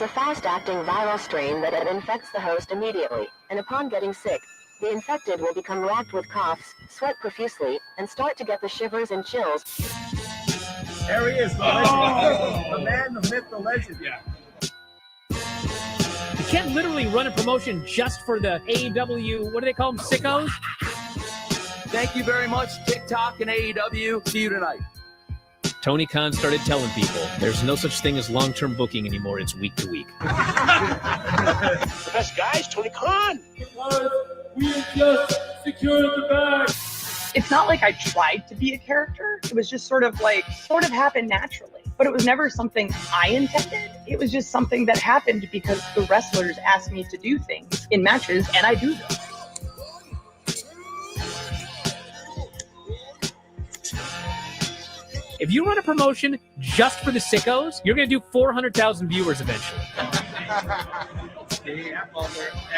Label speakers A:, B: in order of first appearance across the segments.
A: has a fast-acting viral strain that infects the host immediately, and upon getting sick, the infected will become racked with coughs, sweat profusely, and start to get the shivers and chills.
B: There he is, the legend. The man, the myth, the legend.
C: Yeah. You can't literally run a promotion just for the AEW, what do they call them, sickos?
D: Thank you very much, TikTok and AEW. See you tonight.
C: Tony Khan started telling people there's no such thing as long-term booking anymore. It's week to week.
E: The best guys, Tony Khan.
F: Because we just secured the bag.
G: It's not like I tried to be a character. It was just sort of happened naturally. But it was never something I intended. It was just something that happened because the wrestlers asked me to do things in matches, and I do them.
C: If you run a promotion just for the sickos, you're going to do 400,000 viewers eventually.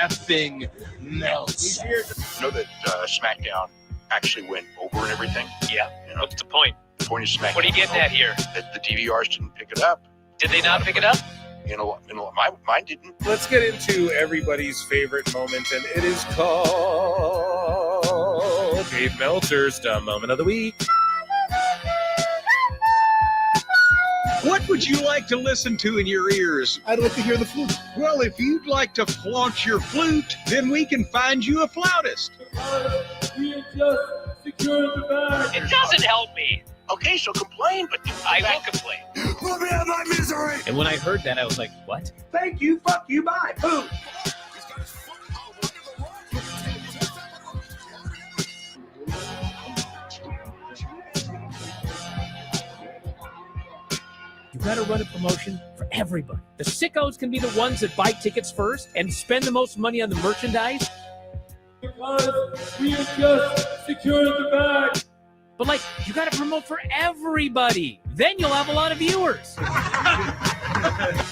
E: Effing melts. You know that SmackDown actually went over and everything?
H: Yeah.
E: You know,
H: what's the point?
E: The point of SmackDown.
H: What are you getting at here?
E: That the DVRs didn't pick it up.
H: Did they not pick it up?
E: Mine didn't.
B: Let's get into everybody's favorite moment, and it is called Dave Meltzer's Dumb Moment of the Week.
I: What would you like to listen to in your ears?
J: I'd like to hear the flute.
I: Well, if you'd like to flaunt your flute, then we can find you a flautist.
F: We just secured the bag.
H: It doesn't help me.
E: Okay, so complain, but
H: I will complain.
J: Let me have my misery.
C: And when I heard that, I was like, what?
I: Thank you, fuck you, bye, boom.
C: You got to run a promotion for everybody. The sickos can be the ones that buy tickets first and spend the most money on the merchandise.
F: Because we just secured the bag.
C: But, like, you got to promote for everybody. Then you'll have a lot of viewers.
J: I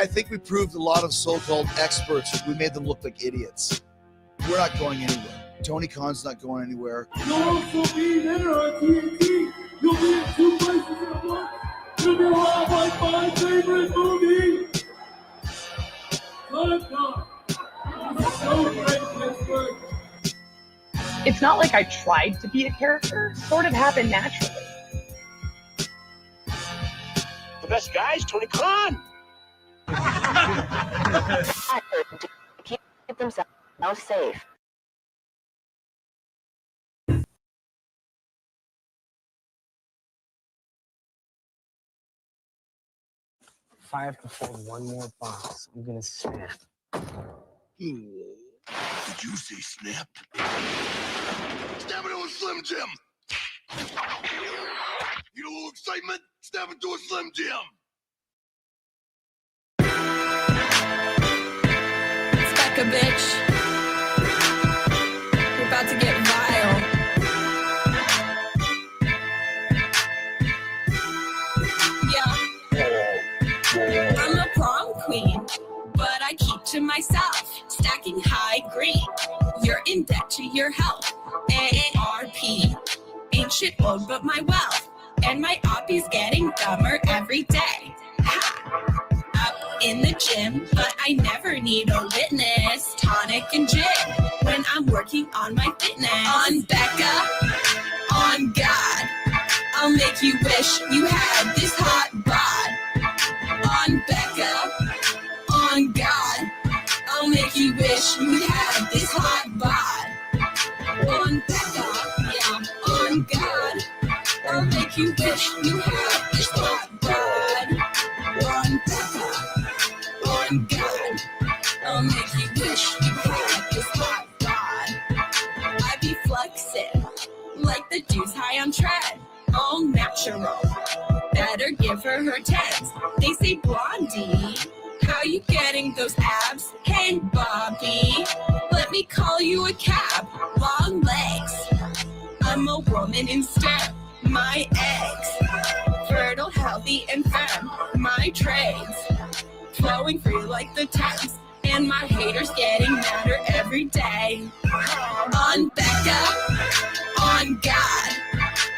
J: think we proved a lot of so-called experts. We made them look like idiots. We're not going anywhere. Tony Khan's not going anywhere.
F: You'll also be there on TNT. You'll be in 2 places in a month. You'll be like my favorite movie. Time. It's so great, Pittsburgh.
G: It's not like I tried to be a character. It sort of happened naturally.
E: the best guys, Tony Khan.
A: Keep themselves safe.
K: If I have to hold one more box, I'm gonna snap.
J: Did you say snap? Snap into a Slim Jim! Need a little excitement? Snap into a Slim Jim!
L: It's back a bitch. We're about to get vile. Yeah. I'm a prom queen, but I keep to myself, stacking high green. You're in debt to your health. AARP. Ain't shit old but my wealth. And my oppie's getting dumber every day. Ha! Up in the gym, but I never need a witness. Tonic and gin when I'm working on my fitness. On Becca, on God, I'll make you wish you had this hot bod. On Becca, on God, I'll make you wish you had this hot bod. On Becca, yeah, on God, I'll make you wish you had this hot bod. On Becca, on God, I'll make you wish you had this hot bod. I be flexing like the dudes high on tread, all natural. Better give her tens. They say, Blondie, how you getting those abs? Hey, Bobby, let me call you a cab. Long legs. I'm a woman in STEM. My eggs, fertile, healthy, and firm. My trades, flowing free like the Thames. And my haters getting madder every day. On Becca, on God,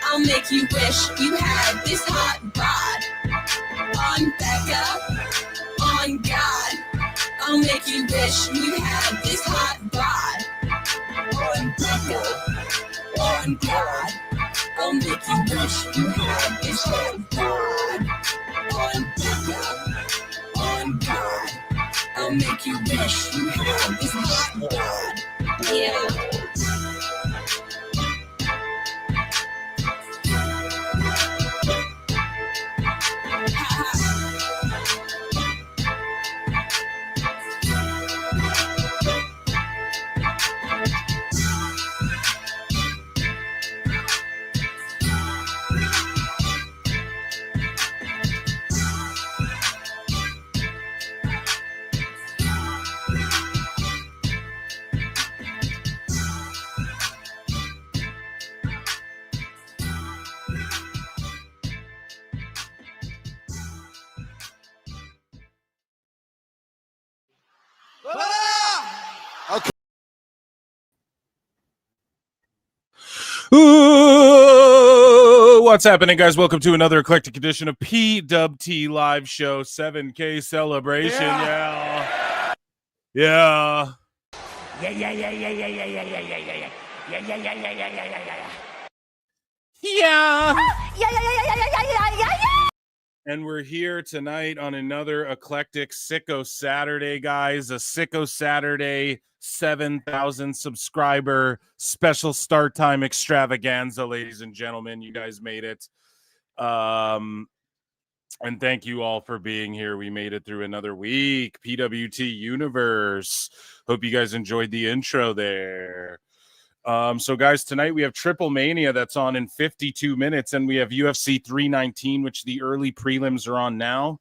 L: I'll make you wish you had this hot bod. On Becca, on On God, I'll make you wish you had this hot bod. On God, I'll make you wish you had this hot bod. On God, I'll make you wish you had this hot bod. Yeah.
M: Ooh, what's happening, guys? Welcome to another eclectic edition of PWT Live Show 7K Celebration. Yeah. Yeah. And we're here tonight on another eclectic Sicko Saturday, guys. A Sicko Saturday 7,000 subscriber special start time extravaganza, ladies and gentlemen. You guys made it. And thank you all for being here. We made it through another week. PWT Universe. Hope you guys enjoyed the intro there. So, guys, tonight we have Triplemania that's on in 52 minutes, and we have UFC 319, which the early prelims are on now.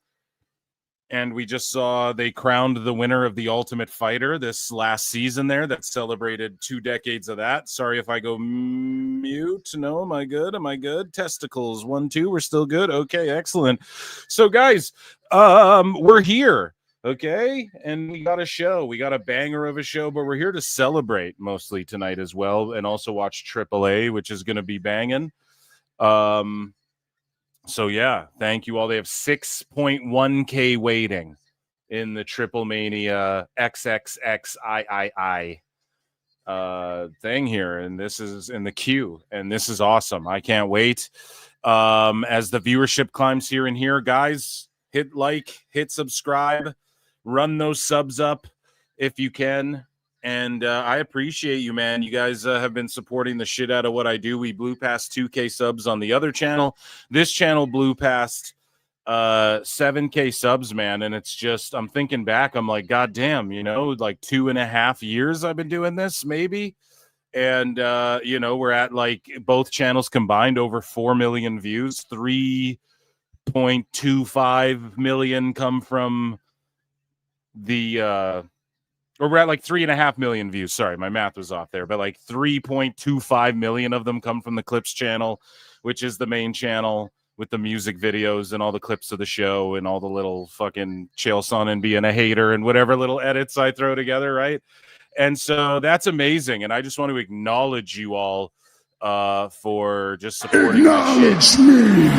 M: And we just saw they crowned the winner of the Ultimate Fighter this last season there that celebrated 2 decades of that. Sorry if I go mute. No, am I good? Am I good? Testicles, 1, 2, we're still good? Okay, excellent. So, guys, we're here. Okay, and we got a show. We got a banger of a show, but we're here to celebrate mostly tonight as well, and also watch AAA, which is going to be banging. So yeah, thank you all. They have 6.1K waiting in the Triplemania XXXIII thing here, and this is in the queue, and this is awesome. I can't wait. As the viewership climbs here and here, guys, hit like, hit subscribe. Run those subs up if you can. And I appreciate you, man. You guys have been supporting the shit out of what I do. We blew past 2K subs on the other channel. This channel blew past 7K subs, man. And it's just, I'm thinking back, I'm like, God damn, you know, like 2.5 years I've been doing this, maybe. And, you know, we're at like both channels combined over 4 million views. 3.25 million come from the or we're at like 3.5 million views. Sorry, my math was off there, but like 3.25 million of them come from the Clips channel, which is the main channel with the music videos and all the clips of the show and all the little fucking chill son and being a hater and whatever little edits I throw together, right? And so that's amazing, and I just want to acknowledge you all for just supporting my shit. Me.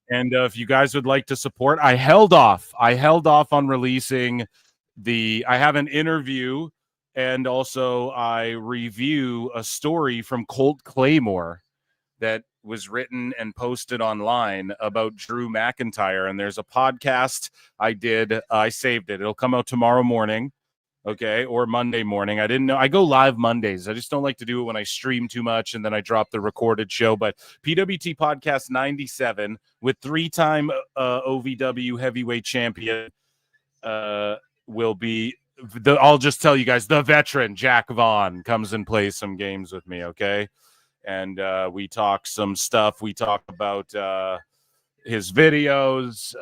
M: And if you guys would like to support, I held off on releasing I have an interview, and also I review a story from Colt Claymore that was written and posted online about Drew McIntyre. And there's a podcast I did. I saved it. It'll come out tomorrow morning. Okay, or Monday morning. I didn't know. I go live Mondays. I just don't like to do it when I stream too much and then I drop the recorded show. But PWT Podcast 97 with 3-time OVW heavyweight champion will be, I'll just tell you guys, the veteran Jack Vaughn comes and plays some games with me, okay? And we talk some stuff. We talk about his videos.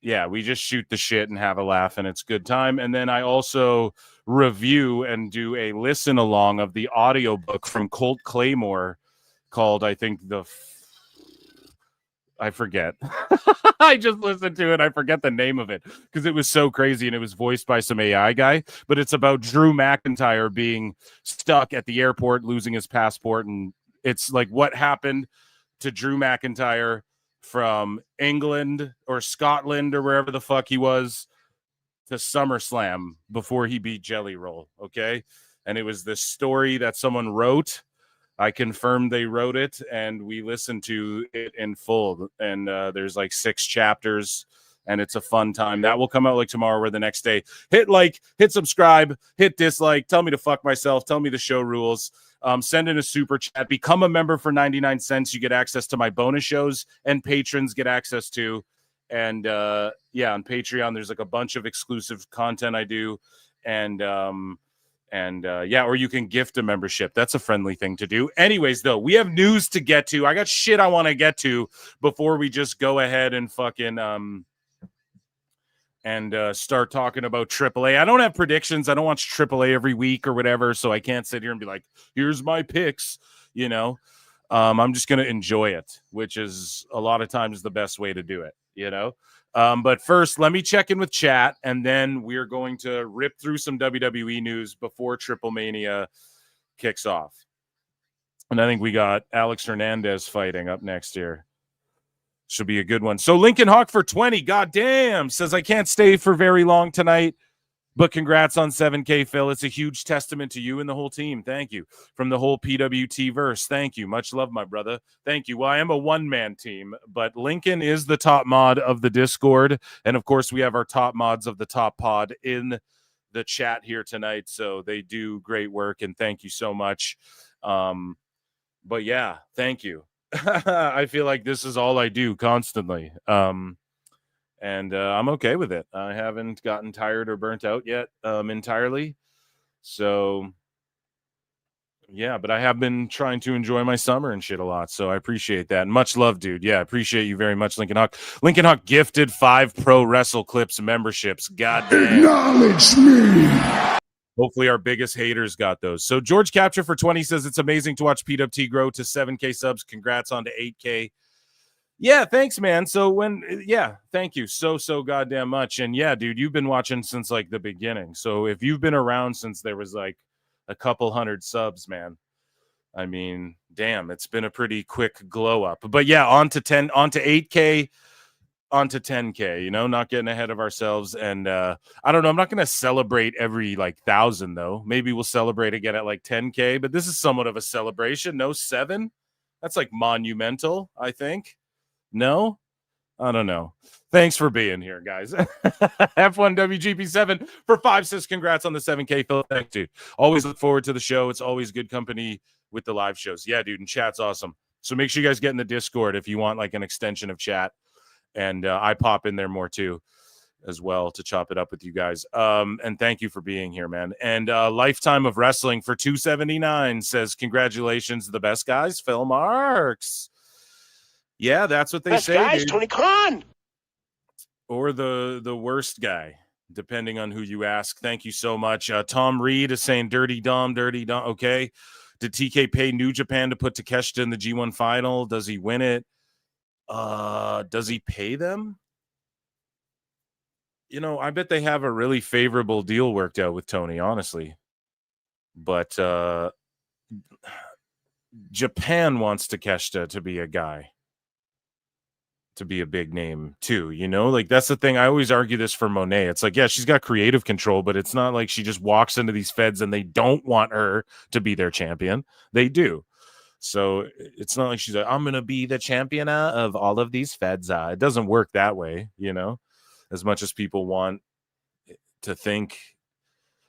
M: Yeah, we just shoot the shit and have a laugh, and it's a good time. And then I also review and do a listen along of the audiobook from Colt Claymore called, I think, I forget. I just listened to it. I forget the name of it because it was so crazy, and it was voiced by some AI guy. But it's about Drew McIntyre being stuck at the airport, losing his passport. And it's like what happened to Drew McIntyre from England or Scotland or wherever the fuck he was to SummerSlam before he beat Jelly Roll, okay? And it was this story that someone wrote. I confirmed they wrote it, and we listened to it in full. And there's like 6 chapters, and it's a fun time. That will come out like tomorrow or the next day. Hit like, hit subscribe, hit dislike, tell me to fuck myself, tell me the show rules. Send in a super chat. Become a member for 99 cents. You get access to my bonus shows, and patrons get access to. And yeah, on Patreon, there's like a bunch of exclusive content I do. And yeah, or you can gift a membership. That's a friendly thing to do. Anyways, though, we have news to get to. I got shit I want to get to before we just go ahead and fucking start talking about AAA. I don't have predictions. I don't watch AAA every week or whatever, so I can't sit here and be like, here's my picks, you know. I'm just going to enjoy it, which is a lot of times the best way to do it, you know. But first, let me check in with chat, and then we're going to rip through some WWE news before Triplemania kicks off. And I think we got Alex Hernandez fighting up next year. Should be a good one. So Lincoln Hawk for 20, goddamn, says I can't stay for very long tonight, but congrats on 7K, Phil. It's a huge testament to you and the whole team. Thank you. From the whole PWT verse. Thank you. Much love, my brother. Thank you. Well, I am a one-man team, but Lincoln is the top mod of the Discord. And, of course, we have our top mods of the top pod in the chat here tonight. So they do great work, and thank you so much. But, yeah, thank you. I feel like this is all I do constantly. And I'm okay with it. I haven't gotten tired or burnt out yet entirely. So, yeah, but I have been trying to enjoy my summer and shit a lot. So I appreciate that. And much love, dude. Yeah, I appreciate you very much, Lincoln Hawk. Lincoln Hawk gifted 5 Pro Wrestle Clips memberships. Goddamn.
F: Acknowledge me.
M: Hopefully our biggest haters got those. So George Capture for 20 says it's amazing to watch PWT grow to 7K subs. Congrats on to 8K. Yeah, thanks, man. So thank you so goddamn much. And yeah, dude, you've been watching since like the beginning. So if you've been around since there was like a couple hundred subs, man, I mean, damn, it's been a pretty quick glow up. But yeah, on to 8K, on to 10K, you know, not getting ahead of ourselves. And I don't know, I'm not going to celebrate every like 1,000 though. Maybe we'll celebrate again at like 10K, but this is somewhat of a celebration. No 7. That's like monumental, I think. No, I don't know. Thanks for being here, guys. F1WGP7 for 5 says congrats on the 7K, Phil. Thanks, dude. Always look forward to the show. It's always good company with the live shows. Yeah, dude, and chat's awesome. So make sure you guys get in the Discord if you want like an extension of chat. And I pop in there more too as well to chop it up with you guys. And thank you for being here, man. And Lifetime of Wrestling for 279 says congratulations, the best guys, Phil Marks. Yeah, that's what they say.
E: Guys,
M: dude.
E: Tony Khan.
M: Or the worst guy, depending on who you ask. Thank you so much. Tom Reed is saying dirty Dom. Okay. Did TK pay New Japan to put Takeshita in the G1 final? Does he win it? Does he pay them? You know, I bet they have a really favorable deal worked out with Tony, honestly. But Japan wants Takeshita to be a guy. To be a big name too, you know, like that's the thing. I always argue this for Monet. It's like, yeah, she's got creative control, but it's not like she just walks into these feds and they don't want her to be their champion. They do. So it's not like she's like, I'm gonna be the champion of all of these feds. It doesn't work that way, you know, as much as people want to think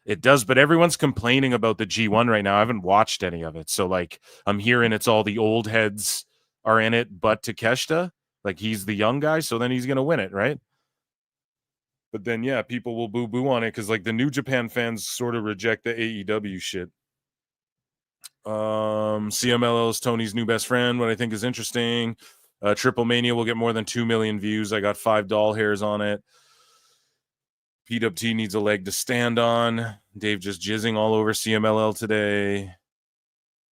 M: it does. But everyone's complaining about the G1 right now. I haven't watched any of it, so like I'm hearing it's all the old heads are in it, but Takeshita. Like he's the young guy, so then he's gonna win it, right? But then yeah, people will boo on it because like the New Japan fans sort of reject the AEW shit. CMLL is Tony's new best friend, what I think is interesting. Triplemania will get more than 2 million views. I got 5 doll hairs on it. PWT needs a leg to stand on. Dave just jizzing all over CMLL today.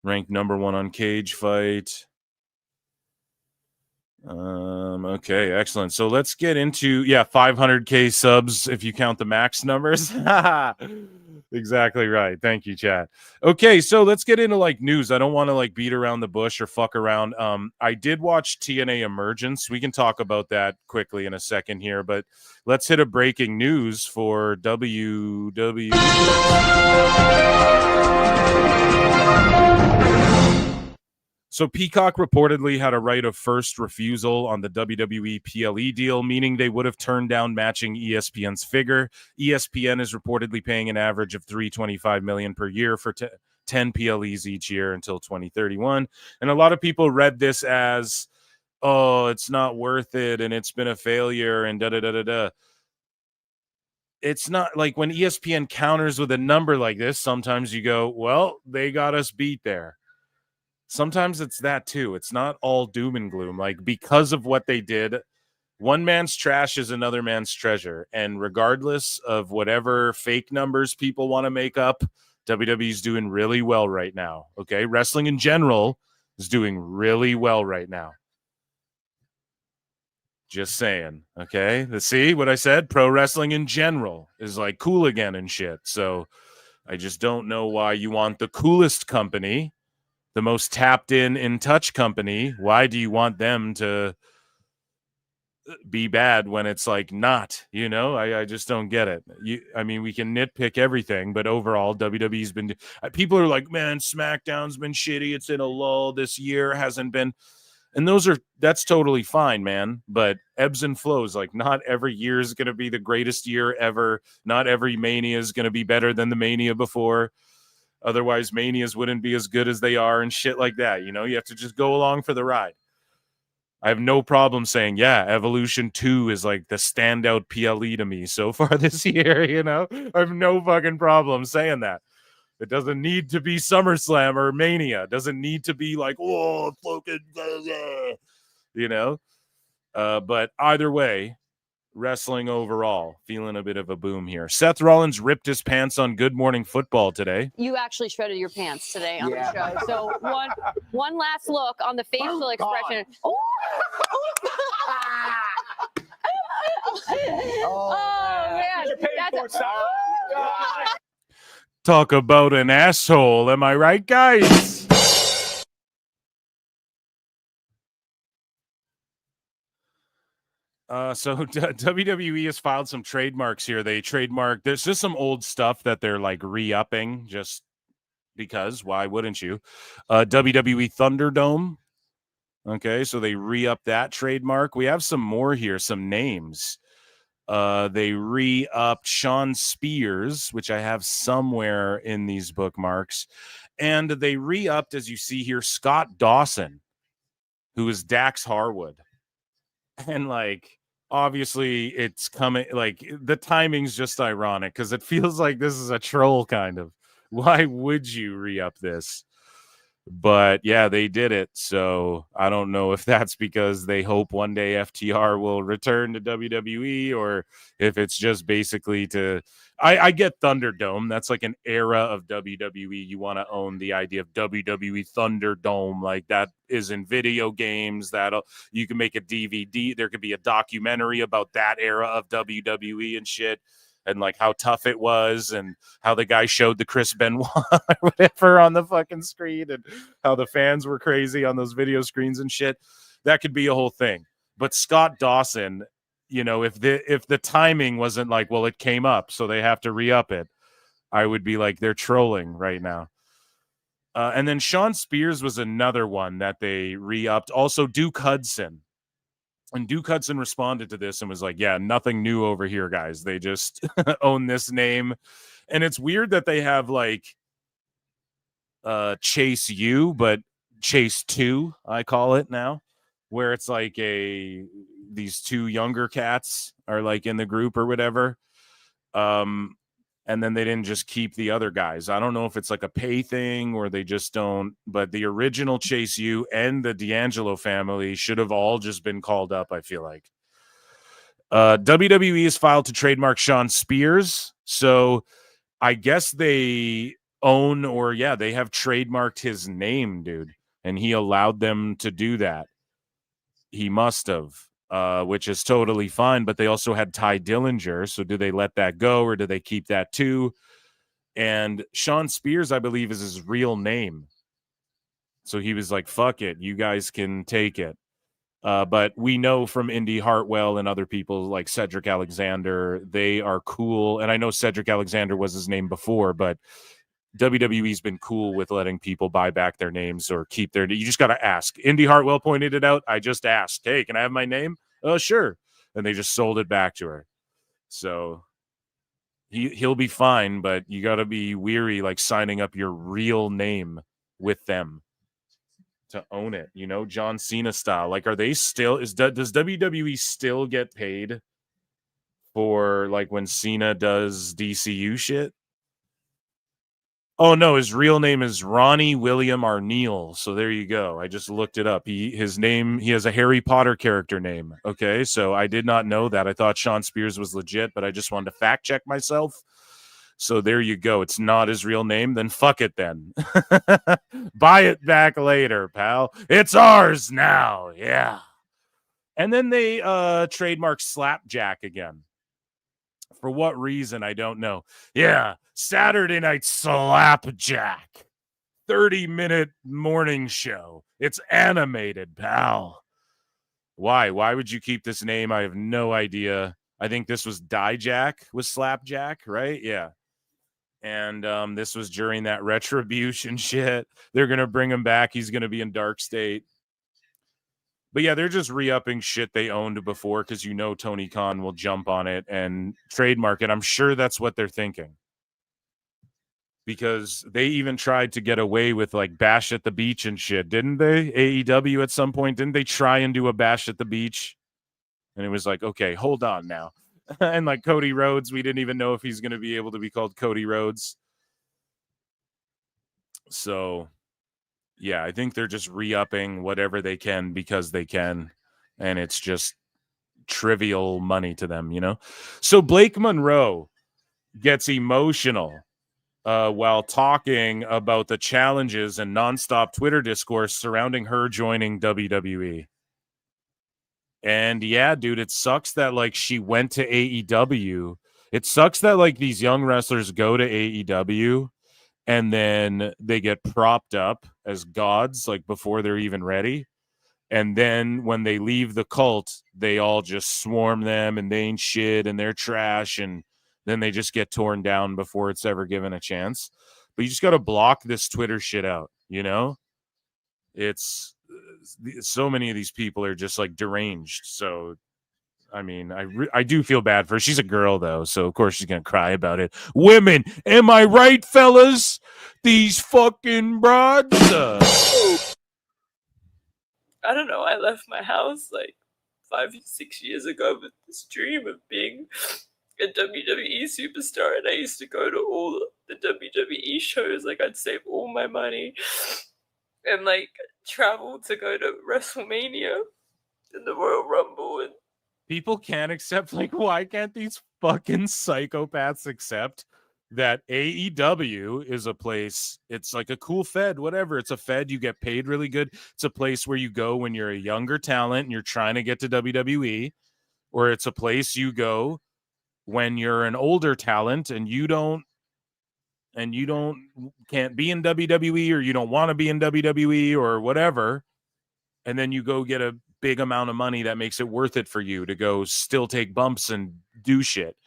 M: Ranked number 1 on Cage Fight. Okay, excellent. So let's get into 500K subs if you count the max numbers. Exactly right. Thank you, chat. Okay, so let's get into like news. I don't want to like beat around the bush or fuck around. I did watch TNA Emergence. We can talk about that quickly in a second here, but let's hit a breaking news for WWE. So Peacock reportedly had a right of first refusal on the WWE PLE deal, meaning they would have turned down matching ESPN's figure. ESPN is reportedly paying an average of $325 million per year for 10 PLEs each year until 2031. And a lot of people read this as, oh, it's not worth it and it's been a failure and da-da-da-da-da. It's not like when ESPN counters with a number like this, sometimes you go, well, they got us beat there. Sometimes it's that too. It's not all doom and gloom. Like, because of what they did, one man's trash is another man's treasure. And regardless of whatever fake numbers people want to make up, WWE's doing really well right now. Okay. Wrestling in general is doing really well right now. Just saying. Okay. See what I said? Pro wrestling in general is like cool again and shit. So I just don't know why you want the coolest company, the most tapped in touch company. Why do you want them to be bad when it's like not, you know? I just don't get it. I mean, we can nitpick everything, but overall WWE's been, people are like, man, SmackDown's been shitty. It's in a lull this year, hasn't been. And that's totally fine, man. But ebbs and flows, like not every year is going to be the greatest year ever. Not every Mania is going to be better than the Mania before. Otherwise, Manias wouldn't be as good as they are and shit like that. You know, you have to just go along for the ride. I have no problem saying, yeah, Evolution 2 is like the standout PLE to me so far this year, you know? I have no fucking problem saying that. It doesn't need to be SummerSlam or Mania. It doesn't need to be like, oh, fucking, you know? But either way, wrestling overall, feeling a bit of a boom here. Seth Rollins ripped his pants on Good Morning Football today.
N: You actually shredded your pants today on the show. So one last look on the facial expression. Man.
M: Talk about an asshole. Am I right, guys? So WWE has filed some trademarks here. They trademarked, there's just some old stuff that they're like re-upping just because, why wouldn't you? WWE Thunderdome. Okay, so they re-upped that trademark. We have some more here, some names. They re-upped Sean Spears, which I have somewhere in these bookmarks. And they re-upped, as you see here, Scott Dawson, who is Dax Harwood. And like, obviously it's coming, like the timing's just ironic because it feels like this is a troll kind of. Why would you re-up this? But yeah, they did it. So I don't know if that's because they hope one day FTR will return to WWE or if it's just basically to, I get Thunderdome. That's like an era of WWE. You want to own the idea of WWE Thunderdome. Like that is in video games, that you can make a DVD. There could be a documentary about that era of WWE and shit. And like how tough it was and how the guy showed the Chris Benoit or whatever on the fucking screen and how the fans were crazy on those video screens and shit. That could be a whole thing. But Scott Dawson, you know, if the timing wasn't like, well, it came up, so they have to re-up it, I would be like, they're trolling right now. And then Sean Spears was another one that they re-upped. Also Duke Hudson. And Duke Hudson responded to this and was like, yeah, nothing new over here, guys. They just own this name. And it's weird that they have like Chase U, but Chase 2, I call it now, where it's like these two younger cats are like in the group or whatever. And then they didn't just keep the other guys. I don't know if it's like a pay thing or they just don't, but the original Chase U and the D'Angelo family should have all just been called up, I feel like. WWE is filed to trademark Sean Spears. So I guess they own they have trademarked his name, dude. And he allowed them to do that. He must have. Which is totally fine, but they also had Ty Dillinger. So do they let that go or do they keep that too? And Sean Spears, I believe, is his real name. So he was like, fuck it, you guys can take it. But we know from Indy Hartwell and other people like Cedric Alexander, they are cool. And I know Cedric Alexander was his name before, but WWE's been cool with letting people buy back their names or keep their. You just got to ask. Indy Hartwell pointed it out. I just asked, hey, can I have my name? Oh, sure. And they just sold it back to her. So he'll be fine, but you got to be weary, like signing up your real name with them to own it, you know, John Cena style. Like, are they still, does WWE still get paid for like when Cena does DCU shit? Oh no, his real name is Ronnie William Arneal. So there you go. I just looked it up. He has a Harry Potter character name. Okay, so I did not know that. I thought Sean Spears was legit, but I just wanted to fact check myself. So there you go. It's not his real name. Then fuck it then. Buy it back later, pal. It's ours now. Yeah. And then they trademarked Slapjack again. For what reason, I don't know. Yeah, Saturday Night Slapjack. 30-minute morning show. It's animated, pal. Why? Why would you keep this name? I have no idea. I think this was Dijak was Slapjack, right? Yeah. And this was during that Retribution shit. They're going to bring him back. He's going to be in Dark State. But yeah, they're just re-upping shit they owned before because you know Tony Khan will jump on it and trademark it. I'm sure that's what they're thinking. Because they even tried to get away with like Bash at the Beach and shit, didn't they? AEW at some point, didn't they try and do a Bash at the Beach? And it was like, okay, hold on now. And like Cody Rhodes, we didn't even know if he's going to be able to be called Cody Rhodes. So yeah, I think they're just re-upping whatever they can because they can. And it's just trivial money to them, you know? So Blake Monroe gets emotional while talking about the challenges and nonstop Twitter discourse surrounding her joining WWE. And yeah, dude, it sucks that like she went to AEW. It sucks that like these young wrestlers go to AEW and then they get propped up as gods like before they're even ready. And then when they leave the cult, they all just swarm them and they ain't shit and they're trash. And then they just get torn down before it's ever given a chance. But you just got to block this Twitter shit out, you know? It's so many of these people are just like deranged. So, I mean, I do feel bad for her. She's a girl, though. So, of course, she's going to cry about it. Women, am I right, fellas? These fucking broads.
O: I don't know. I left my house like 5-6 years ago with this dream of being a WWE superstar, and I used to go to all the WWE shows. Like, I'd save all my money and like travel to go to WrestleMania and the Royal Rumble. And
M: people can't accept, like, why can't these fucking psychopaths accept that AEW is a place, it's like a cool fed, whatever. It's a fed, you get paid really good. It's a place where you go when you're a younger talent and you're trying to get to WWE, or it's a place you go when you're an older talent and you can't be in WWE, or you don't want to be in WWE or whatever. And then you go get a big amount of money that makes it worth it for you to go still take bumps and do shit.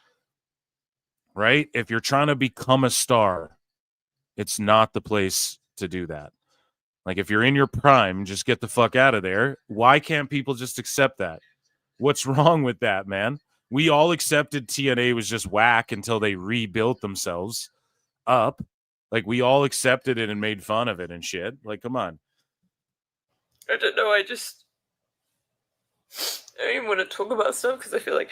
M: Right? If you're trying to become a star, it's not the place to do that. Like, if you're in your prime, just get the fuck out of there. Why can't people just accept that? What's wrong with that, man? We all accepted TNA was just whack until they rebuilt themselves up. Like, we all accepted it and made fun of it and shit. Like, come on.
O: I don't know. I don't even want to talk about stuff because I feel like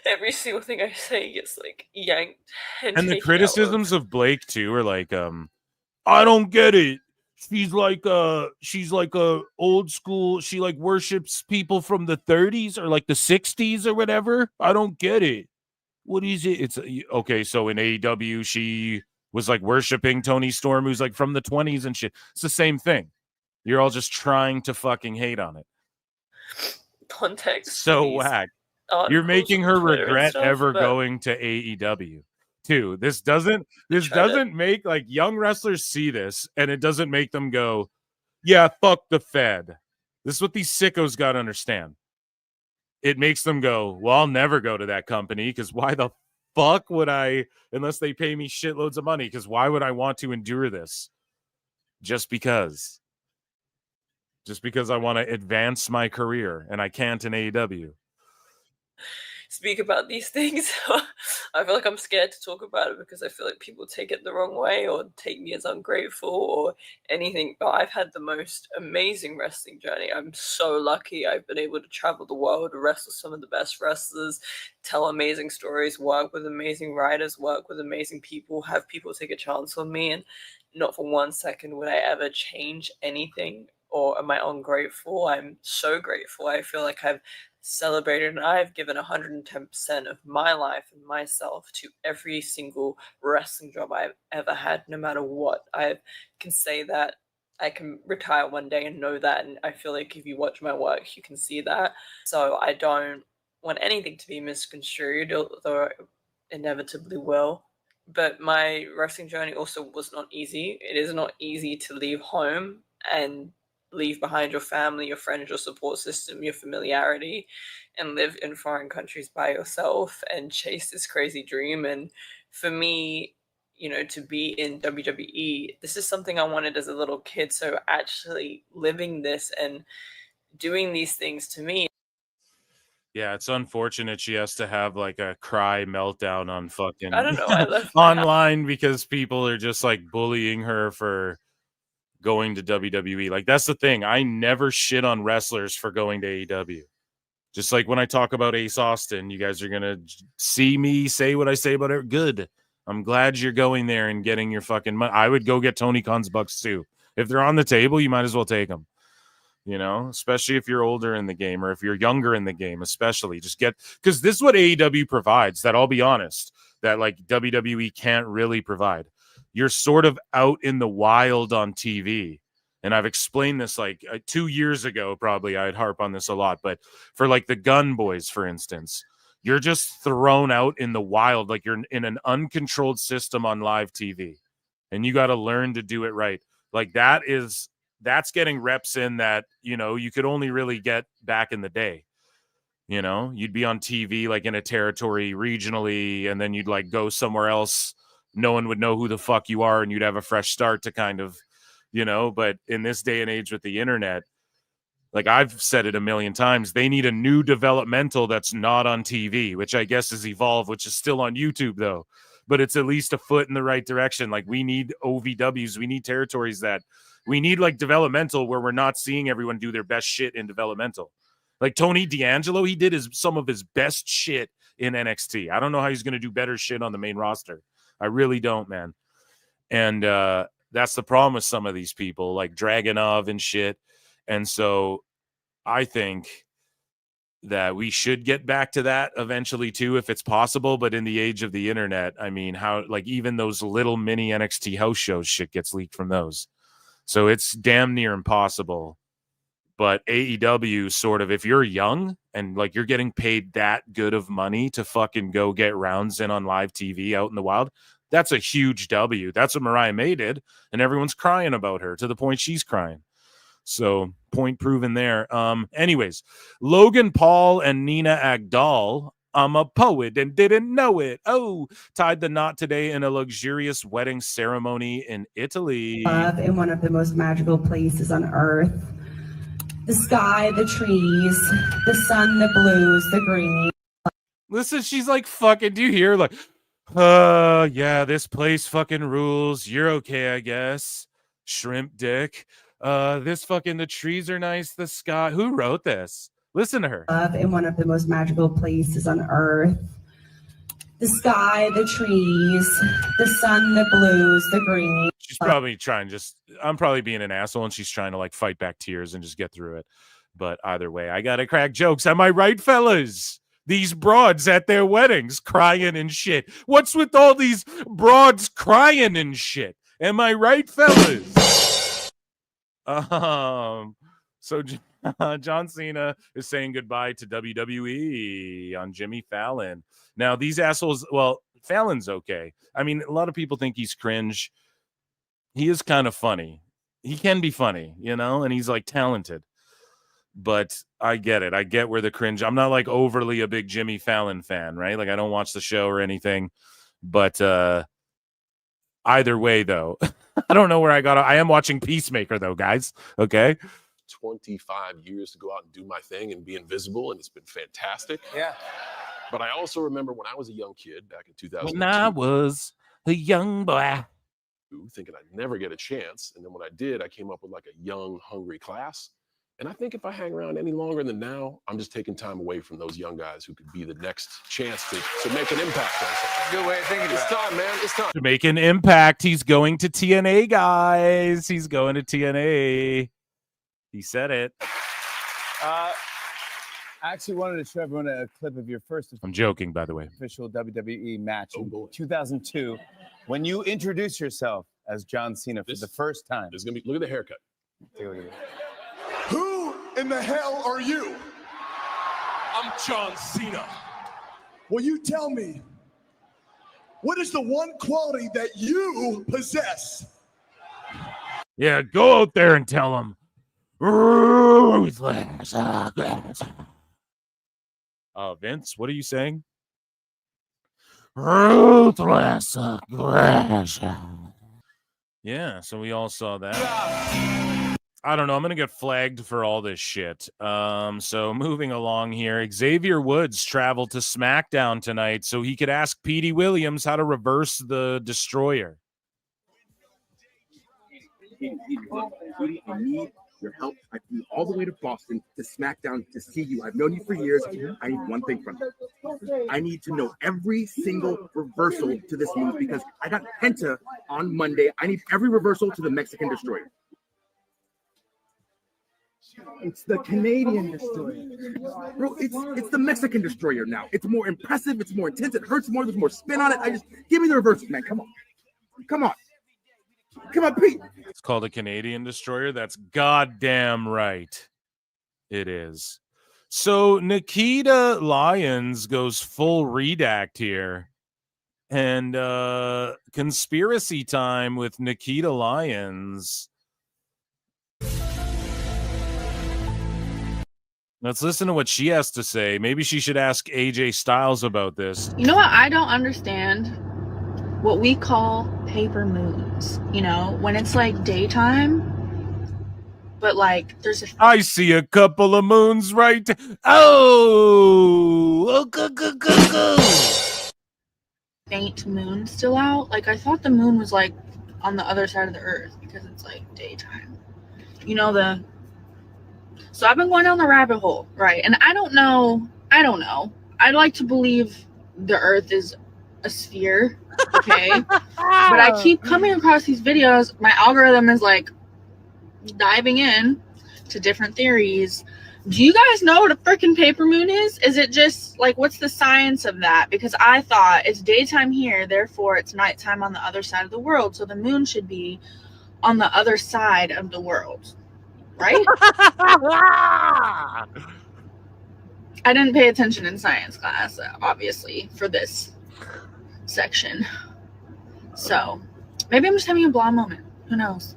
O: every single thing I say gets like yanked.
M: And the criticisms of Blake too are like, I don't get it. She's like a old school. She like worships people from the 30s or like the 60s or whatever. I don't get it. What is it? It's okay. So in AEW, she was like worshiping Tony Storm, who's like from the 20s and shit. It's the same thing. You're all just trying to fucking hate on it.
O: Context.
M: So whack. You're making her regret ever going to AEW. too. This doesn't make like young wrestlers see this, and it doesn't make them go, yeah, fuck the Fed. This is what these sickos got to understand. It makes them go, well, I'll never go to that company, because why the fuck would I, unless they pay me shitloads of money, because why would I want to endure this? Just because I want to advance my career, and I can't in AEW.
O: Speak about these things. I feel like I'm scared to talk about it because I feel like people take it the wrong way or take me as ungrateful or anything. But I've had the most amazing wrestling journey. I'm so lucky. I've been able to travel the world, wrestle some of the best wrestlers, tell amazing stories, work with amazing writers, work with amazing people, have people take a chance on me, and not for 1 second would I ever change anything or am I ungrateful. I'm so grateful. I feel like I've celebrated and I've given 110% of my life and myself to every single wrestling job I've ever had, no matter what. I can say that I can retire one day and know that, and I feel like if you watch my work you can see that. So I don't want anything to be misconstrued, although it inevitably will. But my wrestling journey also was not easy. It is not easy to leave home and leave behind your family, your friends, your support system, your familiarity, and live in foreign countries by yourself and chase this crazy dream. And for me, you know, to be in WWE, this is something I wanted as a little kid. So actually living this and doing these things to me.
M: Yeah, it's unfortunate she has to have like a cry meltdown on fucking
O: I don't know. I left my
M: online because people are just like bullying her for going to WWE. Like, that's the thing. I never shit on wrestlers for going to AEW. Just like when I talk about Ace Austin, you guys are going to see me say what I say about it. Good. I'm glad you're going there and getting your fucking money. I would go get Tony Khan's bucks too. If they're on the table, you might as well take them. You know, especially if you're older in the game or if you're younger in the game, especially just get, because this is what AEW provides, that I'll be honest, that like WWE can't really provide. You're sort of out in the wild on TV. And I've explained this like 2 years ago, probably I'd harp on this a lot, but for like the Gun Boys, for instance, you're just thrown out in the wild. Like you're in an uncontrolled system on live TV and you got to learn to do it right. Like that's getting reps in that, you know, you could only really get back in the day. You know, you'd be on TV like in a territory regionally, and then you'd like go somewhere else. No one would know who the fuck you are, and you'd have a fresh start to kind of, you know, but in this day and age with the internet, like I've said it a million times, they need a new developmental that's not on TV, which I guess is Evolve, which is still on YouTube though, but it's at least a foot in the right direction. Like we need OVWs, we need territories that we need like developmental where we're not seeing everyone do their best shit in developmental. Like Tony D'Angelo, he did some of his best shit in NXT. I don't know how he's going to do better shit on the main roster. I really don't, man. And that's the problem with some of these people like Dragunov and shit. And so I think that we should get back to that eventually too, if it's possible. But in the age of the internet, I mean, how like even those little mini NXT house shows shit gets leaked from those. So it's damn near impossible. But AEW sort of, if you're young and like you're getting paid that good of money to fucking go get rounds in on live TV out in the wild, that's a huge W. That's what Mariah May did. And everyone's crying about her to the point she's crying. So point proven there. Anyways, Logan Paul and Nina Agdal, I'm a poet and didn't know it. Oh, tied the knot today in a luxurious wedding ceremony in Italy.
P: Love in one of the most magical places on earth. The sky, the trees, the sun, the blues, the green.
M: Listen, she's like, fucking, do you hear? Like, yeah, this place fucking rules. You're okay, I guess. Shrimp dick. This fucking, the trees are nice. The sky. Who wrote this? Listen to her.
P: Love in one of the most magical places on earth. The sky, the trees, the sun, the blues, the green.
M: She's probably trying I'm probably being an asshole and she's trying to like fight back tears and just get through it. But either way, I gotta crack jokes. Am I right, fellas? These broads at their weddings crying and shit. What's with all these broads crying and shit? Am I right, fellas? So John Cena is saying goodbye to WWE on Jimmy Fallon. Now, these assholes, well, Fallon's okay. I mean, a lot of people think he's cringe. He is kind of funny. He can be funny, and he's like talented. But I get it. I get where the cringe. I'm not like overly a big Jimmy Fallon fan, right? Like I don't watch the show or anything. But either way, though, I don't know where I got. I am watching Peacemaker, though, guys. Okay.
Q: 25 years to go out and do my thing and be invisible, and it's been fantastic.
K: Yeah.
Q: But I also remember when I was a young kid back in 2002.
M: When I was a young boy.
Q: Thinking I'd never get a chance. And then when I did, I came up with like a young, hungry class. And I think if I hang around any longer than now, I'm just taking time away from those young guys who could be the next chance to make an impact on something.
K: Good way of thinking about it.
Q: It's time, man. It's time.
M: To make an impact, he's going to TNA, guys. He's going to TNA. He said it.
K: I actually wanted to show everyone a clip of your first.
M: I'm joking, by the way.
K: Official WWE match in 2002, when you introduced yourself as John Cena for the first time.
Q: There's gonna be. Look at the haircut.
K: Take a look at it.
F: Who in the hell are you?
Q: I'm John Cena.
F: Well, you tell me, what is the one quality that you possess?
M: Yeah, go out there and tell him. Ruthless aggression. Vince, what are you saying? Ruthless aggression. Yeah, so we all saw that. I don't know. I'm going to get flagged for all this shit. So moving along here, Xavier Woods traveled to SmackDown tonight so he could ask Petey Williams how to reverse the Destroyer.
R: I need your help. I flew all the way to Boston to SmackDown to see you. I've known you for years. I need one thing from you. I need to know every single reversal to this move because I got Penta on Monday. I need every reversal to the Mexican Destroyer. It's the Canadian Destroyer. Bro, it's the Mexican Destroyer now. It's more impressive. It's more intense. It hurts more. There's more spin on it. Give me the reversals, man. Come on. Come on. Come on, Pete.
M: It's called a Canadian Destroyer. That's goddamn right. It is. So Nikita Lyons goes full redact here. And conspiracy time with Nikita Lyons. Let's listen to what she has to say. Maybe she should ask AJ Styles about this.
S: You know what? I don't understand what we call paper moons. When it's like daytime, but like there's a.
M: I see a couple of moons right. Oh, go.
S: Faint moon still out. Like I thought the moon was like on the other side of the earth because it's like daytime. So I've been going down the rabbit hole, right? And I don't know. I'd like to believe the earth is a sphere, okay? But I keep coming across these videos. My algorithm is like diving in to different theories. Do you guys know what a freaking paper moon is? Is it just like, what's the science of that? Because I thought it's daytime here, therefore it's nighttime on the other side of the world. So the moon should be on the other side of the world. Right? I didn't pay attention in science class, obviously, for this section. So maybe I'm just having a blonde moment. Who knows?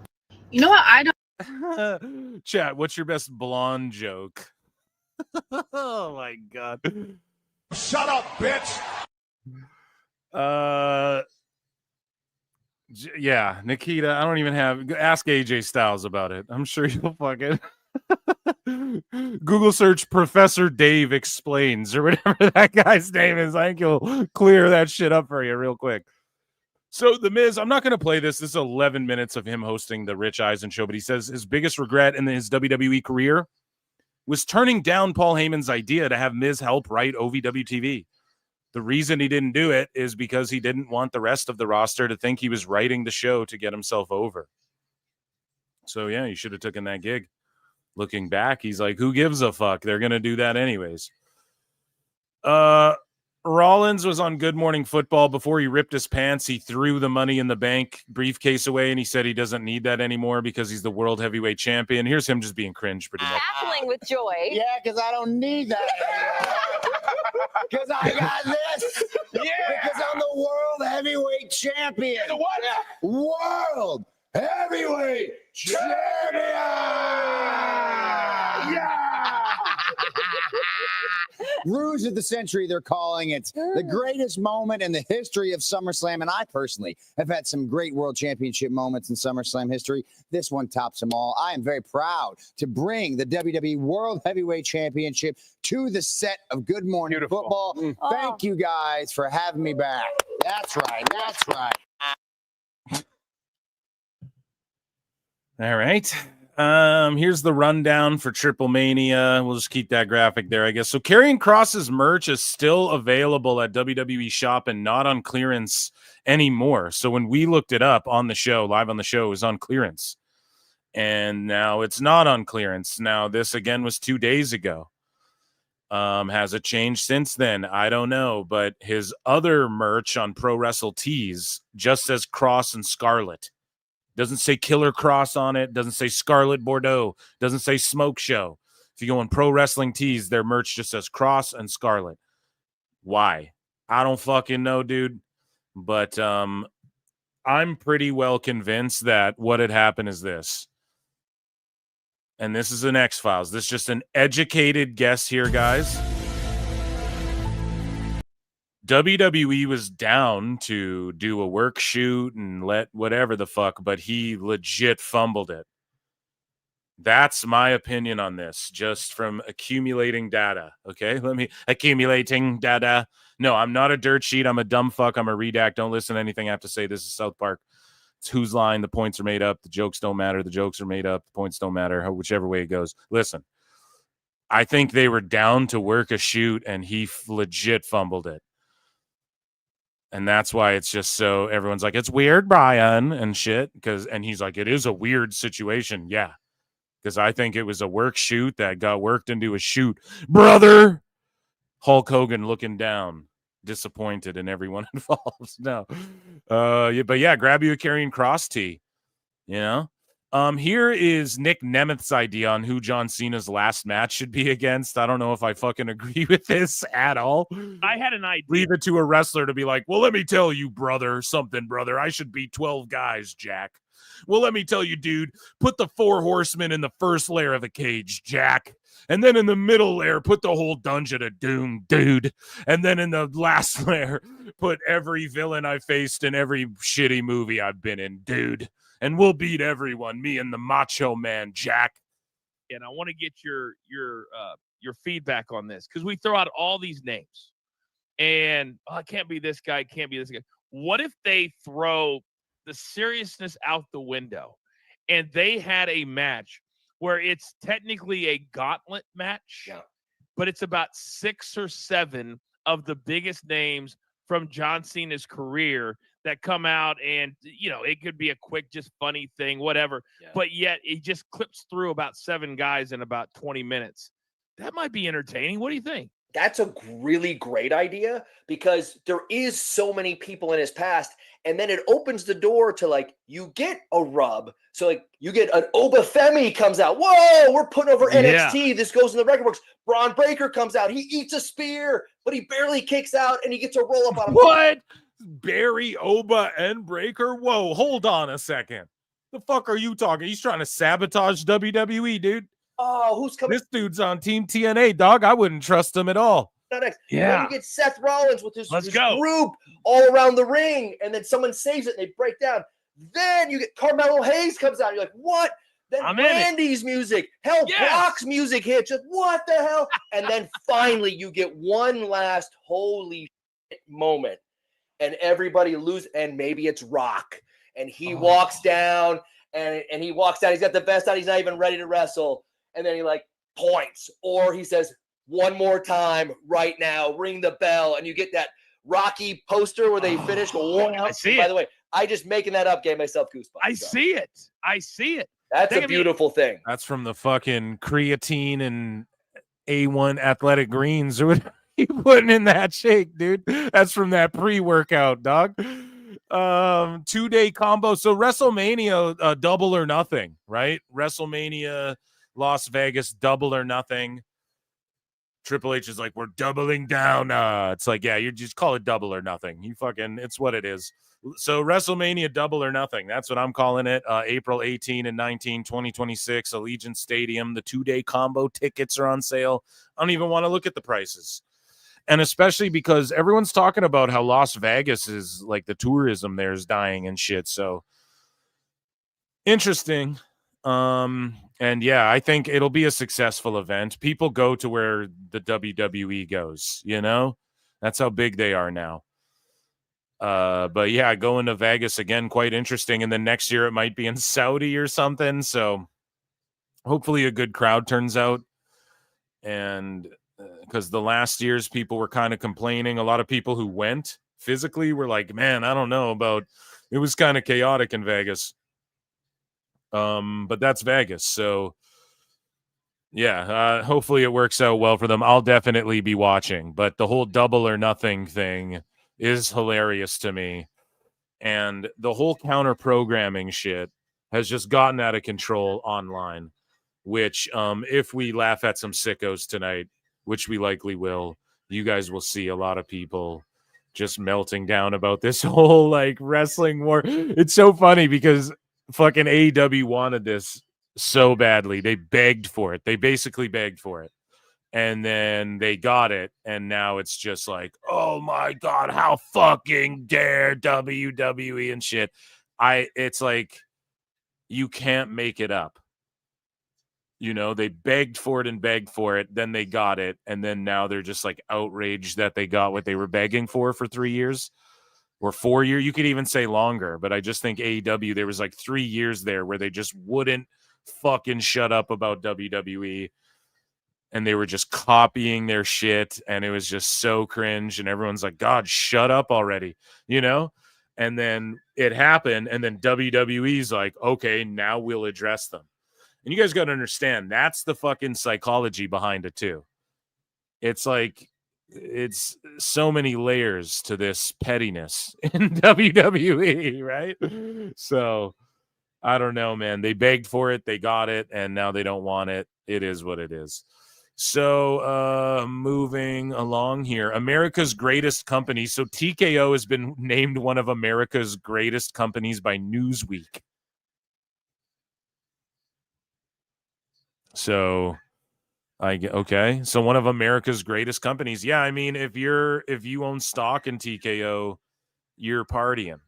S: You know what? I don't.
M: Chat, what's your best blonde joke? Oh my god.
F: Shut up, bitch.
M: Yeah, Nikita, I don't even ask AJ Styles about it. I'm sure you'll fucking Google search Professor Dave Explains or whatever that guy's name is. I think you'll clear that shit up for you real quick. So The Miz, I'm not going to play this. This is 11 minutes of him hosting the Rich Eisen show, but he says his biggest regret in his WWE career was turning down Paul Heyman's idea to have Miz help write OVW TV. The reason he didn't do it is because he didn't want the rest of the roster to think he was writing the show to get himself over. So, yeah, he should have taken that gig. Looking back, he's like, who gives a fuck? They're going to do that anyways. Rollins was on Good Morning Football. Before he ripped his pants, he threw the Money in the Bank briefcase away, and he said he doesn't need that anymore because he's the world heavyweight champion. Here's him just being cringe pretty much.
N: Cackling with joy.
B: Yeah, because I don't need that anymore. Because I got this.
T: Because I'm the world heavyweight champion.
Q: The what?
T: World heavyweight champion. Yeah. Rouge of the century, they're calling it. The greatest moment in the history of SummerSlam. And I personally have had some great world championship moments in SummerSlam history. This one tops them all. I am very proud to bring the WWE World Heavyweight Championship to the set of Good Morning Football. Thank you guys for having me back. That's right. That's right.
M: All right. Here's the rundown for Triplemania. We'll just keep that graphic there, I guess. So Karrion Kross's merch is still available at WWE Shop and not on clearance anymore. So when we looked it up on the show, live on the show, it was on clearance. And now it's not on clearance. Now, this again was 2 days ago. Has it changed since then? I don't know. But his other merch on Pro Wrestle Tees just says Cross and Scarlet. Doesn't say Killer Cross on it. Doesn't say Scarlet Bordeaux. Doesn't say Smoke Show. If you go on Pro Wrestling Tees, their merch just says Cross and Scarlet. Why? I don't fucking know, dude. But I'm pretty well convinced that what had happened is this. And this is an X-Files. This is just an educated guess here, guys. WWE was down to do a work shoot and let whatever the fuck, but he legit fumbled it. That's my opinion on this, just from accumulating data. Okay, accumulating data. No, I'm not a dirt sheet. I'm a dumb fuck. I'm a redact. Don't listen to anything I have to say. This is South Park. It's Whose Line. The points are made up. The jokes don't matter. The jokes are made up. The points don't matter. Whichever way it goes. Listen, I think they were down to work a shoot and he legit fumbled it. And that's why it's just so everyone's like, it's weird, Brian, and shit. And he's like, it is a weird situation. Yeah. Because I think it was a work shoot that got worked into a shoot. Brother! Hulk Hogan looking down, disappointed in everyone involved. No. But yeah, grab you a Karrion Kross tee. You know? Here is Nick Nemeth's idea on who John Cena's last match should be against. I don't know if I fucking agree with this at all.
U: I had an idea.
M: Leave it to a wrestler to be like, well, let me tell you, brother. I should beat 12 guys, Jack. Well, let me tell you, dude, put the 4 horsemen in the first layer of the cage, Jack. And then in the middle layer, put the whole Dungeon of Doom, dude. And then in the last layer, put every villain I faced in every shitty movie I've been in, dude. And we'll beat everyone, me and the Macho Man, Jack.
U: And I want to get your feedback on this, because we throw out all these names. And it can't be this guy, can't be this guy. What if they throw the seriousness out the window and they had a match where it's technically a gauntlet match, but it's about 6 or 7 of the biggest names from John Cena's career that come out, and it could be a quick, just funny thing, whatever. But yet it just clips through about 7 guys in about 20 minutes. That might be entertaining. What do you think?
V: That's a really great idea, because there is so many people in his past, and then it opens the door to you get a rub. So you get an Obafemi comes out. Whoa, we're putting over NXT. Yeah. This goes in the record books. Braun Breaker comes out. He eats a spear, but he barely kicks out, and he gets a roll up on him.
M: What? Barry, Oba, and Breaker? Whoa, hold on a second. The fuck are you talking? He's trying to sabotage WWE, dude.
V: Oh, who's coming?
M: This dude's on Team TNA, dog. I wouldn't trust him at all.
V: Yeah. You get Seth Rollins with his group all around the ring, and then someone saves it and they break down. Then you get Carmelo Hayes comes out. You're like, what? Then Randy's music. Hell, Brock's music hits. Just what the hell? And then finally you get one last holy shit moment. And everybody loses, and maybe it's Rock. And he walks down, and he walks down. He's got the vest on. He's not even ready to wrestle. And then he points. Or he says, one more time right now, ring the bell. And you get that Rocky poster where they finish.
U: I see it.
V: By the way, I just making that up, gave myself goosebumps.
U: I see it.
V: That's a beautiful thing.
M: That's from the fucking creatine and A1 athletic greens or whatever you putting in that shake, dude. That's from that pre-workout, dog. 2-day combo. So WrestleMania, double or nothing, right? WrestleMania, Las Vegas, double or nothing. Triple H is like, we're doubling down. It's like, yeah, you just call it double or nothing. It's what it is. So WrestleMania double or nothing. That's what I'm calling it. April 18 and 19, 2026, Allegiant Stadium. The 2-day combo tickets are on sale. I don't even want to look at the prices. And especially because everyone's talking about how Las Vegas is like the tourism there is dying and shit. So interesting. And yeah, I think it'll be a successful event. People go to where the WWE goes, that's how big they are now. But yeah, going to Vegas again, quite interesting. And then next year it might be in Saudi or something. So hopefully a good crowd turns out. And because the last years people were kind of complaining. A lot of people who went physically were like, man, I don't know about, it was kind of chaotic in Vegas. But that's Vegas. So yeah, hopefully it works out well for them. I'll definitely be watching, but the whole double or nothing thing is hilarious to me. And the whole counter programming shit has just gotten out of control online, which if we laugh at some sickos tonight, which we likely will, you guys will see a lot of people just melting down about this whole like wrestling war. It's so funny because fucking AEW wanted this so badly. They begged for it. They basically begged for it. And then they got it. And now it's just like, oh my God, how fucking dare WWE and shit. It's like, you can't make it up. They begged for it, then they got it, and then now they're just like outraged that they got what they were begging for 3 years or 4 years. You could even say longer, but I just think AEW, there was like 3 years there where they just wouldn't fucking shut up about WWE, and they were just copying their shit, and it was just so cringe, and everyone's like, God, shut up already, And then it happened, and then WWE's like, okay, now we'll address them. And you guys got to understand, that's the fucking psychology behind it too. It's like, it's so many layers to this pettiness in WWE, right? So I don't know, man. They begged for it, they got it, and now they don't want it. It is what it is. So moving along here, America's Greatest Company. So TKO has been named one of America's greatest companies by Newsweek. So okay. So one of America's greatest companies. Yeah, I mean, if you own stock in TKO, you're partying.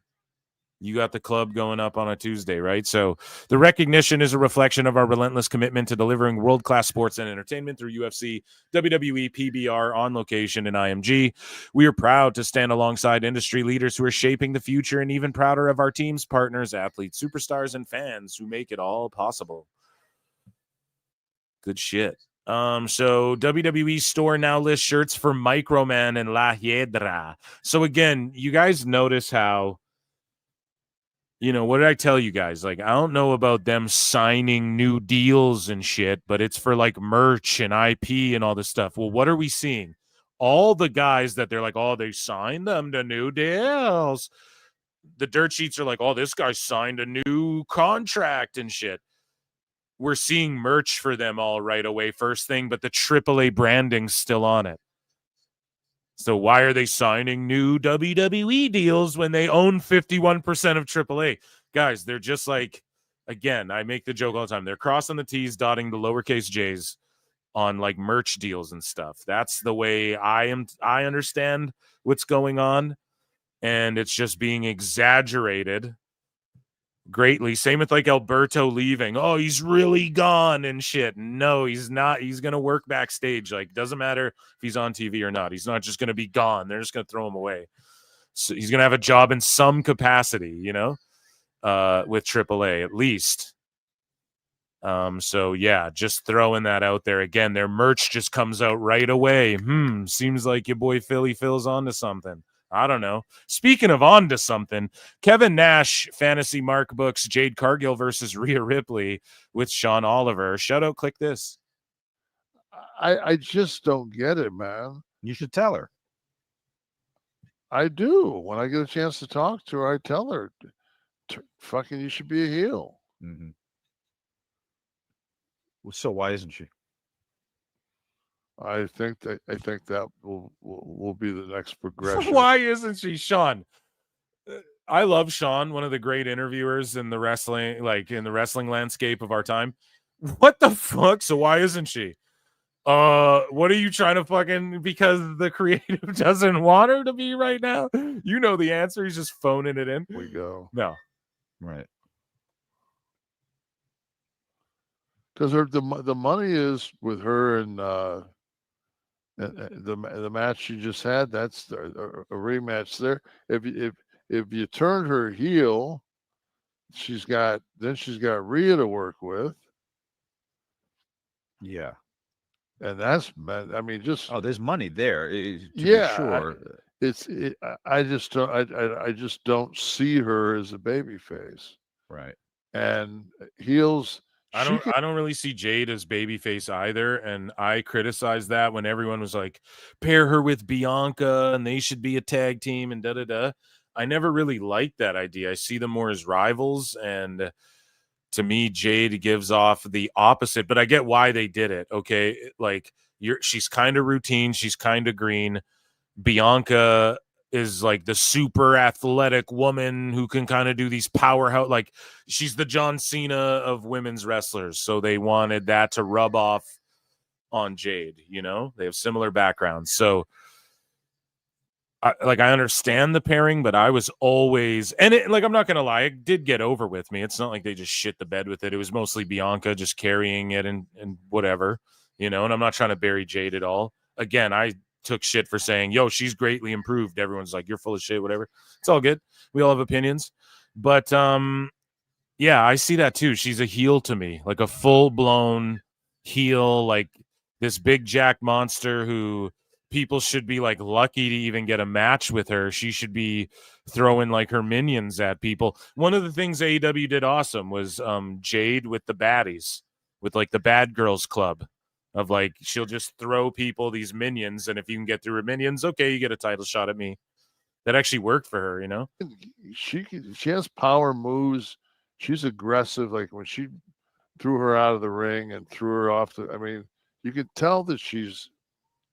M: You got the club going up on a Tuesday, right? So the recognition is a reflection of our relentless commitment to delivering world-class sports and entertainment through UFC, WWE, PBR, On Location, and IMG. We are proud to stand alongside industry leaders who are shaping the future, and even prouder of our teams, partners, athletes, superstars, and fans who make it all possible. Good shit. So WWE store now lists shirts for Microman and La Hiedra. So again, you guys notice how, what did I tell you guys? Like, I don't know about them signing new deals and shit, but it's for like merch and IP and all this stuff. Well, what are we seeing? All the guys that they're like, oh, they signed them to new deals. The dirt sheets are like, oh, this guy signed a new contract and shit. We're seeing merch for them all right away, first thing, but the AAA branding's still on it. So why are they signing new WWE deals when they own 51% of AAA? Guys, they're just like, again, I make the joke all the time. They're crossing the T's, dotting the lowercase J's on like merch deals and stuff. That's the way I understand what's going on. And it's just being exaggerated greatly. Same with like Alberto leaving. Oh, he's really gone and shit. No, he's not. He's going to work backstage. Like, doesn't matter if he's on TV or not. He's not just going to be gone. They're just going to throw him away. So he's going to have a job in some capacity, with AAA at least. So yeah, just throwing that out there again. Their merch just comes out right away. Seems like your boy Philly Phil's onto something. I don't know. Speaking of on to something, Kevin Nash, Fantasy Mark Books, Jade Cargill versus Rhea Ripley with Sean Oliver. Shout out, click this.
D: I just don't get it, man.
H: You should tell her.
D: I do. When I get a chance to talk to her, I tell her, fucking, you should be a heel.
H: Mm-hmm. So why isn't she?
D: I think that will be the next progression.
M: Why isn't she, Sean? I love Sean, one of the great interviewers in the wrestling, in the wrestling landscape of our time. What the fuck? So why isn't she? What are you trying to fucking, because the creative doesn't want her to be right now? You know the answer. He's just phoning it in.
D: We go.
M: No.
K: Right.
D: Because the money is with her and the match she just had. That's a rematch there. If you turn her heel, she's got Rhea to work with.
H: Yeah.
D: And that's, I mean, just
H: there's money there. To
D: yeah,
H: be sure.
D: I just don't see her as a baby face.
H: Right.
D: And heels.
M: I don't really see Jade as babyface either, and I criticized that when everyone was like, pair her with Bianca and they should be a tag team and da-da-da. I never really liked that idea. I see them more as rivals, and to me, Jade gives off the opposite, but I get why they did it, okay? Like, she's kind of routine, she's kind of green. Bianca is like the super athletic woman who can kind of do these powerhouse, like she's the John Cena of women's wrestlers. So they wanted that to rub off on Jade, you know? They have similar backgrounds. So I understand the pairing, but I was always, and I'm not going to lie, it did get over with me. It's not like they just shit the bed with it. It was mostly Bianca just carrying it and whatever, you know, and I'm not trying to bury Jade at all. Again, I took shit for saying, yo, she's greatly improved. Everyone's like, you're full of shit, whatever. It's all good. We all have opinions. But yeah, I see that too. She's a heel to me, like a full-blown heel, like this big jack monster who people should be like lucky to even get a match with her. She should be throwing like her minions at people. One of the things AEW did awesome was Jade with the baddies, with like the Bad Girls Club. Of like, she'll just throw people these minions, and if you can get through her minions, okay, you get a title shot at me. That actually worked for her, you know?
D: She has power moves. She's aggressive. Like when she threw her out of the ring and threw her off I mean, you could tell that she's,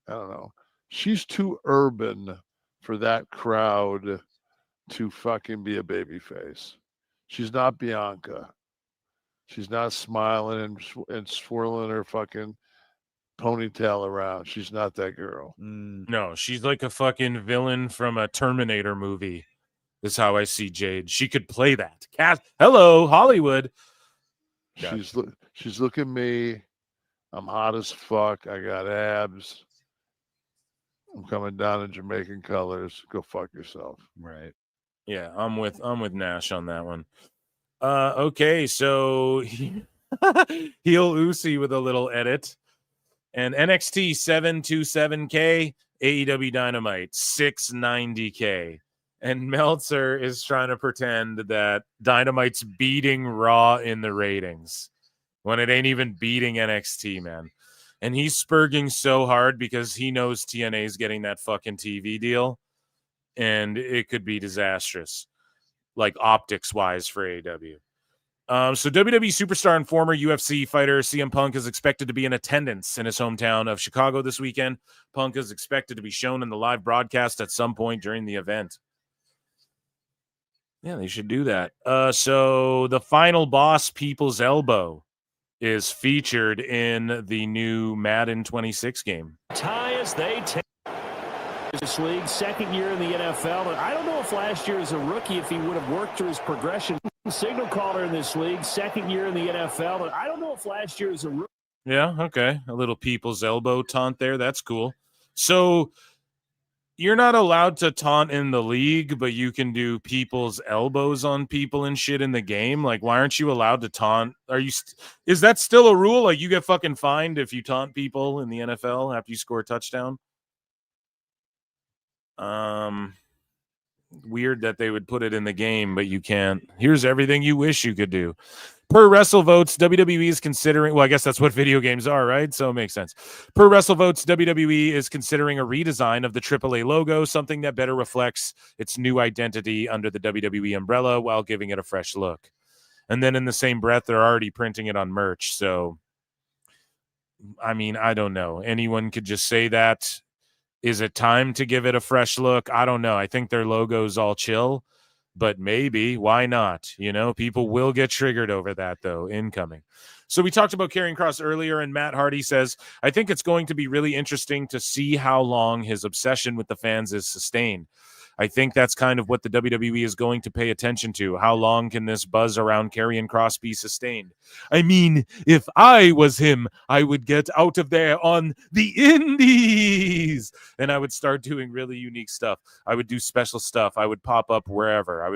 D: I don't know, she's too urban for that crowd to fucking be a babyface. She's not Bianca. She's not smiling and swirling her fucking ponytail around. She's not that girl.
M: No, she's like a fucking villain from a Terminator movie. Is how I see Jade. She could play that. Hello, Hollywood.
D: She's look at me. I'm hot as fuck. I got abs. I'm coming down in Jamaican colors. Go fuck yourself.
H: Right.
M: Yeah, I'm with Nash on that one. Okay, so heel Uzi with a little edit. And NXT 727K, AEW Dynamite 690K. And Meltzer is trying to pretend that Dynamite's beating Raw in the ratings when it ain't even beating NXT, man. And he's spurging so hard because he knows TNA is getting that fucking TV deal. And it could be disastrous, like optics-wise for AEW. So WWE superstar and former UFC fighter CM Punk is expected to be in attendance in his hometown of Chicago this weekend. Punk is expected to be shown in the live broadcast at some point during the event. Yeah, they should do that. So the final boss, People's Elbow, is featured in the new Madden 26 game.
C: Tie as they take this league, second year in the NFL. And I don't know if last year as a rookie, if he would have worked through his progression. Signal caller in this league, second year in the NFL. And I don't know if last year as a rookie.
M: Yeah, okay. A little People's Elbow taunt there. That's cool. So you're not allowed to taunt in the league, but you can do people's elbows on people and shit in the game. Like, why aren't you allowed to taunt? Is that still a rule? Like, you get fucking fined if you taunt people in the NFL after you score a touchdown? Weird that they would put it in the game, but you can't. Here's everything you wish you could do. Per WrestleVotes, WWE is considering, well, I guess that's what video games are, right? So it makes sense. Per WrestleVotes, WWE is considering a redesign of the AAA logo, something that better reflects its new identity under the WWE umbrella while giving it a fresh look. And then in the same breath, they're already printing it on merch. So I mean, I don't know. Anyone could just say that. Is it time to give it a fresh look? I don't know. I think their logo's all chill, but maybe. Why not? You know, people will get triggered over that, though, incoming. So we talked about Karrion Kross earlier, and Matt Hardy says, I think it's going to be really interesting to see how long his obsession with the fans is sustained. I think that's kind of what the WWE is going to pay attention to. How long can this buzz around Karrion Kross be sustained? I mean, if I was him, I would get out of there on the indies and I would start doing really unique stuff. I would do special stuff. I would pop up wherever. I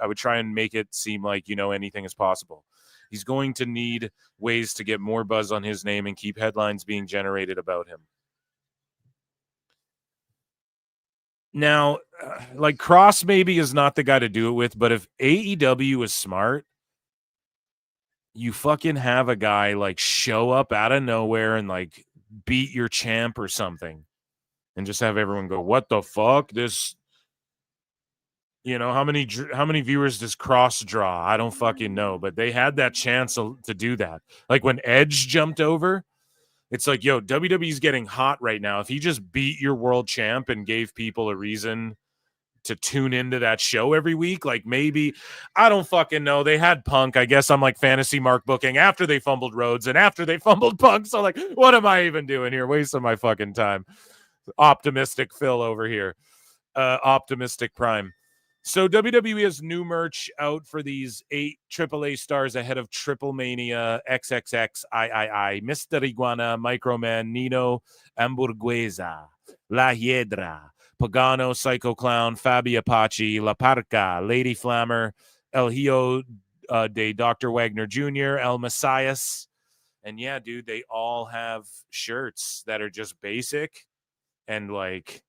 M: would try and make it seem like, you know, anything is possible. He's going to need ways to get more buzz on his name and keep headlines being generated about him. Now, like Kross maybe is not the guy to do it with, but if AEW is smart, you fucking have a guy like show up out of nowhere and like beat your champ or something and just have everyone go, what the fuck? This, you know, how many viewers does Kross draw? I don't fucking know, but they had that chance to do that. Like when Edge jumped over, it's like, yo, WWE's getting hot right now. If he just beat your world champ and gave people a reason to tune into that show every week, like maybe, I don't fucking know. They had Punk. I guess I'm like fantasy mark booking after they fumbled Rhodes and after they fumbled Punk. So like, what am I even doing here? Wasting my fucking time. Optimistic Phil over here. Optimistic Prime. So WWE has new merch out for these 8 AAA stars ahead of Triplemania XXXIII. Mr. Iguana, Microman, Nino, Hamburguesa, La Hiedra, Pagano, Psycho Clown, Fabi Apache, La Parca, Lady Flammer, El Hijo de Dr. Wagner Jr., El Messias. And yeah, dude, they all have shirts that are just basic and like,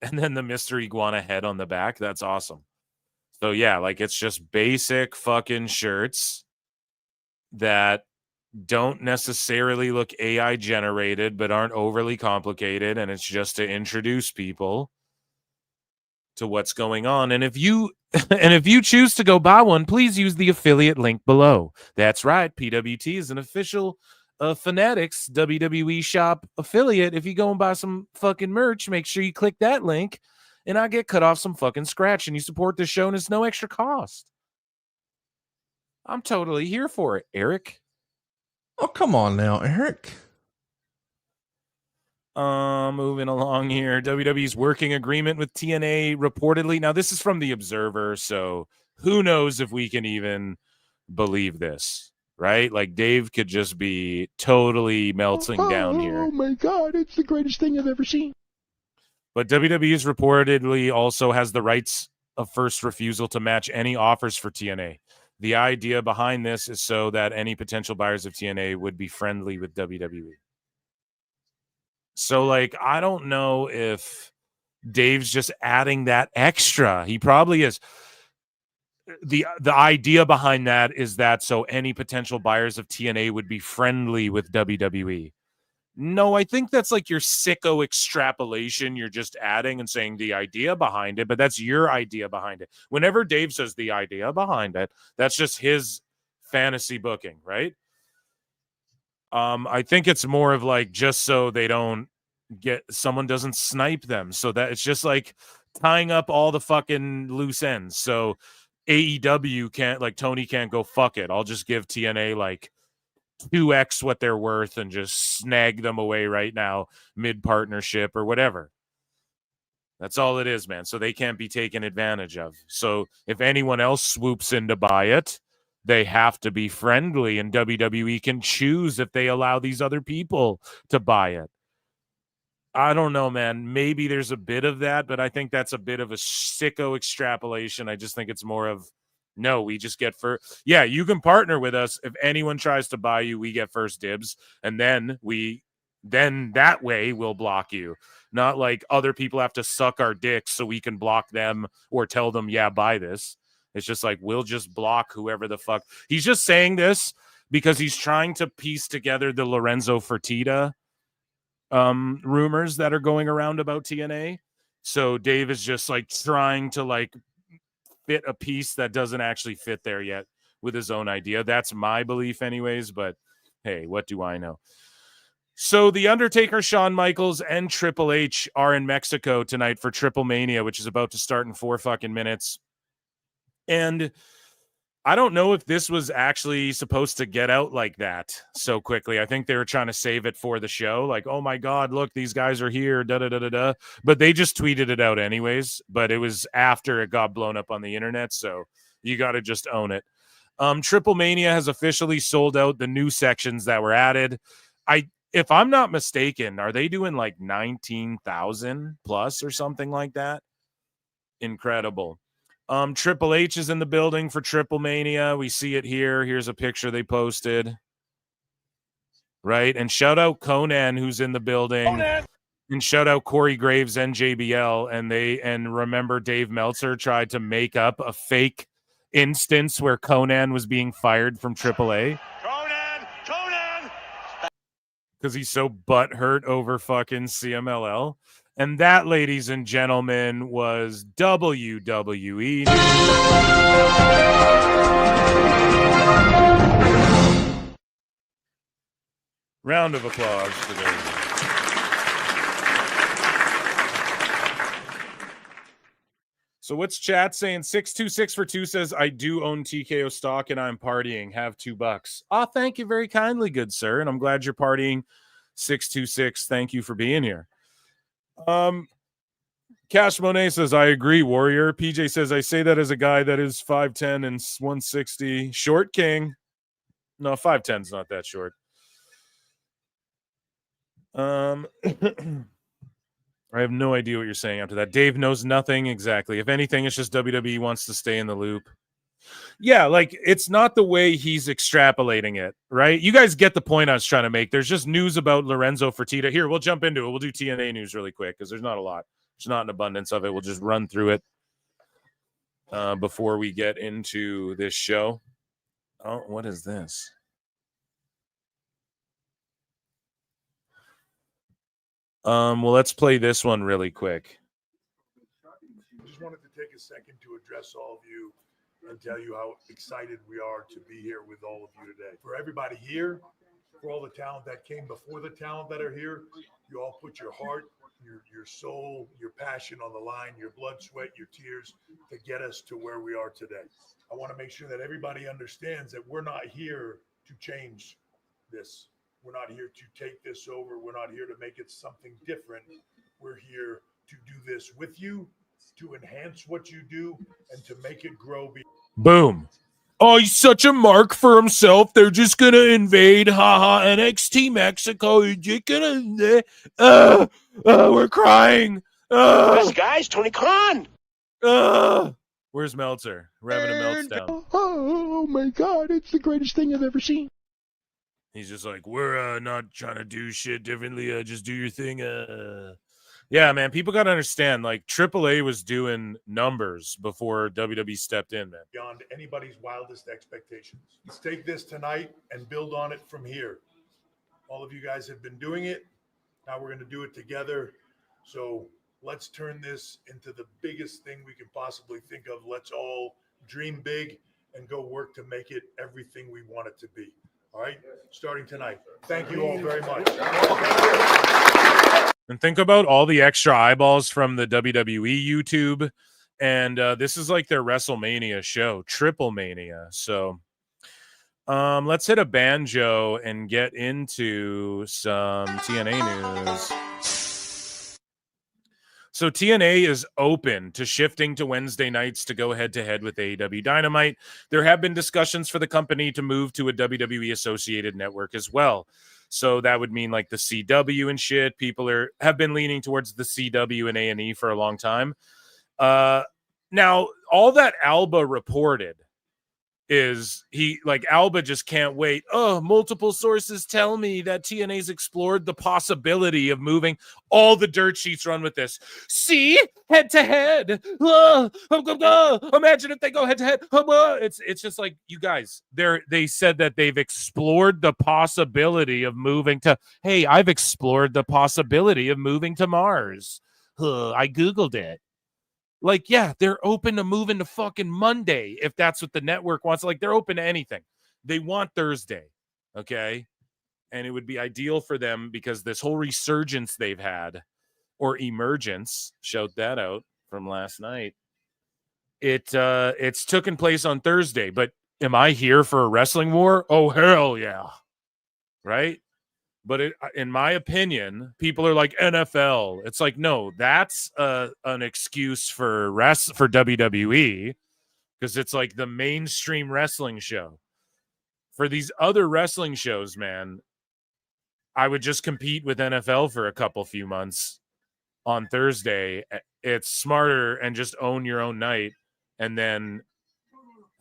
M: and then the Mr. Iguana head on the back. That's awesome. So yeah, like it's just basic fucking shirts that don't necessarily look AI generated, but aren't overly complicated. And it's just to introduce people to what's going on. And if you choose to go buy one, please use the affiliate link below. That's right. PWT is an official Fanatics WWE shop affiliate. If you go and buy some fucking merch, make sure you click that link and I get cut off some fucking scratch and you support the show and it's no extra cost. I'm totally here for it, Eric.
H: Oh, come on now, Eric.
M: Moving along here. WWE's working agreement with TNA reportedly. Now, this is from The Observer, so who knows if we can even believe this, right? Like, Dave could just be totally melting down here.
H: Oh, my God. It's the greatest thing I've ever seen.
M: But WWE's reportedly also has the rights of first refusal to match any offers for TNA. The idea behind this is so that any potential buyers of TNA would be friendly with WWE. So, like, I don't know if Dave's just adding that extra. He probably is. The idea behind that is that so any potential buyers of TNA would be friendly with WWE. No, I think that's like your sicko extrapolation. You're just adding and saying the idea behind it, but that's your idea behind it. Whenever Dave says the idea behind it, that's just his fantasy booking, right? I think it's more of like just so they don't someone doesn't snipe them. So that it's just like tying up all the fucking loose ends. So AEW can't, like Tony can't go, fuck it, I'll just give TNA like 2x what they're worth and just snag them away right now mid-partnership or whatever. That's all it is, man. So they can't be taken advantage of. So if anyone else swoops in to buy it, they have to be friendly, and WWE can choose if they allow these other people to buy it. I don't know, man. Maybe there's a bit of that, but I think that's a bit of a sicko extrapolation. I just think it's more of, no, we just get first. Yeah, you can partner with us. If anyone tries to buy you, we get first dibs. And then that way we'll block you. Not like other people have to suck our dicks so we can block them or tell them, yeah, buy this. It's just like, we'll just block whoever the fuck. He's just saying this because he's trying to piece together the Lorenzo Fertitta rumors that are going around about TNA. So Dave is just like trying to like fit a piece that doesn't actually fit there yet with his own idea. That's my belief anyways, but hey, what do I know? So The Undertaker, Shawn Michaels, and Triple H are in Mexico tonight for Triplemania, which is about to start in 4 fucking minutes. And I don't know if this was actually supposed to get out like that so quickly. I think they were trying to save it for the show. Like, oh my God, look, these guys are here, da-da-da-da-da. But they just tweeted it out anyways. But it was after it got blown up on the internet, so you got to just own it. Triplemania has officially sold out the new sections that were added. If I'm not mistaken, are they doing like 19,000 plus or something like that? Incredible. Triple H is in the building for Triplemania. We see it here. Here's a picture they posted. Right? And shout out Conan, who's in the building. Conan! And shout out Corey Graves and JBL. And remember Dave Meltzer tried to make up a fake instance where Conan was being fired from AAA. Conan! Because he's so butthurt over fucking CMLL. And that, ladies and gentlemen, was WWE. Round of applause for those. So what's chat saying? 626 for 2 says, I do own TKO stock and I'm partying. Have $2. Oh, thank you very kindly, good sir. And I'm glad you're partying. 626, thank you for being here. Cash Monet says, I agree, Warrior. PJ says, I say that as a guy that is 5'10 and 160. Short king. No, 5'10's not that short. I have no idea what you're saying after that. Dave knows nothing exactly. If anything, it's just WWE wants to stay in the loop. Yeah, like it's not the way he's extrapolating it, right? You guys get the point I was trying to make. There's just news about Lorenzo Fertitta. Here, we'll jump into it. We'll do TNA news really quick because there's not a lot. There's not an abundance of it. We'll just run through it before we get into this show. Oh, what is this? Well, let's play this one really quick.
G: I just wanted to take a second to address all of you and tell you how excited we are to be here with all of you today. For everybody here, for all the talent that came before the talent that are here, you all put your heart, your soul, your passion on the line, your blood, sweat, your tears to get us to where we are today. I want to make sure that everybody understands that we're not here to change this. We're not here to take this over. We're not here to make it something different. We're here to do this with you, to enhance what you do, and to make it grow.
M: Boom. Oh, he's such a mark for himself. They're just going to invade. Haha, NXT Mexico. You're just going to... we're crying.
E: This guy's Tony Khan.
M: Where's Meltzer? We're having a meltdown.
H: Oh my God, it's the greatest thing I've ever seen.
M: He's just like, we're not trying to do shit differently. Just do your thing. Yeah, man, people got to understand, like, AAA was doing numbers before WWE stepped in, man.
G: Beyond anybody's wildest expectations. Let's take this tonight and build on it from here. All of you guys have been doing it. Now we're going to do it together. So let's turn this into the biggest thing we can possibly think of. Let's all dream big and go work to make it everything we want it to be. All right, starting tonight. Thank you all very much.
M: And think about all the extra eyeballs from the WWE YouTube. And this is like their WrestleMania show, Triplemania. So let's hit a banjo and get into some TNA news. So TNA is open to shifting to Wednesday nights to go head-to-head with AEW Dynamite. There have been discussions for the company to move to a WWE-associated network as well. So that would mean like the CW and shit. People have been leaning towards the CW and A&E for a long time. Now, all that Alba reported is Alba just can't wait. Oh, multiple sources tell me that TNA's explored the possibility of moving. All the dirt sheets run with this. See? Head to head. Imagine if they go head to head. It's just like, you guys, they said that they've explored the possibility of moving to, hey, I've explored the possibility of moving to Mars. I Googled it. Like, yeah, they're open to moving to fucking Monday if that's what the network wants. Like, they're open to anything. They want Thursday, okay? and it would be ideal for them because this whole resurgence they've had, or emergence, shout that out from last night. It's taken place on Thursday, but am I here for a wrestling war? Oh, hell yeah. Right? But in my opinion, people are like NFL. It's like, no, that's an excuse for WWE, because it's like the mainstream wrestling show. For these other wrestling shows, man, I would just compete with NFL for a few months on Thursday. It's smarter, and just own your own night, and then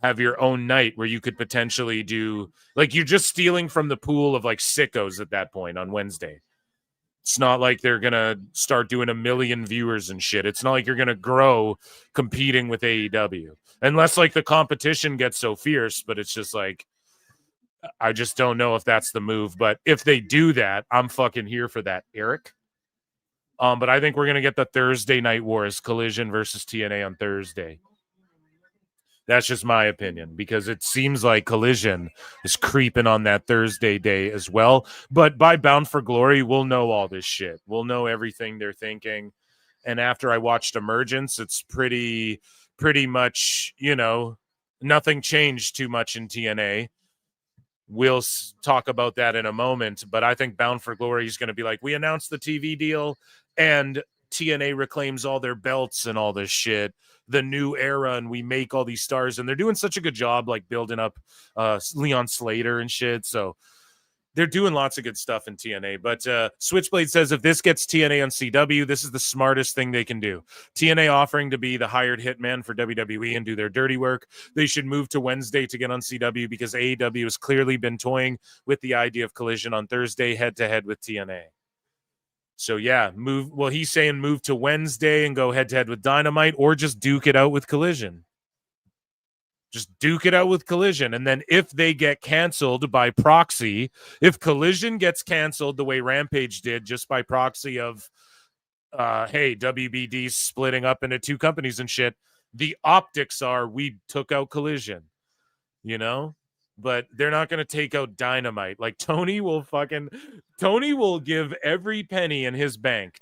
M: have your own night where you could potentially do, like, you're just stealing from the pool of like sickos at that point on Wednesday. It's not like they're going to start doing 1 million viewers and shit. It's not like you're going to grow competing with AEW unless like the competition gets so fierce, but it's just like, I just don't know if that's the move. But if they do that, I'm fucking here for that, Eric. But I think we're going to get the Thursday Night Wars, Collision versus TNA on Thursday. That's just my opinion, because it seems like Collision is creeping on that Thursday day as well. But by Bound for Glory, we'll know all this shit. We'll know everything they're thinking. And after I watched Emergence, it's pretty much, nothing changed too much in TNA. We'll talk about that in a moment. But I think Bound for Glory is going to be like, we announced the TV deal and TNA reclaims all their belts and all this shit, the new era, and we make all these stars, and they're doing such a good job like building up Leon Slater and shit. So they're doing lots of good stuff in TNA. But Switchblade says if this gets TNA on CW, this is the smartest thing they can do. TNA offering to be the hired hitman for WWE and do their dirty work. They should move to Wednesday to get on CW, because AEW has clearly been toying with the idea of Collision on Thursday head-to-head with TNA. So yeah, he's saying move to Wednesday and go head-to-head with Dynamite, or just duke it out with Collision. Just duke it out with Collision. And then if they get canceled by proxy, if Collision gets canceled the way Rampage did, just by proxy of, hey, WBD's splitting up into two companies and shit, the optics are we took out Collision, But they're not going to take out Dynamite. Like, Tony will give every penny in his bank.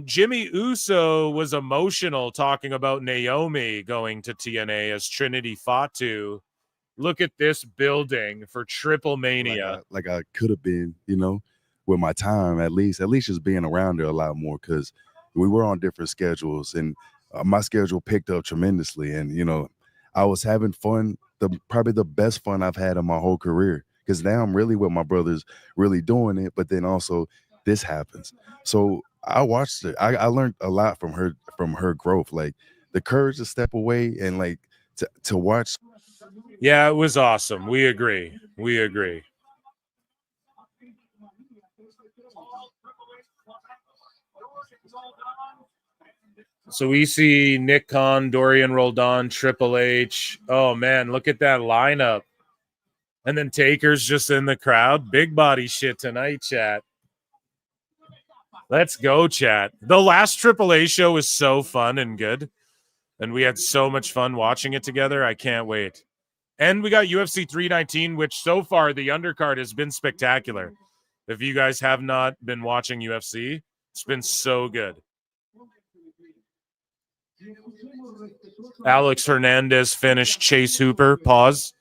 M: Jimmy Uso was emotional talking about Naomi going to TNA as Trinity Fatu. Look at this building for Triplemania.
A: Like I could have been, with my time, at least just being around there a lot more, because we were on different schedules, and my schedule picked up tremendously. And, I was having fun, probably the best fun I've had in my whole career, because now I'm really with my brothers, really doing it. But then also this happens. So I watched it. I learned a lot from her growth, like the courage to step away and like to watch.
M: Yeah, it was awesome. We agree. So we see Nick Khan, Dorian Roldan, Triple H. Oh man, look at that lineup. And then Taker's just in the crowd. Big body shit tonight, chat. Let's go, chat. The last AAA show was so fun and good. And we had so much fun watching it together. I can't wait. And we got UFC 319, which so far the undercard has been spectacular. If you guys have not been watching UFC, it's been so good. Alex Hernandez finished Chase Hooper. Pause.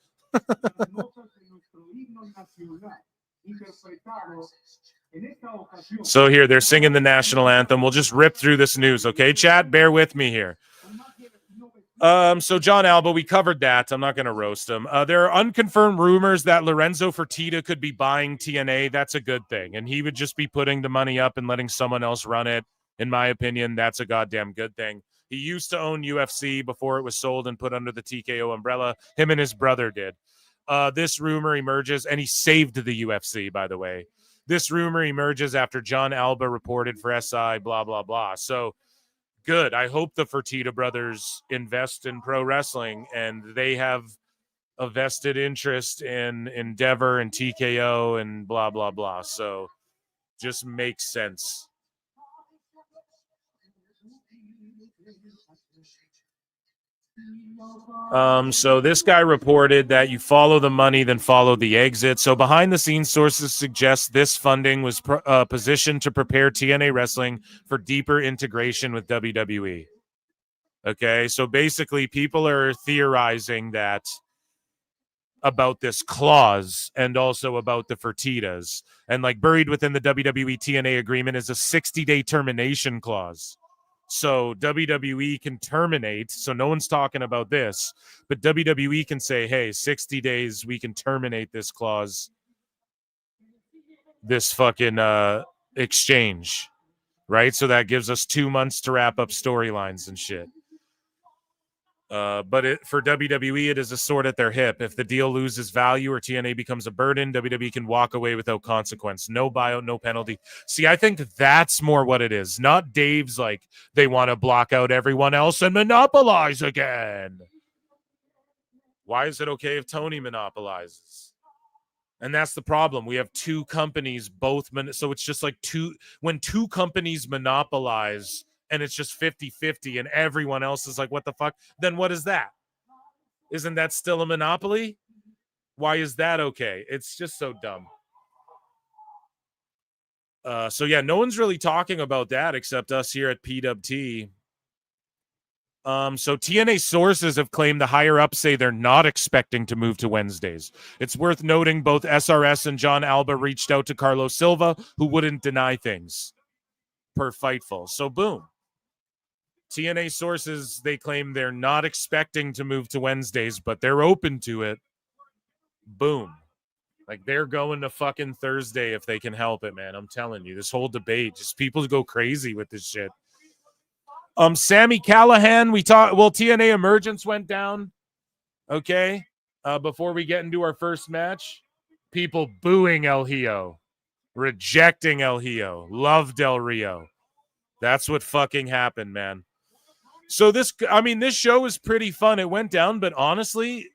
M: So here, they're singing the national anthem. We'll just rip through this news, okay, chat? Bear with me here. So John Alba, we covered that. I'm not going to roast him. There are unconfirmed rumors that Lorenzo Fertitta could be buying TNA. That's a good thing. And he would just be putting the money up and letting someone else run it. In my opinion, that's a goddamn good thing. He used to own UFC before it was sold and put under the TKO umbrella. Him and his brother did. This rumor emerges, and he saved the UFC, by the way. This rumor emerges after John Alba reported for SI, blah, blah, blah. So good. I hope the Fertitta brothers invest in pro wrestling, and they have a vested interest in Endeavor and TKO and blah, blah, blah. So just makes sense. So this guy reported that you follow the money, then follow the exit. So behind-the-scenes sources suggest this funding was positioned to prepare TNA Wrestling for deeper integration with WWE. Okay, so basically people are theorizing that about this clause and also about the Fertitas. And like buried within the WWE TNA agreement is a 60-day termination clause. So WWE can terminate. So no one's talking about this, but WWE can say, hey, 60 days, we can terminate this clause, this fucking exchange, right? So that gives us 2 months to wrap up storylines and shit. But for WWE, it is a sword at their hip. If the deal loses value or TNA becomes a burden, WWE can walk away without consequence. No buyout, no penalty. See, I think that's more what it is. Not Dave's like, they want to block out everyone else and monopolize again. Why is it okay if Tony monopolizes? And that's the problem. We have two companies, so it's just like when two companies monopolize, and it's just 50-50 and everyone else is like, what the fuck? Then what is that? Isn't that still a monopoly? Why is that okay? It's just so dumb. So yeah, no one's really talking about that except us here at PWT. So TNA sources have claimed the higher ups say they're not expecting to move to Wednesdays. It's worth noting both SRS and John Alba reached out to Carlos Silva, who wouldn't deny things per Fightful. So boom. TNA sources, they claim they're not expecting to move to Wednesdays, but they're open to it. Boom. Like they're going to fucking Thursday if they can help it, man. I'm telling you, this whole debate, just people go crazy with this shit. Sami Callihan, TNA Emergence went down. Okay. Before we get into our first match, people booing El Hijo, rejecting El Hijo, love Del Rio. That's what fucking happened, man. So this show is pretty fun. It went down, but honestly,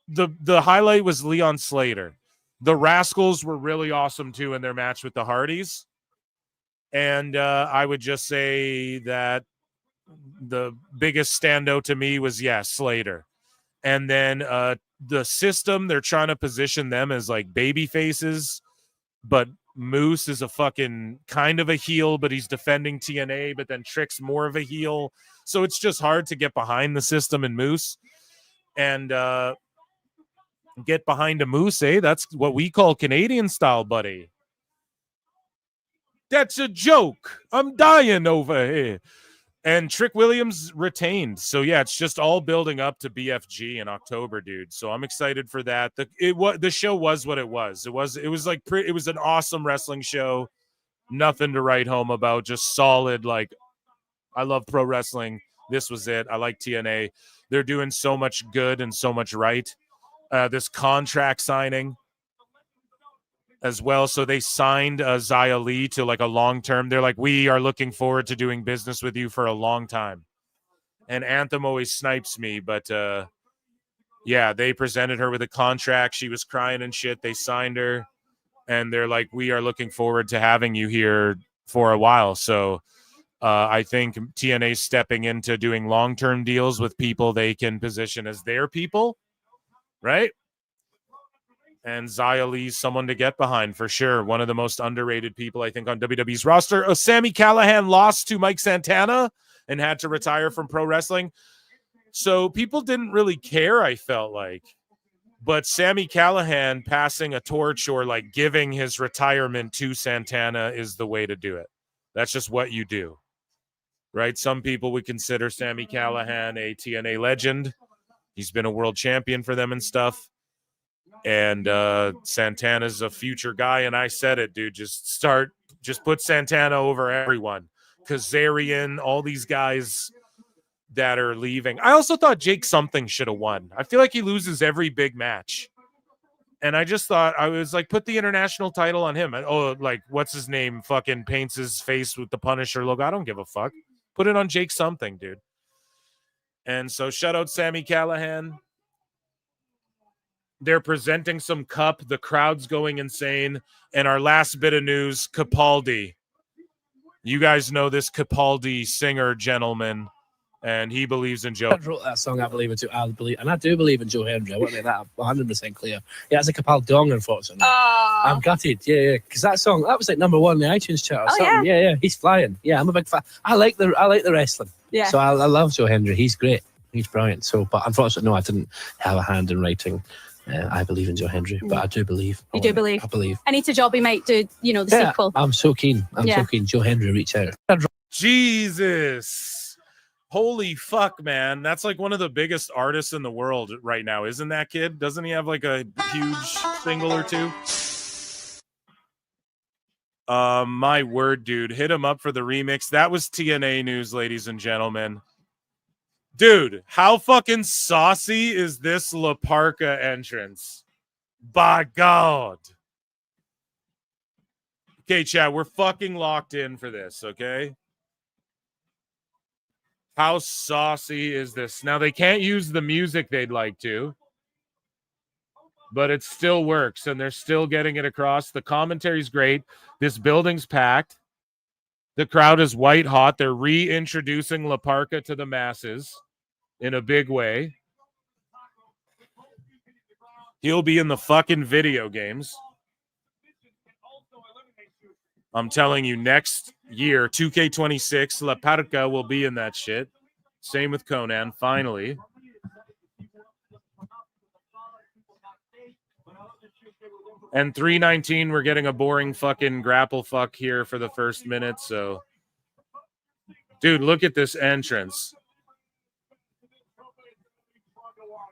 M: the highlight was Leon Slater. The Rascals were really awesome too in their match with the Hardys. And I would just say that the biggest standout to me was, Slater. And then the system, they're trying to position them as like baby faces, but Moose is a fucking kind of a heel, but he's defending TNA, but then Trick's more of a heel. So it's just hard to get behind the system in Moose and get behind a Moose, eh? That's what we call Canadian style, buddy. That's a joke. I'm dying over here. And Trick Williams retained. So yeah, it's just all building up to BFG in October, dude. So I'm excited for that. The show was what it was. It was an awesome wrestling show. Nothing to write home about. Just solid. Like, I love pro wrestling. This was it. I like TNA. They're doing so much good and so much right. This contract signing as well. So they signed Xia Li to like a long term. They're like, we are looking forward to doing business with you for a long time. And Anthem always snipes me, but they presented her with a contract. She was crying and shit. They signed her, and they're like, we are looking forward to having you here for a while. So I think TNA's stepping into doing long term deals with people they can position as their people, right? And Xia Li's someone to get behind for sure. One of the most underrated people, I think, on WWE's roster. Sami Callihan lost to Mike Santana and had to retire from pro wrestling. So people didn't really care, I felt like. But Sami Callihan passing a torch or like giving his retirement to Santana is the way to do it. That's just what you do, right? Some people would consider Sami Callihan a TNA legend. He's been a world champion for them and stuff. And Santana's a future guy, and I said it, dude. Just put Santana over everyone. Kazarian, all these guys that are leaving. I also thought Jake something should have won. I feel like he loses every big match. And I just thought, I was like, put the international title on him. Oh, like, what's his name? Fucking paints his face with the Punisher logo. I don't give a fuck. Put it on Jake something, dude. And so shout out Sami Callihan. They're presenting some cup. The crowd's going insane. And our last bit of news, Capaldi. You guys know this Capaldi singer gentleman and he believes in Joe.
I: I wrote that song, I believe in too. I believe, and I do believe in Joe Hendry. I want to make that 100% clear. Yeah, it's like a pal dong, unfortunately. I'm gutted. Yeah, because that song, that was like number one in the iTunes chart. Or something. Yeah, he's flying. Yeah, I'm a big fan. I like the wrestling.
N: Yeah.
I: So I love Joe Hendry. He's great. He's brilliant. So, but unfortunately, no, I didn't have a hand in writing. I believe in Joe Hendry, but I do believe.
N: You do believe?
I: I believe.
N: Anita Jobby might do, the sequel.
I: I'm so keen. I'm so keen. Joe Hendry, reach out.
M: Jesus. Holy fuck, man. That's like one of the biggest artists in the world right now, isn't that kid? Doesn't he have like a huge single or two? My word, dude. Hit him up for the remix. That was TNA news, ladies and gentlemen. Dude, how fucking saucy is this La Parka entrance? By God. Okay, chat, we're fucking locked in for this, okay? How saucy is this? Now, they can't use the music they'd like to, but it still works, and they're still getting it across. The commentary's great. This building's packed. The crowd is white hot. They're reintroducing La Parka to the masses in a big way. He'll be in the fucking video games. I'm telling you, next year, 2K26, La Parka will be in that shit. Same with Conan, finally. And 319, we're getting a boring fucking grapple fuck here for the first minute, so. Dude, look at this entrance.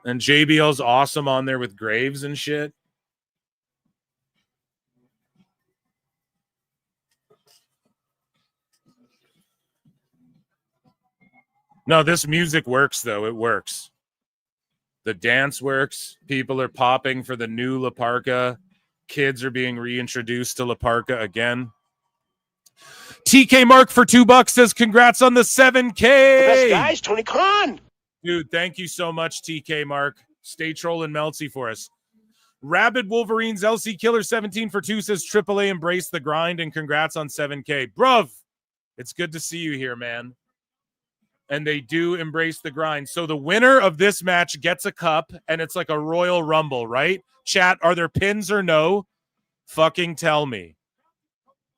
M: And JBL's awesome on there with Graves and shit. No, this music works, though. It works. The dance works. People are popping for the new La Parka. Kids are being reintroduced to La Parka again. TK Mark for $2 says, congrats on the 7K.
J: The best guys, Tony Khan.
M: Dude, thank you so much, TK Mark. Stay trolling Meltzy for us. Rabid Wolverines LC Killer 17 for 2 says AAA embrace the grind and congrats on 7K. Bruv, it's good to see you here, man. And they do embrace the grind. So the winner of this match gets a cup, and it's like a Royal Rumble, right? Chat, are there pins or no? Fucking tell me.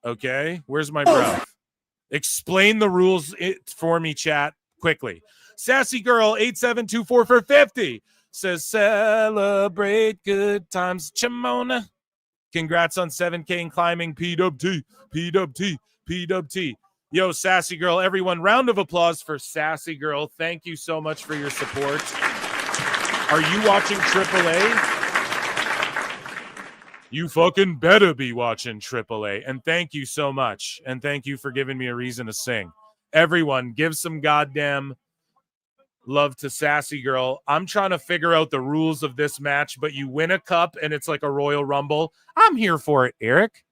M: Okay? Where's my breath? Explain the rules for me, chat, quickly. Sassy Girl 8724 for 50 says celebrate good times, Chimona. Congrats on 7K and climbing. PWT. Yo, Sassy Girl, everyone, round of applause for Sassy Girl. Thank you so much for your support. Are you watching AAA? You fucking better be watching AAA. And thank you so much. And thank you for giving me a reason to sing. Everyone, give some goddamn love to Sassy Girl. I'm trying to figure out the rules of this match, but you win a cup and it's like a Royal Rumble. I'm here for it, Eric.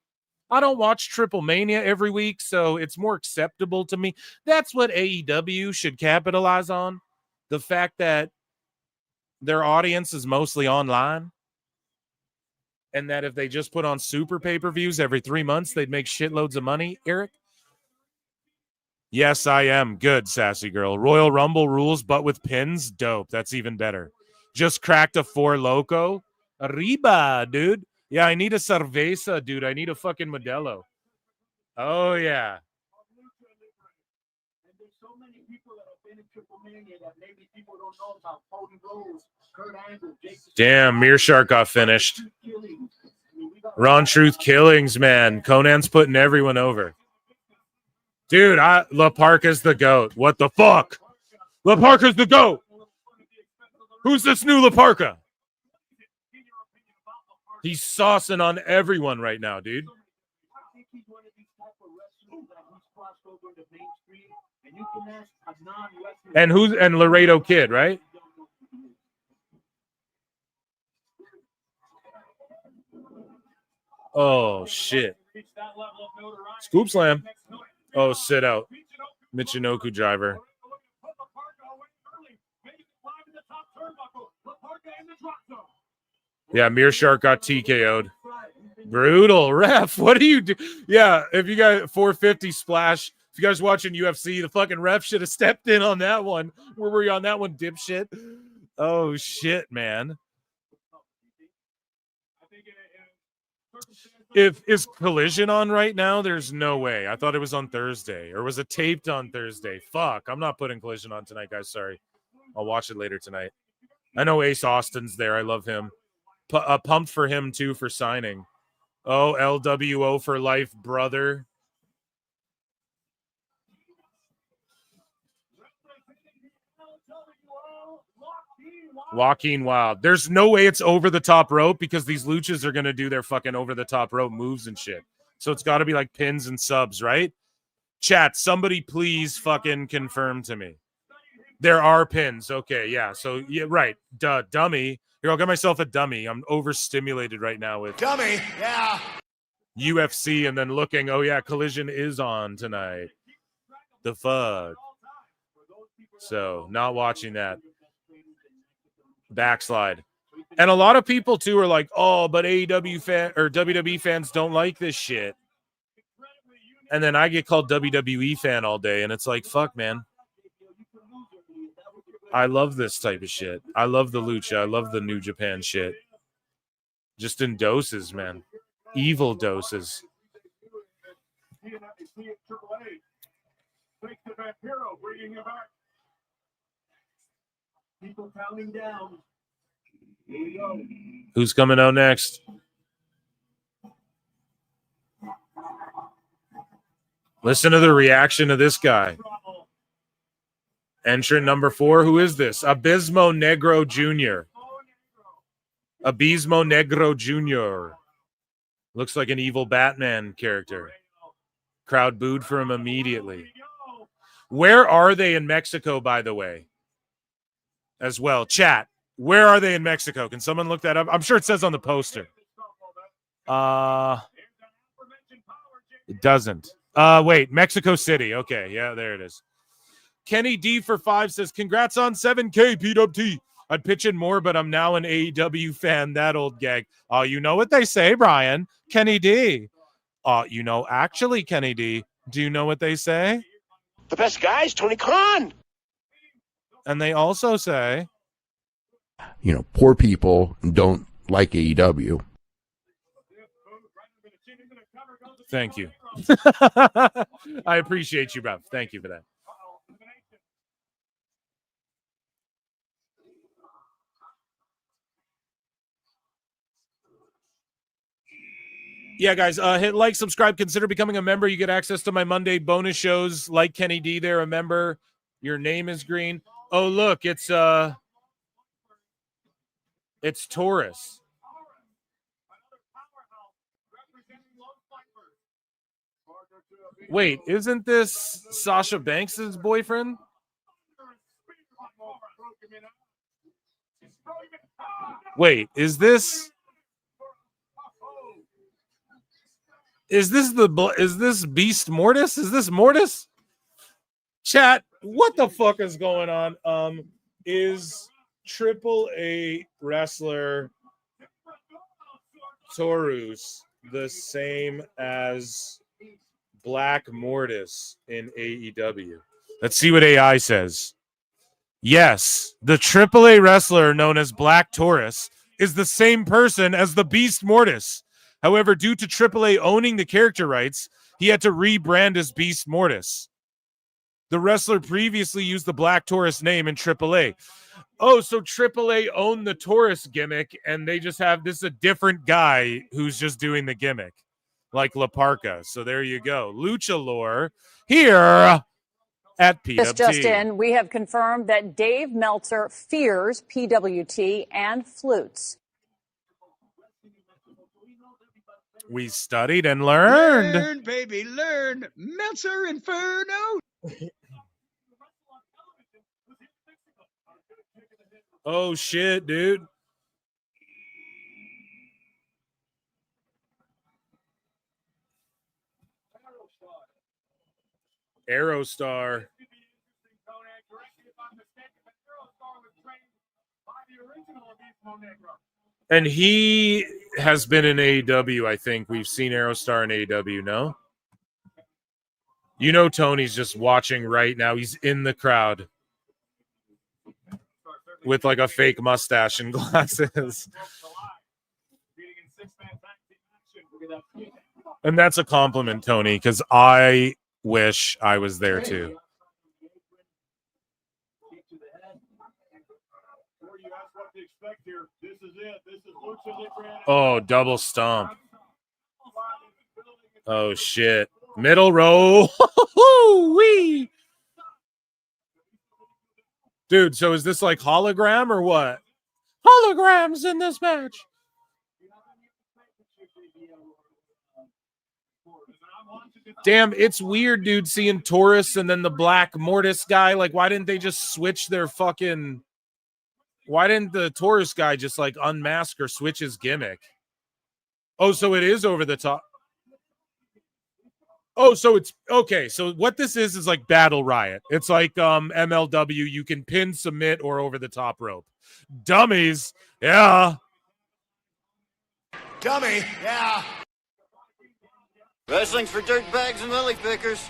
M: I don't watch Triplemania every week, so it's more acceptable to me. That's what AEW should capitalize on. The fact that their audience is mostly online. And that if they just put on super pay-per-views every 3 months, they'd make shitloads of money, Eric? Yes, I am. Good, Sassy Girl. Royal Rumble rules, but with pins? Dope. That's even better. Just cracked a 4 Loco. Arriba, dude. Yeah, I need a cerveza, dude. I need a fucking Modelo. Oh, yeah. Damn, Mearshark got finished. Ron Truth Killings, man. Conan's putting everyone over. Dude, La Parka's the GOAT. What the fuck? La Parka's the GOAT. Who's this new La Parka? He's saucing on everyone right now, dude. And Laredo Kid, right? Oh, shit. Scoop slam. Oh, sit out. Michinoku driver. Yeah, Mearshark got TKO'd. Brutal. Ref, what do you do? Yeah, if you got 450 splash, If you guys watching UFC, the fucking ref should have stepped in on that one. Where were you on that one, dipshit? Oh shit, man. Is Collision on right now? There's no way. I thought it was on Thursday, or was it taped on Thursday? Fuck, I'm not putting Collision on tonight, guys. Sorry. I'll watch it later tonight. I know Ace Austin's there. I love him. Pumped for him, too, for signing. Oh, LWO for life, brother. Joaquin Wild. There's no way it's over the top rope because these luchas are going to do their fucking over the top rope moves and shit. So it's got to be like pins and subs, right? Chat, somebody please fucking confirm to me. There are pins. Okay, yeah. So, yeah, right. Duh, dummy. Here, I'll get myself a dummy. I'm overstimulated right now with
B: Dummy, yeah.
M: UFC and then looking, oh, yeah, Collision is on tonight. The fuck? So, not watching that. Backslide. And a lot of people, too, are like, oh, but AEW fan or WWE fans don't like this shit. And then I get called WWE fan all day, and it's like, fuck, man. I love this type of shit. I love the lucha. I love the New Japan shit. Just in doses, man. Evil doses.
F: People counting down. Here we go.
M: Who's coming out next? Listen to the reaction of this guy. Entrant number 4. Who is this? Abismo Negro Jr. Abismo Negro Jr. Looks like an evil Batman character. Crowd booed for him immediately. Where are they in Mexico, by the way? As well. Chat. Where are they in Mexico? Can someone look that up? I'm sure it says on the poster. It doesn't. Wait, Mexico City. Okay, yeah, there it is. Kenny D for 5 says, congrats on 7K, PWT. I'd pitch in more, but I'm now an AEW fan. That old gag. Oh, you know what they say, Brian. Kenny D. You know, actually, Kenny D, do you know what they say?
J: The best guy's Tony Khan.
M: And they also say,
H: You know, poor people don't like AEW.
M: thank you. I appreciate you, bro. Thank you for that. Yeah, guys, hit like, subscribe, consider becoming a member. You get access to my Monday bonus shows like Kenny D there, a member. Your name is green. Oh, look, it's Taurus. Wait, isn't this Sasha Banks' boyfriend? Wait, is this Beast Mortis? Is this Mortis? Chat, what the fuck is going on? Is AAA wrestler Taurus the same as Black Mortis in AEW? Let's see what AI says. Yes, the AAA wrestler known as Black Taurus is the same person as the Beast Mortis. However, due to AAA owning the character rights, he had to rebrand as Beast Mortis. The wrestler previously used the Black Taurus name in AAA. Oh, so AAA owned the Taurus gimmick, and they just have this is a different guy who's just doing the gimmick, like La Parka. So there you go. Lucha lore here at PWT.
L: This just in, we have confirmed that Dave Meltzer fears PWT and flutes.
M: We studied and learned.
O: Learn, baby, learn. Meltzer Inferno.
M: Oh, shit, dude. Aerostar. And he has been in AEW, I think. We've seen Aerostar in AEW, no? You know Tony's just watching right now. He's in the crowd with like a fake mustache and glasses. And that's a compliment, Tony, because I wish I was there too. Oh, double stomp. Oh, shit. Middle row. Wee. Dude, so is this like hologram or what? Holograms in this match. Damn, it's weird, dude, seeing Taurus and then the Black Mortis guy. Like, why didn't they just switch their fucking... Why didn't the Taurus guy just, like, unmask or switch his gimmick? Oh, so it is over the top. Oh, so it's... Okay, so what this is like Battle Riot. It's like MLW. You can pin, submit, or over the top rope. Dummies. Yeah.
J: Dummy, yeah. Wrestling's for dirtbags and lily pickers.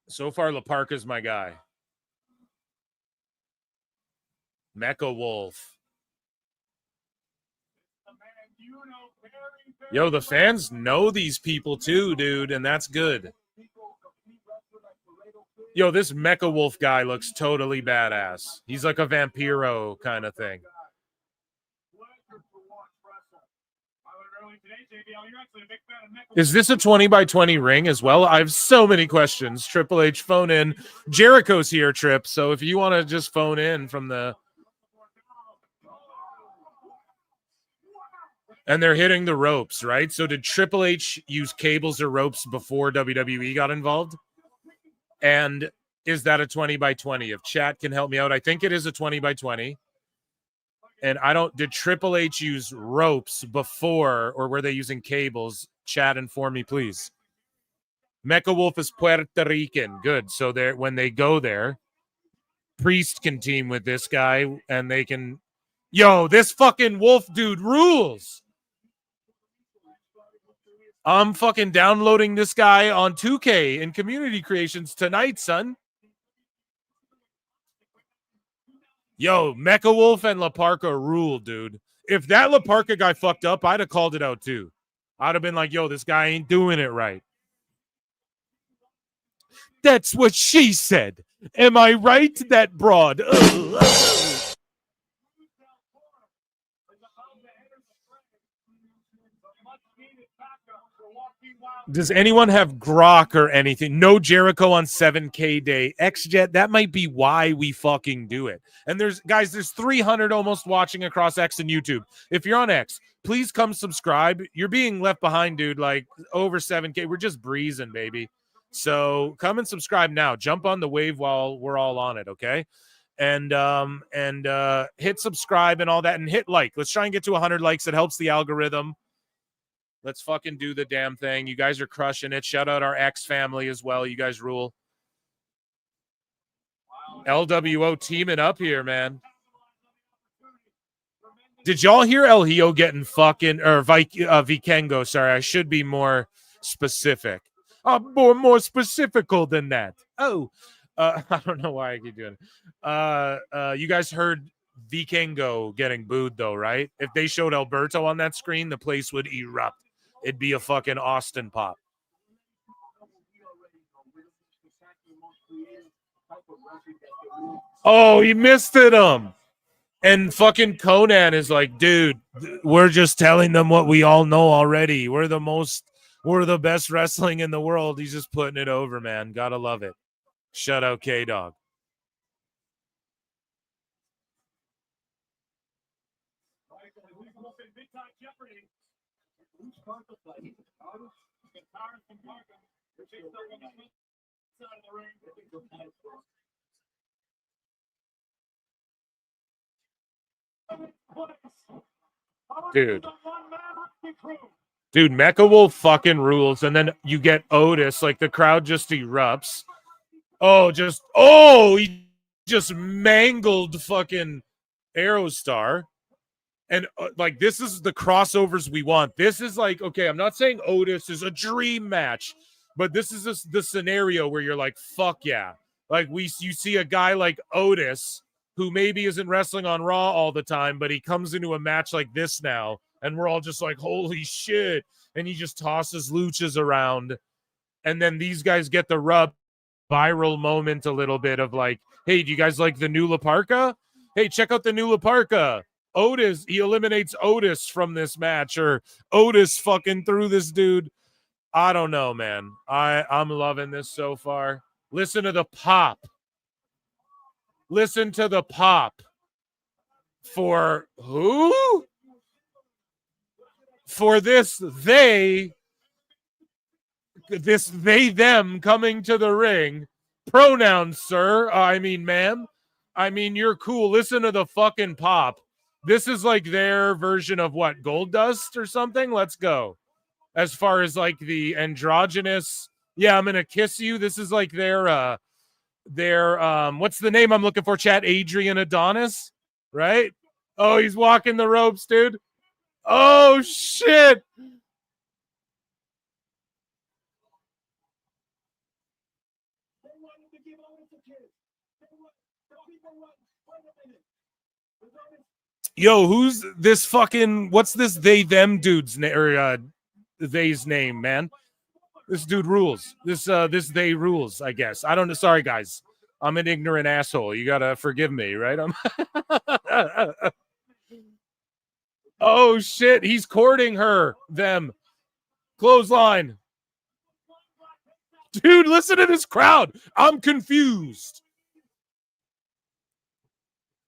M: So far, La Parka's my guy. Mecha Wolf. Yo, the fans know these people too, dude, and that's good. Yo, this Mecha Wolf guy looks totally badass. He's like a Vampiro kind of thing. Is this a 20 by 20 ring as well? I have so many questions. Triple H, phone in. Jericho's here, Trip. So if you want to just phone in from the... And they're hitting the ropes, right? So did Triple H use cables or ropes before WWE got involved? And is that a 20 by 20? If chat can help me out, I think it is a 20 by 20. And I don't... Did Triple H use ropes before, or were they using cables? Chat, inform me, please. Mecha Wolf is Puerto Rican. Good. So there, when they go there, Priest can team with this guy, and they can... Yo, this fucking Wolf dude rules. I'm fucking downloading this guy on 2K in community creations tonight, son. Yo, Mecha Wolf and La Parka rule, dude. If that La Parka guy fucked up, I'd have called it out too. I'd have been like, yo, this guy ain't doing it right. That's what she said. Am I right, that broad? Does anyone have Grok or anything? No Jericho on 7K day. XJet, that might be why we fucking do it. And there's 300 almost watching across X and YouTube. If you're on X, please come subscribe. You're being left behind, dude. Like over 7K. We're just breezing, baby. So come and subscribe now. Jump on the wave while we're all on it, okay? And hit subscribe and all that, and hit like. Let's try and get to 100 likes. It helps the algorithm. Let's fucking do the damn thing. You guys are crushing it. Shout out our X family as well. You guys rule. LWO teaming up here, man. Did y'all hear El Hijo getting fucking, or Vikengo? Sorry, I should be more specific. More specifical than that. Oh, I don't know why I keep doing it. You guys heard Vikengo getting booed though, right? If they showed Alberto on that screen, the place would erupt. It'd be a fucking Austin pop. Oh, he missed it. And fucking Conan is like, dude, we're just telling them what we all know already. We're the best wrestling in the world. He's just putting it over, man. Gotta love it. Shout out K-Dog. Dude, Mecha Wolf fucking rules. And then you get Otis, like the crowd just erupts. He just mangled fucking Aerostar. And like, this is the crossovers we want. This is like, okay, I'm not saying Otis is a dream match, but this is the scenario where you're like, fuck yeah. Like you see a guy like Otis who maybe isn't wrestling on Raw all the time, but he comes into a match like this now, and we're all just like, holy shit. And he just tosses luchas around. And then these guys get the rub viral moment a little bit of like, hey, do you guys like the new La Parka? Hey, check out the new La Parka. Otis, he eliminates Otis from this match, or Otis fucking threw this dude. I don't know, man. I'm loving this so far. Listen to the pop. Listen to the pop. For who? For this they, them coming to the ring. Pronouns, sir. I mean, ma'am. I mean, you're cool. Listen to the fucking pop. This is like their version of what? Gold Dust or something? Let's go. As far as like the androgynous, yeah, I'm gonna kiss you. This is like their what's the name I'm looking for, chat? Adrian Adonis, right? Oh, he's walking the ropes, dude. Oh shit. Yo, who's this fucking, what's this they them dude's name, or they's name, man? This dude rules. This they rules, I guess. I don't know. Sorry, guys. I'm an ignorant asshole. You gotta forgive me, right? Oh shit, he's courting her. Them. Clothesline. Dude, listen to this crowd. I'm confused.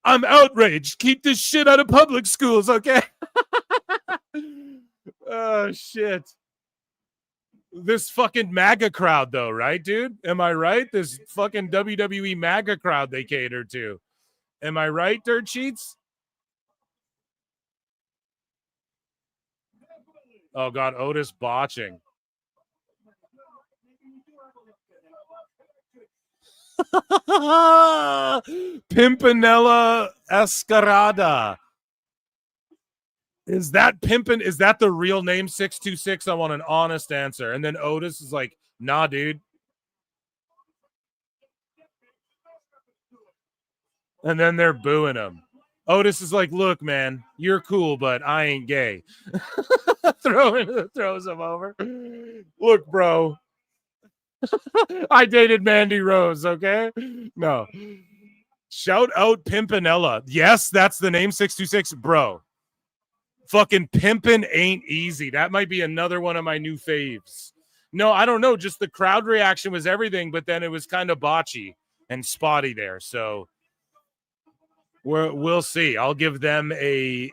M: I'm outraged. Keep this shit out of public schools, okay? Oh shit. This fucking MAGA crowd, though, right, dude? Am I right? This fucking WWE MAGA crowd they cater to. Am I right, Dirt Sheets? Oh, God, Otis botching. Pimpinella Escarada. Is that Pimpin? Is that the real name? 626. I want an honest answer. And then Otis is like, nah, dude. And then they're booing him. Otis is like, look, man, you're cool, but I ain't gay. Throws him over. Look, bro. I dated Mandy Rose, okay? No. Shout out Pimpinella. Yes, that's the name, 626. Bro. Fucking pimpin' ain't easy. That might be another one of my new faves. No, I don't know. Just the crowd reaction was everything, but then it was kind of botchy and spotty there. So we'll see. I'll give them a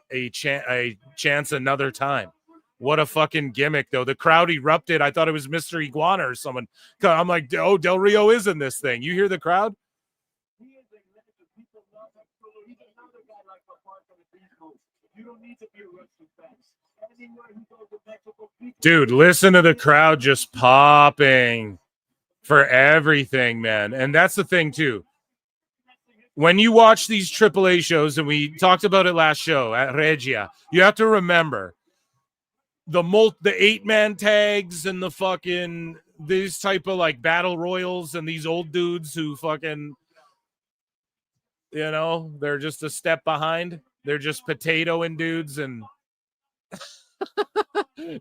M: chance another time. What a fucking gimmick, though. The crowd erupted. I thought it was Mr. Iguana or someone. I'm like, oh, Del Rio is in this thing. You hear the crowd? Dude, listen to the crowd just popping for everything, man. And that's the thing, too. When you watch these AAA shows, and we talked about it last show at Regia, you have to remember the 8-man tags and the fucking these type of like battle royals and these old dudes who fucking, you know, they're just a step behind. They're just potatoing dudes and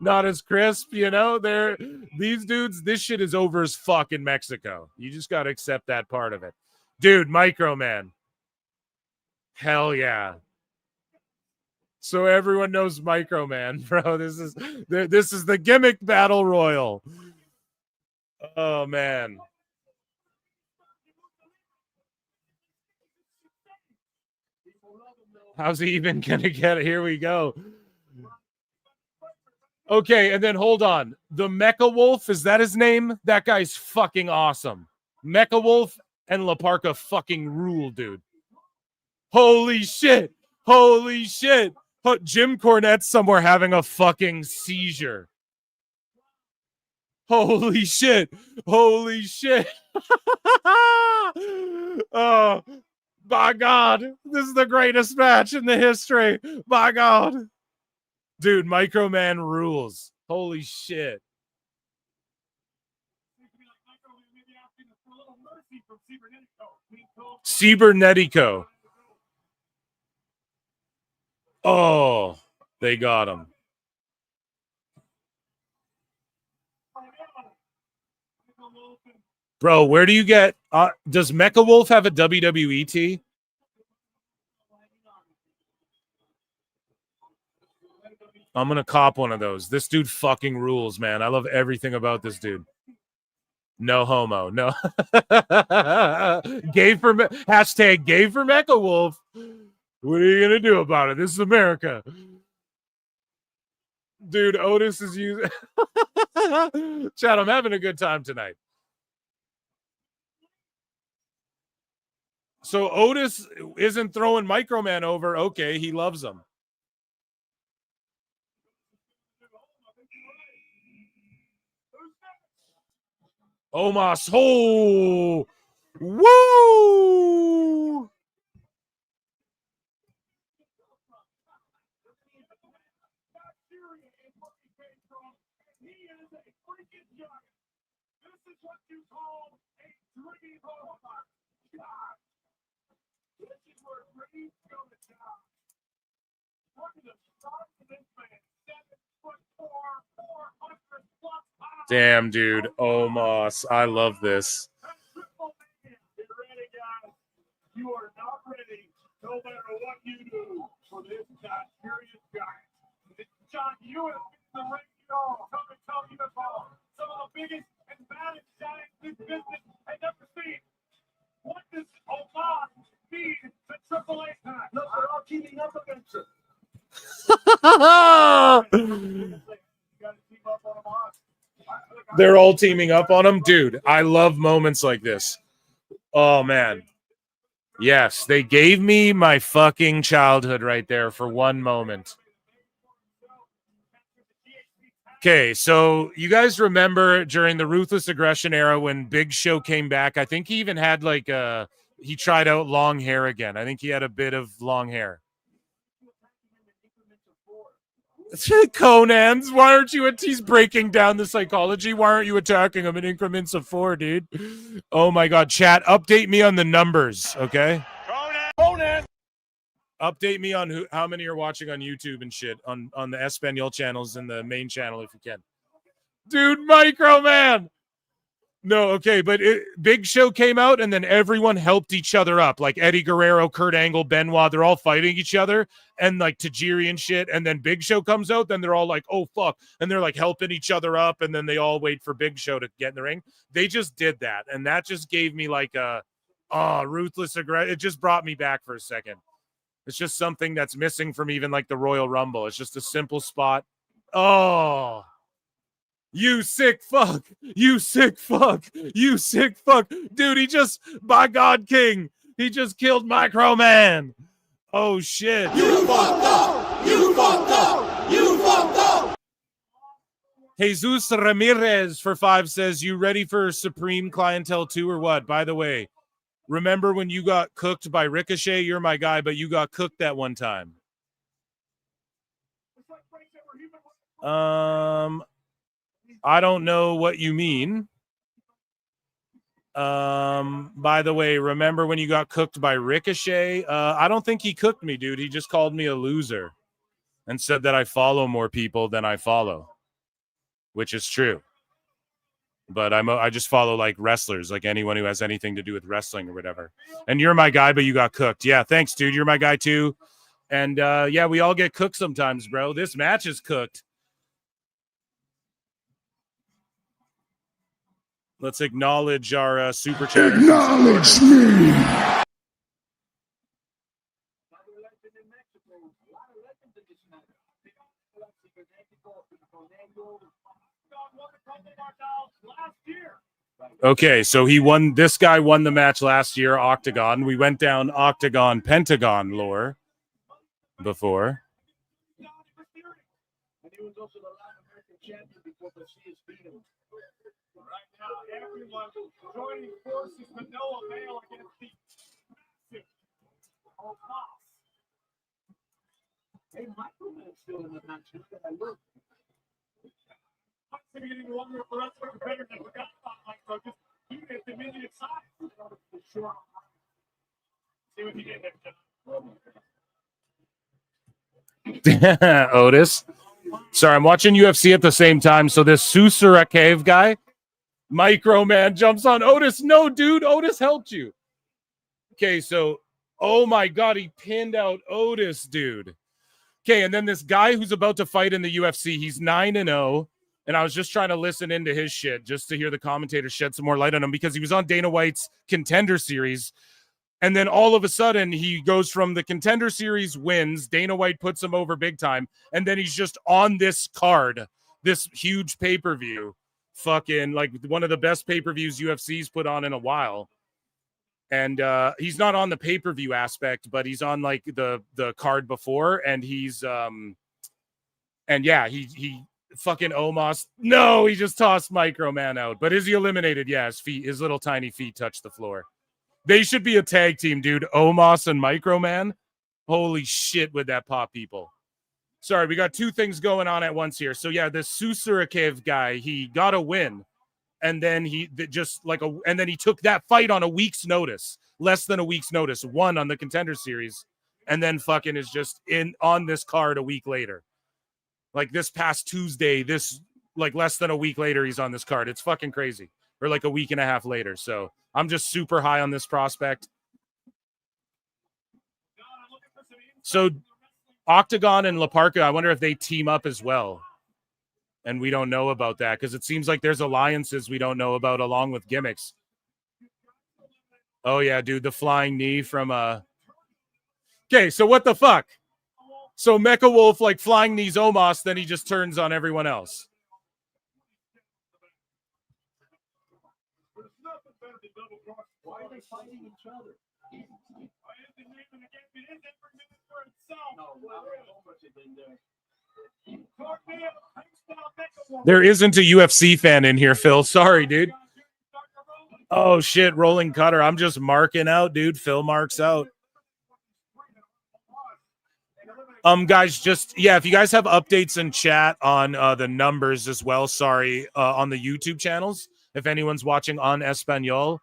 M: not as crisp, you know. They're these dudes. This shit is over as fuck in Mexico. You just got to accept that part of it, dude. Micro Man, hell yeah. So everyone knows Micro Man, bro. This is the gimmick battle royal. Oh man. How's he even gonna get it? Here we go. Okay, and then hold on. The Mecha Wolf, is that his name? That guy's fucking awesome. Mecha Wolf and La Parka fucking rule, dude. Holy shit. Holy shit. Jim Cornette's somewhere having a fucking seizure. Holy shit. Holy shit. Oh, By God, this is the greatest match in the history. By God. Dude, Microman rules. Holy shit. Cybernetico. Oh, they got him. Bro, where do you get... does Mecha Wolf have a WWE tee? I'm going to cop one of those. This dude fucking rules, man. I love everything about this dude. No homo. No. Gay for... Hashtag gay for Mecha Wolf. What are you going to do about it? This is America. Dude, Otis is using... Chad, I'm having a good time tonight. So Otis isn't throwing Microman over. Okay, he loves him. Omos. Oh, woo! Damn, dude. Omos. I love this.
F: You are not ready, no matter what you do, for this serious guy. John, you have been the ring tell you about some of the biggest and baddest giants this business has ever seen. What does Omos mean to AAA time? Look, they're all teaming up against you.
M: They're all teaming up on him. Dude, I love moments like this. Oh, man. Yes, they gave me my fucking childhood right there for one moment. Okay, so you guys remember during the Ruthless Aggression era when Big Show came back, I think he even had like he tried out long hair again. I think he had a bit of long hair. Conan's, why aren't you he's breaking down the psychology? Why aren't you attacking him in increments of 4, dude? Oh my God, chat, update me on the numbers, okay?
F: Conan!
M: Update me on how many are watching on YouTube and shit on the Espanol channels and the main channel if you can. Dude, Microman! No, okay, but Big Show came out and then everyone helped each other up. Like Eddie Guerrero, Kurt Angle, Benoit, they're all fighting each other and like Tajiri and shit. And then Big Show comes out, then they're all like, oh, fuck. And they're like helping each other up. And then they all wait for Big Show to get in the ring. They just did that. And that just gave me like ruthless aggression. It just brought me back for a second. It's just something that's missing from even like the Royal Rumble. It's just a simple spot. Oh, you sick fuck. You sick fuck. You sick fuck. Dude, he just, by God King, he just killed Microman. Oh, shit.
F: You fucked up. You fucked up. You fucked up.
M: Jesus Ramirez for 5 says, you ready for Supreme Clientele 2 or what? By the way, remember when you got cooked by Ricochet? You're my guy, but you got cooked that one time. I don't know what you mean. By the way, remember when you got cooked by Ricochet? I don't think he cooked me, dude. He just called me a loser and said that I follow more people than I follow, which is true. But I just follow like wrestlers, like anyone who has anything to do with wrestling or whatever. And you're my guy, but you got cooked. Yeah, thanks, dude. You're my guy too. And yeah, we all get cooked sometimes, bro. This match is cooked. Let's acknowledge our super chat.
F: Acknowledge me.
M: Okay, so he won. This guy won the match last year, Octagon. We went down Octagon, Pentagon lore before.
F: And he was also the Latin American champion before the CSP. Right now, everyone joining forces to no avail against the massive Hey, Microman's still in the match. I look. I'm getting longer for us competitors. I forgot about Micro. Just keep it at the immediate size. Sure. See what you get there.
M: Otis. Sorry, I'm watching UFC at the same time. So this Susura Cave guy, Microman, jumps on Otis. No, dude, Otis helped you. Okay, so, oh my God, he pinned out Otis, dude. Okay, and then this guy who's about to fight in the UFC, he's 9-0, and I was just trying to listen into his shit just to hear the commentator shed some more light on him because he was on Dana White's Contender Series. And then all of a sudden, he goes from the Contender Series wins. Dana White puts him over big time. And then he's just on this card, this huge pay-per-view. Fucking, like, one of the best pay-per-views UFC's put on in a while. And he's not on the pay-per-view aspect, but he's on, like, the card before. And he's, and yeah, he fucking Omos. No, he just tossed Microman out. But is he eliminated? Yeah, his little tiny feet touch the floor. They should be a tag team, dude. Omos and Microman. Holy shit, would that pop people. Sorry, we got two things going on at once here. So yeah, this Susurakev guy, he got a win. And then he took that fight on a week's notice, less than a week's notice, won on the Contender Series, and then fucking is just on this card a week later. Like this past Tuesday, like less than a week later, he's on this card. It's fucking crazy. Or like a week and a half later. So I'm just super high on this prospect. So Octagon and La Parka, I wonder if they team up as well. And we don't know about that because it seems like there's alliances we don't know about along with gimmicks. Oh, yeah, dude, the flying knee from Okay, so what the fuck? So Mecha Wolf, like, flying knees Omos, then he just turns on everyone else.
F: Why are they fighting each other?
M: There isn't a UFC fan in here, Phil. Sorry, dude. Oh, shit, rolling cutter. I'm just marking out, dude. Phil marks out. Guys, just, yeah, if you guys have updates in chat on the numbers as well, sorry, on the YouTube channels, if anyone's watching on Espanol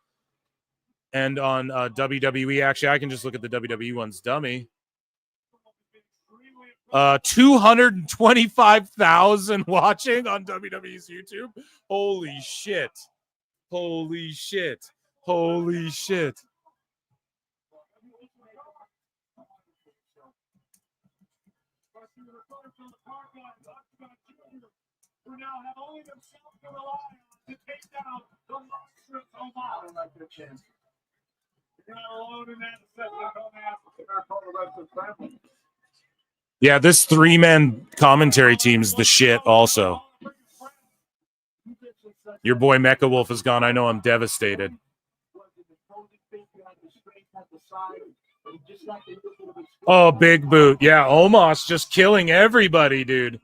M: and on WWE, actually, I can just look at the WWE ones, dummy. 225,000 watching on WWE's YouTube. Holy shit. Holy shit. Holy shit. Yeah, this three-man commentary team's the shit also. Your boy Mecha Wolf is gone. I know I'm devastated. Oh, big boot. Yeah, Omos just killing everybody, dude.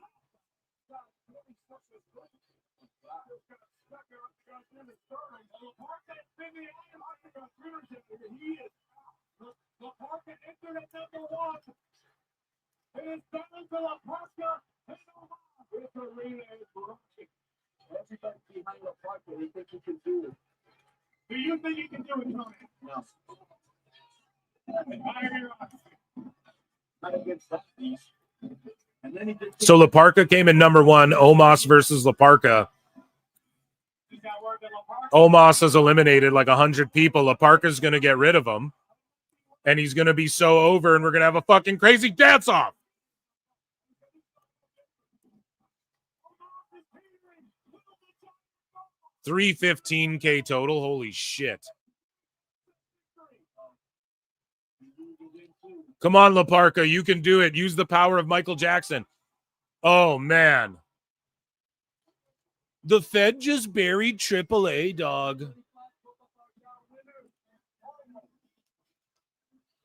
F: Do you think you can do it, Tony? No.
M: So La Parka came in number one. Omos versus La Parka. Omos has eliminated like 100 people. La Parka's going to get rid of him. And he's going to be so over, and we're going to have a fucking crazy dance-off. $315K total. Holy shit. Come on, La Parka. You can do it. Use the power of Michael Jackson. Oh, man. The Fed just buried AAA, dog.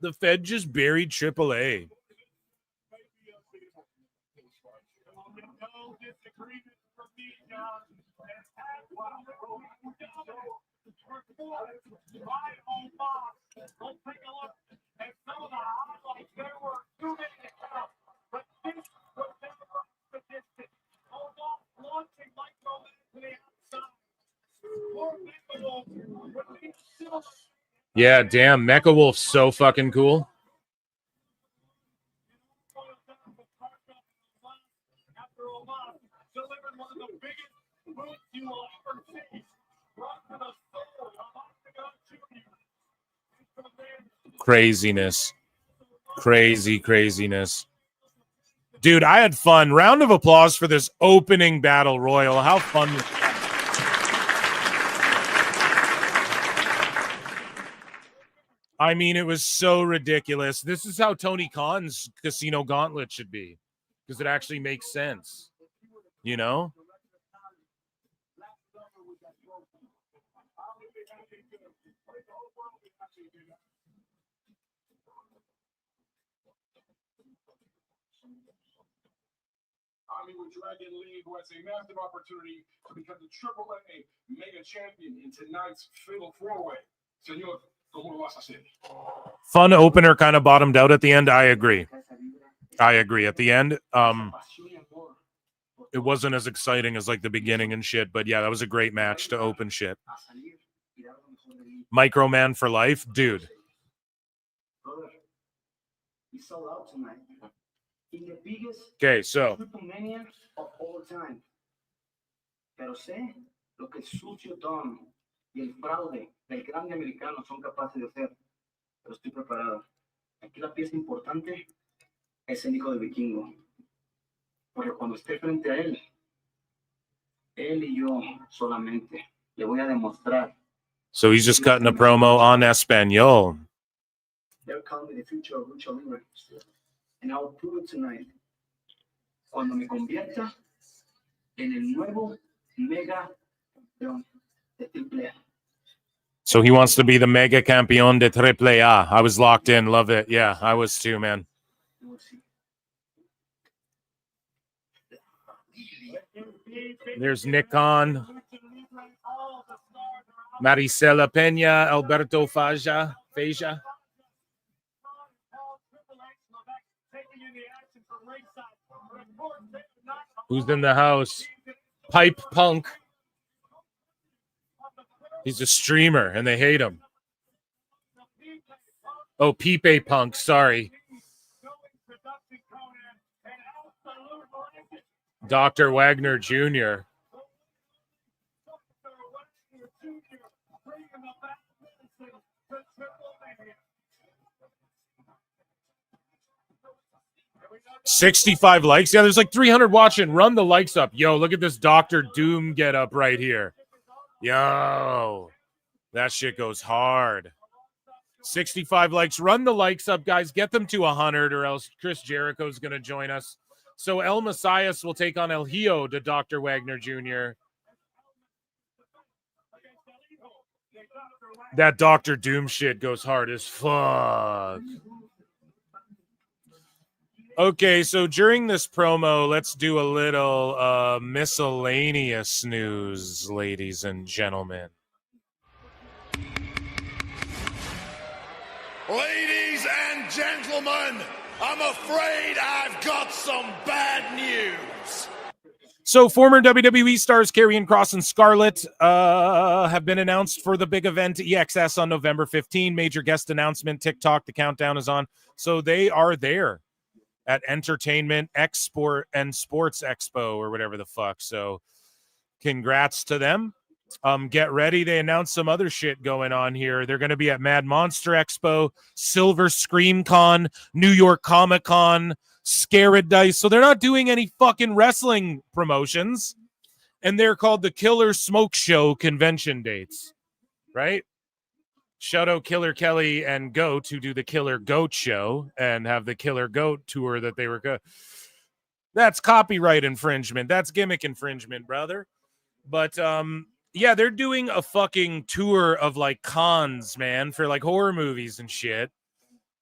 M: The Fed just buried AAA. Yeah, damn, Mecha Wolf's so fucking cool. Craziness. Craziness. Dude, I had fun. Round of applause for this opening battle royal. How fun. I mean, it was so ridiculous. This is how Tony Khan's Casino Gauntlet should be, because it actually makes sense, you know?
F: Hollywood Dragon League, who has a massive opportunity to become the AAA mega champion in tonight's Fatal 4-Way. Señor, ¿cómo lo vas a hacer?
M: Fun opener, kind of bottomed out at the end. I agree. At the end, it wasn't as exciting as like the beginning and shit, but yeah, that was a great match to open shit. Microman for life, dude. Okay, so
B: Triplemania of all time. Pero sé lo que el sucio Don y el fraude del grande americano son capaces de hacer. Pero estoy preparado. Aquí la pieza importante es el hijo de Vikingo. Porque cuando esté frente a él y yo solamente le voy a demostrar.
M: So he's just cutting a promo on Espanol.
B: They're calling me the future of Lucha Libre. And I'll prove it tonight. Cuando me convierta en el nuevo mega campeón de AAA.
M: So he wants to be the mega campeón de AAA. I was locked in. Love it. Yeah, I was too, man. There's Nick Khan, Maricela Peña, Alberto Faja. Who's in the house? Pipe Punk. He's a streamer, and they hate him. Oh, Pipe Punk, sorry. Dr. Wagner Jr. $65 likes. Yeah, there's like 300 watching. Run the likes up. Yo, look at this Dr. Doom get up right here. Yo, that shit goes hard. 65 likes. Run the likes up, guys. Get them to 100 or else Chris Jericho's going to join us. So El Messias will take on El Hijo to Dr. Wagner Jr. That Dr. Doom shit goes hard as fuck. Okay, so during this promo, let's do a little miscellaneous news, ladies and gentlemen.
P: Ladies and gentlemen, I'm afraid I've got some bad news.
M: So former WWE stars Karrion Kross and Scarlett have been announced for the big event EXS on November 15. Major guest announcement, TikTok, the countdown is on. So they are there at Entertainment Export and Sports Expo or whatever the fuck. So congrats to them. Get ready. They announced some other shit going on here. They're going to be at Mad Monster Expo, Silver Scream Con, New York Comic Con, Scaradise. So they're not doing any fucking wrestling promotions. And they're called the Killer Smoke Show convention dates, right? Shout out Killer Kelly and Goat to do the Killer Goat show and have the Killer Goat tour that they were That's copyright infringement. That's gimmick infringement, brother. But yeah, they're doing a fucking tour of like cons, man, for like horror movies and shit.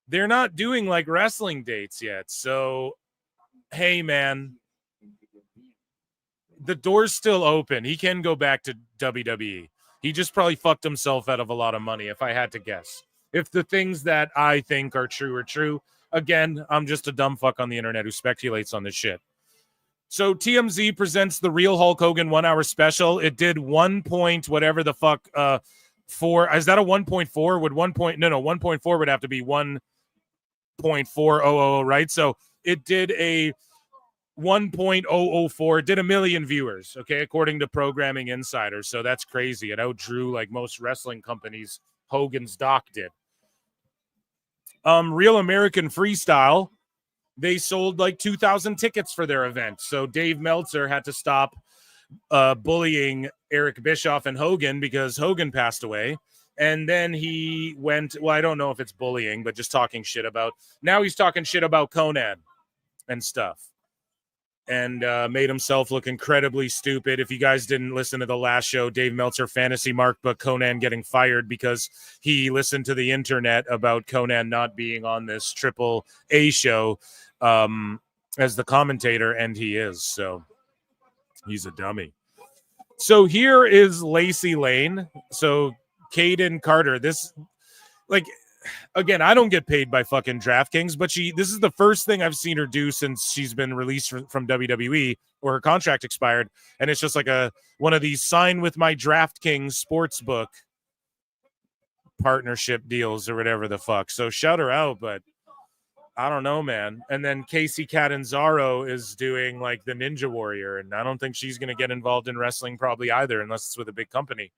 M: They're not doing like wrestling dates yet. So, hey, man, the door's still open. He can go back to WWE. He just probably fucked himself out of a lot of money, if I had to guess. If the things that I think are true, again, I'm just a dumb fuck on the internet who speculates on this shit. So TMZ presents the Real Hulk Hogan 1 hour special. It did 1 point whatever the fuck 4. Is that a 1.4? Would 1.4 would have to be 1.400, right? So it did a 1.004. It did 1 million viewers, okay, according to Programming Insider. So that's crazy. It outdrew like most wrestling companies Hogan's doc did. Real American Freestyle, they sold like 2,000 tickets for their event. So Dave Meltzer had to stop bullying Eric Bischoff and Hogan because Hogan passed away. And then he went, well, I don't know if it's bullying, but just talking shit about, now he's talking shit about Conan and stuff. And made himself look incredibly stupid. If you guys didn't listen to the last show, Dave Meltzer fantasy marked but Conan getting fired because he listened to the internet about Conan not being on this AAA show as the commentator, and he is. So he's a dummy. So here is Lacey Lane. So Kaden Carter. This, like, again, I don't get paid by fucking DraftKings, but this is the first thing I've seen her do since she's been released from WWE or her contract expired. And it's just like one of these sign with my DraftKings sportsbook partnership deals or whatever the fuck. So shout her out, but I don't know, man. And then Casey Catanzaro is doing like the Ninja Warrior, and I don't think she's going to get involved in wrestling probably either unless it's with a big company.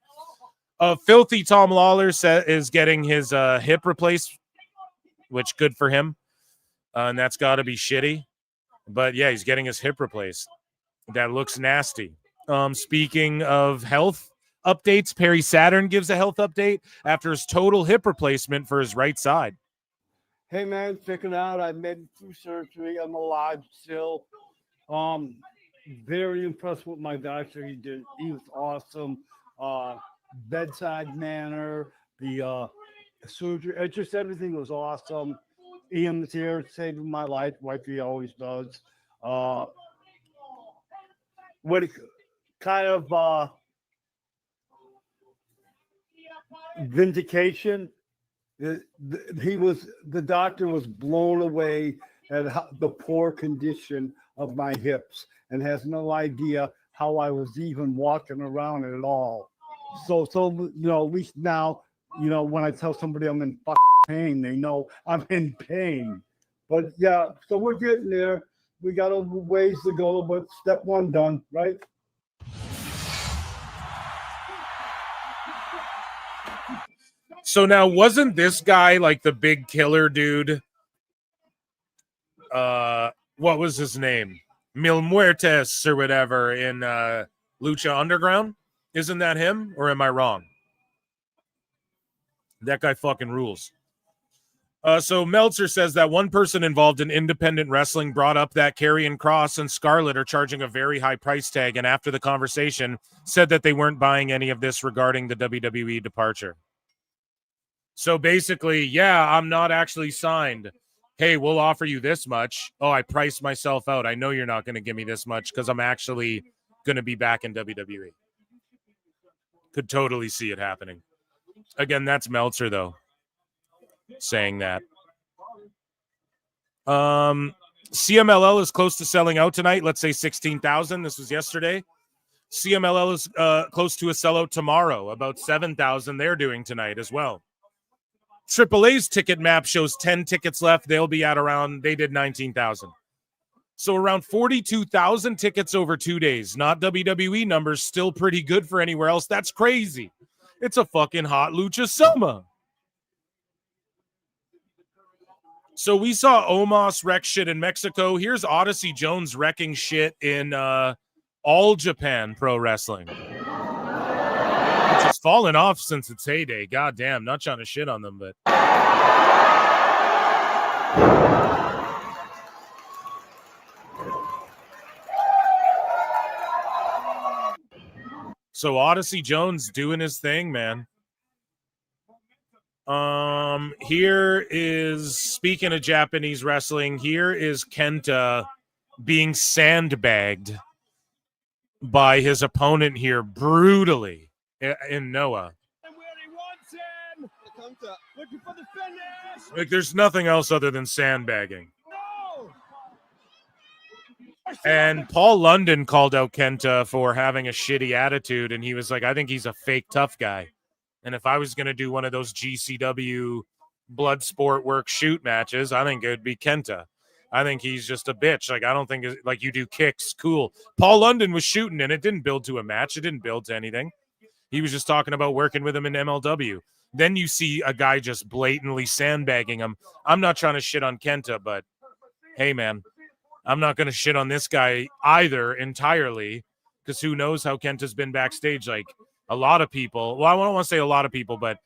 M: Filthy Tom Lawler is getting his hip replaced, which good for him. And that's got to be shitty. But yeah, he's getting his hip replaced. That looks nasty. Speaking of health updates, Perry Saturn gives a health update after his total hip replacement for his right side.
R: Hey man, check it out. I made it through surgery. I'm alive still. Very impressed with my doctor. He was awesome. Bedside manner, the surgery, just everything was awesome. Ian was here saving my life, like he always does. What kind of vindication? The doctor was blown away at the poor condition of my hips and has no idea how I was even walking around at all. So at least now, when I tell somebody I'm in pain, they know I'm in pain. But yeah, so we're getting there. We got a ways to go, but step one done, right?
M: So now, wasn't this guy like the big killer dude? What was his name? Mil Muertes or whatever in Lucha Underground? Isn't that him, or am I wrong? That guy fucking rules. So Meltzer says that one person involved in independent wrestling brought up that Karrion Kross and Scarlett are charging a very high price tag, and after the conversation said that they weren't buying any of this regarding the WWE departure. So basically, yeah, I'm not actually signed. Hey, we'll offer you this much. Oh, I priced myself out. I know you're not going to give me this much because I'm actually going to be back in WWE. Could totally see it happening. Again, that's Meltzer, though, saying that. CMLL is close to selling out tonight. Let's say 16,000. This was yesterday. CMLL is close to a sellout tomorrow. About 7,000 they're doing tonight as well. AAA's ticket map shows 10 tickets left. They'll be at around, they did 19,000. So around 42,000 tickets over 2 days. Not WWE numbers, still pretty good for anywhere else. That's crazy. It's a fucking hot lucha summer. So we saw Omos wreck shit in Mexico. Here's Odyssey Jones wrecking shit in All Japan Pro Wrestling. Which has fallen off since its heyday. God damn, not trying to shit on them, but... So Odyssey Jones doing his thing, man. Here is, speaking of Japanese wrestling, here is Kenta being sandbagged by his opponent here brutally. in Noah.
F: And where he wants him. Looking for the finish.
M: Like, there's nothing else other than sandbagging.
F: No.
M: And Paul London called out Kenta for having a shitty attitude, and he was like, I think he's a fake tough guy. And if I was going to do one of those GCW blood sport work shoot matches, I think it would be Kenta. I think he's just a bitch. Like, I don't think, like, you do kicks, cool. Paul London was shooting, and it didn't build to a match. It didn't build to anything. He was just talking about working with him in MLW. Then you see a guy just blatantly sandbagging him. I'm not trying to shit on Kenta, but hey, man, I'm not going to shit on this guy either entirely, because who knows how Kenta's been backstage. Like, a lot of people, well, I don't want to say a lot of people, but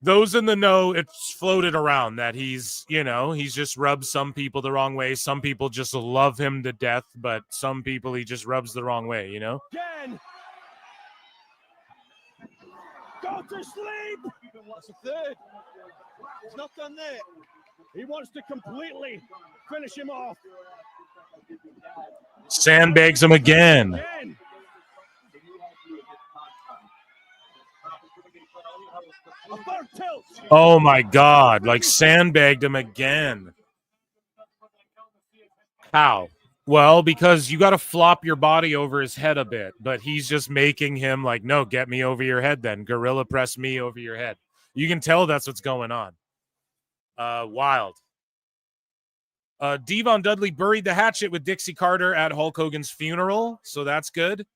M: those in the know, it's floated around that he's, you know, he's just rubbed some people the wrong way. Some people just love him to death, but some people he just rubs the wrong way, you know?
F: Again. Go to sleep. That's a third. He's not done there. He wants to completely finish him off.
M: Sandbags him again. Oh my God, like sandbagged him again. How? Well, because you got to flop your body over his head a bit, but he's just making him like, no, get me over your head then. Gorilla press me over your head. You can tell that's what's going on. Wild. Devon Dudley buried the hatchet with Dixie Carter at Hulk Hogan's funeral, so that's good.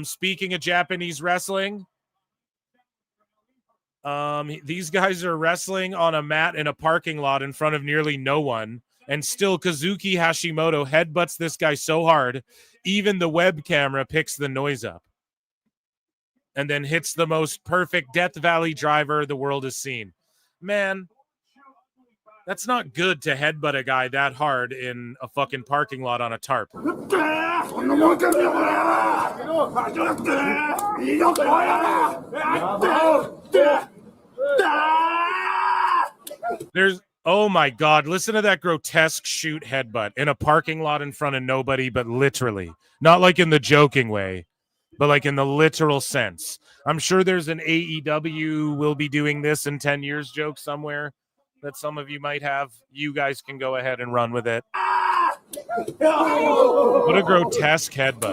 M: Speaking of Japanese wrestling, these guys are wrestling on a mat in a parking lot in front of nearly no one, and still Kazuki Hashimoto headbutts this guy so hard, even the web camera picks the noise up, and then hits the most perfect Death Valley driver the world has seen. Man, that's not good to headbutt a guy that hard in a fucking parking lot on a tarp. There's, oh my God, listen to that grotesque shoot headbutt in a parking lot in front of nobody, but literally. Not like in the joking way, but like in the literal sense. I'm sure there's an AEW will be doing this in 10 years joke somewhere that some of you might have. You guys can go ahead and run with it. What a grotesque headbutt.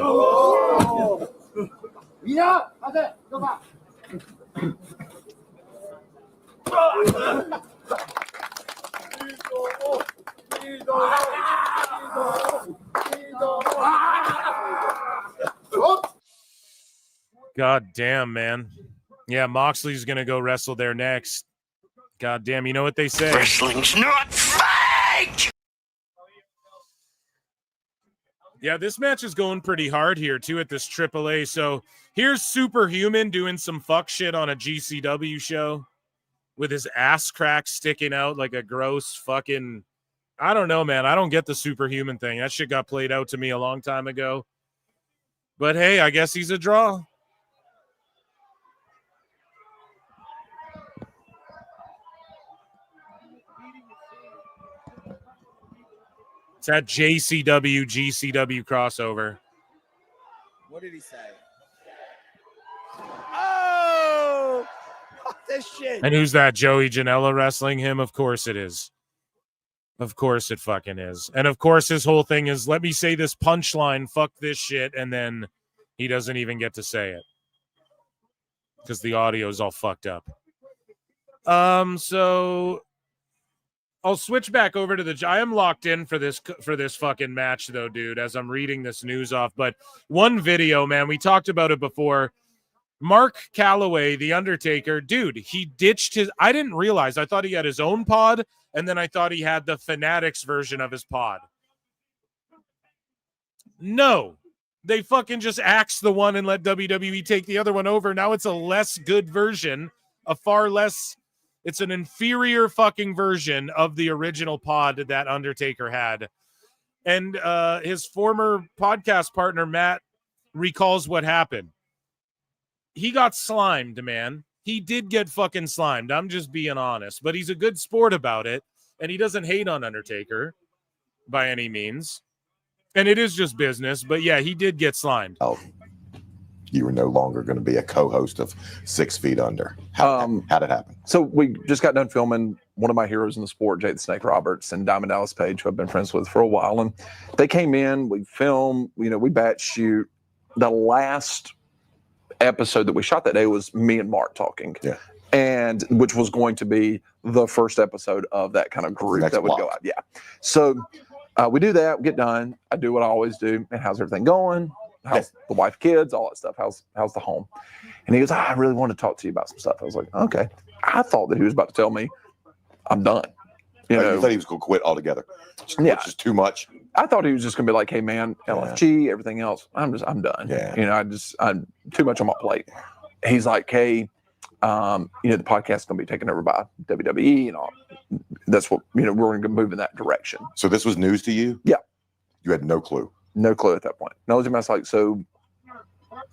M: God damn, man. Yeah, Moxley's going to go wrestle there next. God damn, you know what they say?
P: Wrestling's not fake!
M: Yeah, this match is going pretty hard here, too, at this AAA. So here's Superhuman doing some fuck shit on a GCW show with his ass crack sticking out like a gross fucking... I don't know, man. I don't get the Superhuman thing. That shit got played out to me a long time ago. But hey, I guess he's a draw. It's that JCW, GCW crossover.
J: What did he say? Oh! Fuck this shit.
M: And who's that? Joey Janela wrestling him? Of course it is. Of course it fucking is. And of course his whole thing is, let me say this punchline, fuck this shit, and then he doesn't even get to say it. Because the audio is all fucked up. So I'll switch back over to the... I am locked in for this fucking match, though, dude, as I'm reading this news off. But one video, man, we talked about it before. Mark Calloway, The Undertaker, dude, he ditched his... I didn't realize. I thought he had his own pod, and then I thought he had the Fanatics version of his pod. No. They fucking just axed the one and let WWE take the other one over. Now it's a less good version, a far less... It's an inferior fucking version of the original pod that Undertaker had. And his former podcast partner, Matt, recalls what happened. He got slimed, man. He did get fucking slimed. I'm just being honest. But he's a good sport about it. And he doesn't hate on Undertaker by any means. And it is just business. But yeah, he did get slimed.
J: Oh.
Q: you were no longer going to be a co-host of 6 Feet Under. How did it happen?
S: So we just got done filming one of my heroes in the sport, Jake the Snake Roberts, and Diamond Dallas Page, who I've been friends with for a while. And they came in, we filmed, we batch shoot. The last episode that we shot that day was me and Mark talking.
Q: Yeah.
S: And which was going to be the first episode of that kind of group that would go out. Yeah. So we do that, we get done. I do what I always do. And how's everything going? How's the wife, kids, all that stuff? How's the home? And he goes, I really want to talk to you about some stuff. I was like, okay. I thought that he was about to tell me I'm done. You
Q: thought he was going to quit altogether.
S: Yeah.
Q: Which is too much.
S: I thought he was just going to be like, hey man, LFG, everything else. I'm done.
Q: Yeah.
S: I'm too much on my plate. He's like, hey, the podcast is going to be taken over by WWE and all. That's what, we're going to move in that direction.
Q: So this was news to you?
S: Yeah.
Q: You had no clue?
S: No clue at that point. No, I was like, so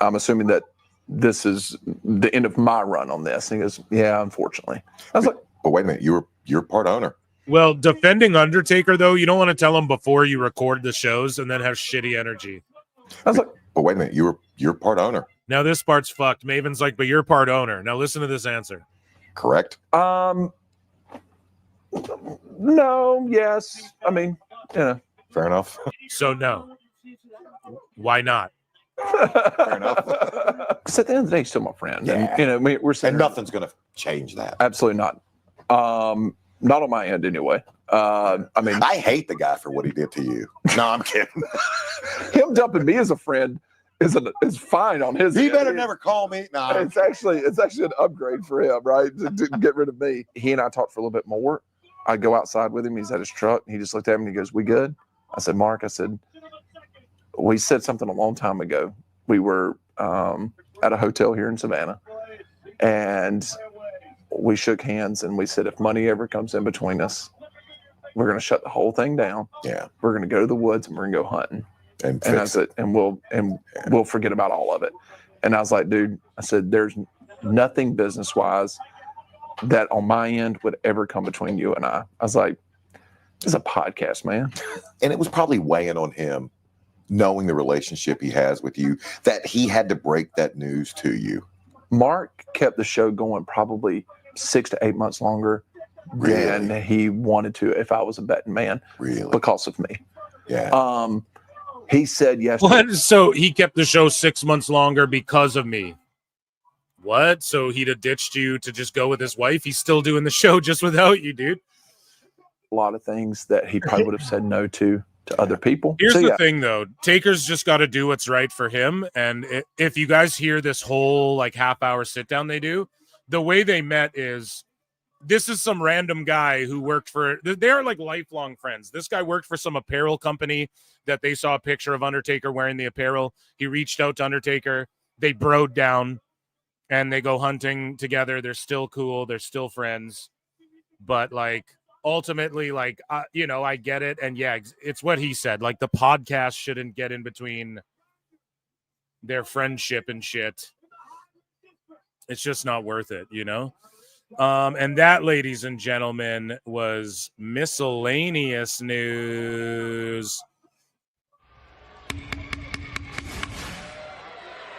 S: I'm assuming that this is the end of my run on this. And he goes, yeah, unfortunately. I was like,
Q: but wait a minute, you're part owner.
M: Well, defending Undertaker, though, you don't want to tell him before you record the shows and then have shitty energy.
S: I was like,
Q: but wait a minute, you're part owner.
M: Now this part's fucked. Maven's like, but you're part owner. Now listen to this answer.
Q: Correct?
S: No, yes. I mean,
Q: Fair enough.
M: So no. Why not?
Q: Fair enough.
S: Because at the end of the day, he's still my friend.
Q: Yeah.
S: And, we're sitting
Q: and nothing's going to change that.
S: Absolutely not. Not on my end, anyway.
Q: I hate the guy for what he did to you. No, I'm kidding.
S: Him dumping me as a friend is fine on his.
Q: He
S: end.
Q: better never call me. No,
S: it's actually an upgrade for him, right? To get rid of me. He and I talked for a little bit more. I go outside with him. He's at his truck. He just looked at me and he goes, "We good?" I said, "Mark," I said, "We said something a long time ago. We were at a hotel here in Savannah, and we shook hands and we said, if money ever comes in between us, we're going to shut the whole thing down.
Q: Yeah,
S: we're going to go to the woods and we're going to go hunting,
Q: and
S: that's it. And we'll forget about all of it." And I was like, "Dude," I said, "there's nothing business wise that on my end would ever come between you and I." I was like, "It's a podcast, man."
Q: And it was probably weighing on him, knowing the relationship he has with you, that he had to break that news to you.
S: Mark kept the show going probably 6 to 8 months longer than he wanted to if I was a betting man.
Q: Really?
S: Because of me.
Q: Yeah.
S: He said yes.
M: What? So he kept the show 6 months longer because of me. What? So he'd have ditched you to just go with his wife? He's still doing the show just without you, dude.
S: A lot of things that he probably would have said no to other people.
M: Here's the thing, though. Taker's just got to do what's right for him. And if you guys hear this whole half-hour sit-down they do, the way they met is this is some random guy who worked for – they're lifelong friends. This guy worked for some apparel company that they saw a picture of Undertaker wearing the apparel. He reached out to Undertaker. They broed down, and they go hunting together. They're still cool. They're still friends. But, ultimately, I get it. And yeah, it's what he said. The podcast shouldn't get in between their friendship and shit. It's just not worth it, And that, ladies and gentlemen, was miscellaneous news.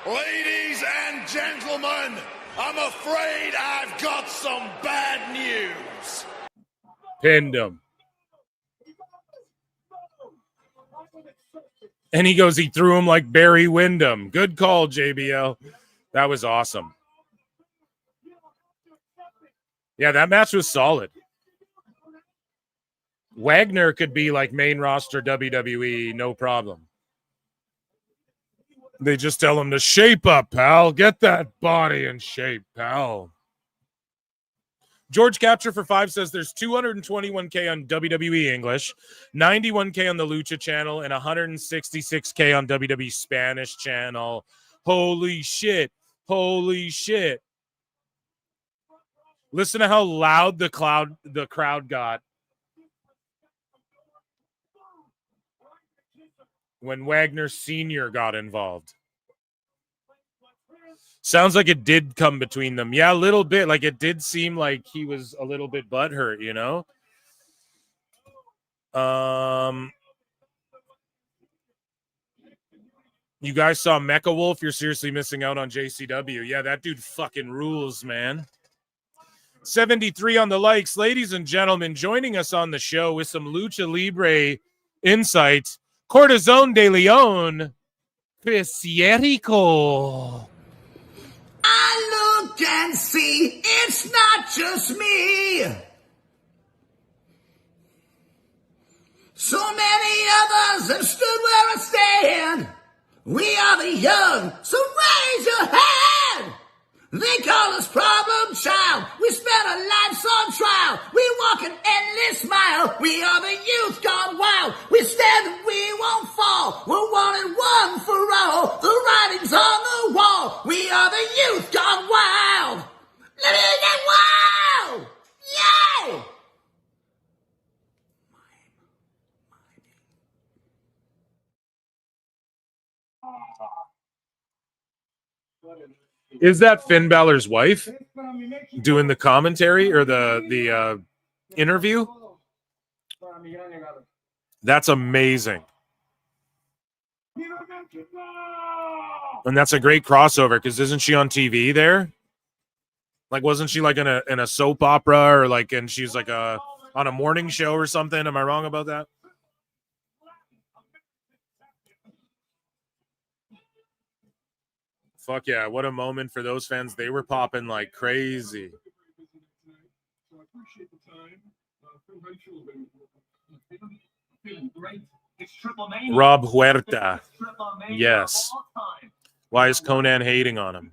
P: Ladies and gentlemen, I'm afraid I've got some bad news.
M: Pinned him. And he goes, he threw him like Barry Windham. Good call, JBL. That was awesome. Yeah, that match was solid. Wagner could be main roster WWE, no problem. They just tell him to shape up, pal. Get that body in shape, pal. George Capture for 5 says there's 221K on WWE English, 91K on the Lucha channel, and 166K on WWE Spanish channel. Holy shit. Holy shit. Listen to how loud the crowd got when Wagner Sr. got involved. Sounds like it did come between them. Yeah, a little bit. It did seem like he was a little bit butthurt, You guys saw Mecha Wolf? You're seriously missing out on JCW. Yeah, that dude fucking rules, man. 73 on the likes. Ladies and gentlemen, joining us on the show with some Lucha Libre insights, Cortisone de Leon, Chris Jericho.
P: I look and see it's not just me. So many others have stood where I stand. We are the young, so raise your hand. They call us problem child. We spent our lives on trial. We walk an endless mile. We are the youth gone wild. We stand and we won't fall. We're one and one for all. The writing's on the wall. We are the youth gone wild. Let it get wild. Yay!
M: Is that Finn Balor's wife doing the commentary or the interview? That's amazing. And that's a great crossover because isn't she on TV there? Like, wasn't she like in a soap opera or like, and she's like on a morning show or something? Am I wrong about that? Fuck yeah, what a moment for those fans. They were popping like crazy. Rob Huerta. Yes. Why is Conan hating on him?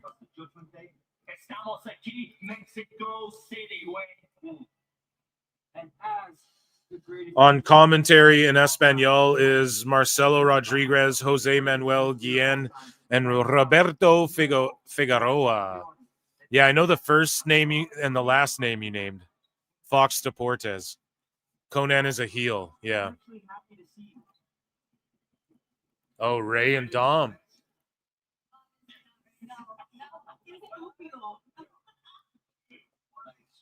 M: On commentary in Espanol is Marcelo Rodriguez, Jose Manuel Guillen, and Roberto Figueroa. Yeah, I know the first name and the last name you named. Fox Deportes. Conan is a heel. Yeah. Oh, Ray and Dom.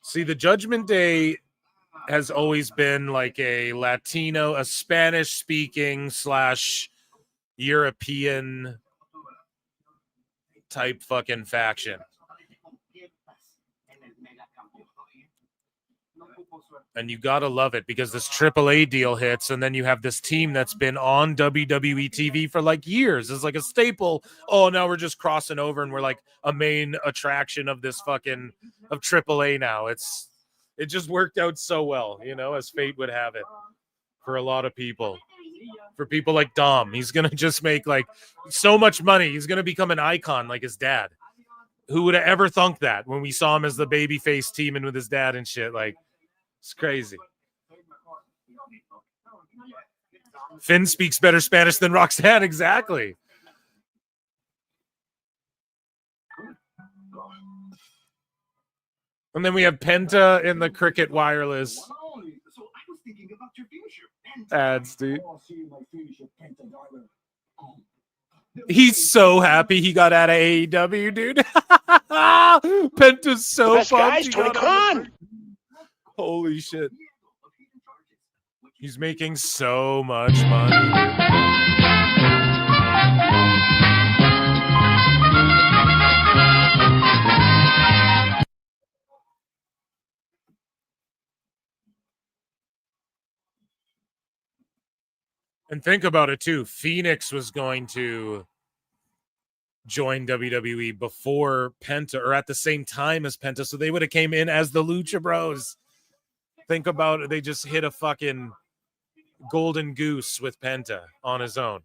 M: See, the Judgment Day has always been like a Latino, a Spanish-speaking / European type fucking faction. And you gotta love it because this AAA deal hits, and then you have this team that's been on WWE TV for like years. It's like a staple. Oh, now we're just crossing over and we're like a main attraction of this fucking of AAA now. It just worked out so well, you know, as fate would have it for a lot of people. For people like Dom, he's gonna just make like so much money. He's gonna become an icon like his dad. Who would have ever thunk that when we saw him as the babyface teaming with his dad and shit? Like, it's crazy. Finn speaks better Spanish than Roxanne. Exactly. And then we have Penta in the Cricket Wireless ads, dude. He's so happy he got out of AEW, dude. Penta's so
E: Best
M: pumped.
E: guys, Tony Khan.
M: Holy shit. He's making so much money. And think about it too. Phoenix was going to join WWE before Penta, or at the same time as Penta, so they would have came in as the Lucha Bros. Think about it. They just hit a fucking golden goose with Penta on his own.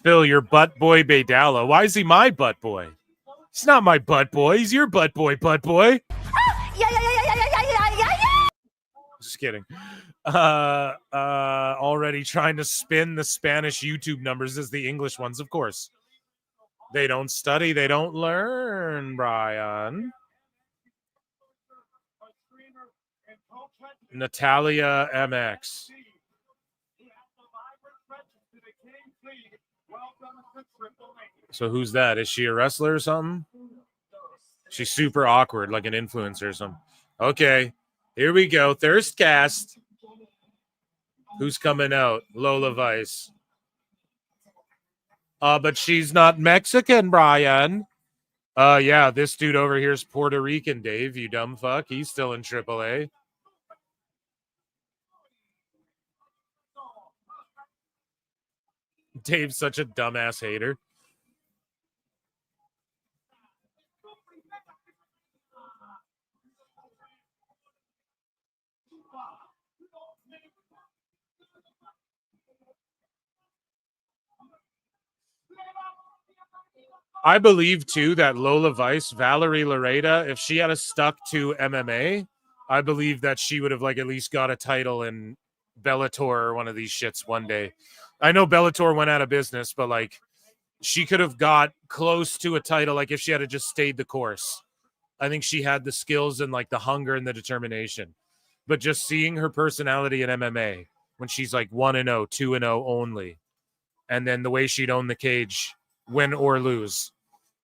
M: Phil, your butt boy Baydala. Why is he my butt boy? He's not my butt boy. He's your butt boy, butt boy. Just kidding. Already trying to spin the Spanish YouTube numbers as the English ones, of course. They don't study, they don't learn, Brian. Natalia MX. So who's that? Is she a wrestler or something? She's super awkward, like an influencer or something. Okay. Here we go. Thirstcast. Who's coming out? Lola Vice. But she's not Mexican, Brian. Yeah, this dude over here is Puerto Rican, Dave, you dumb fuck. He's still in AAA. Dave's such a dumbass hater. I believe, too, that Lola Vice, Valerie Lareda, if she had stuck to MMA, I believe that she would have, like, at least got a title in Bellator or one of these shits one day. I know Bellator went out of business, but, like, she could have got close to a title, like, if she had just stayed the course. I think she had the skills and, like, the hunger and the determination. But just seeing her personality in MMA, when she's, like, 1-0, 2-0 only, and then the way she'd own the cage, win or lose.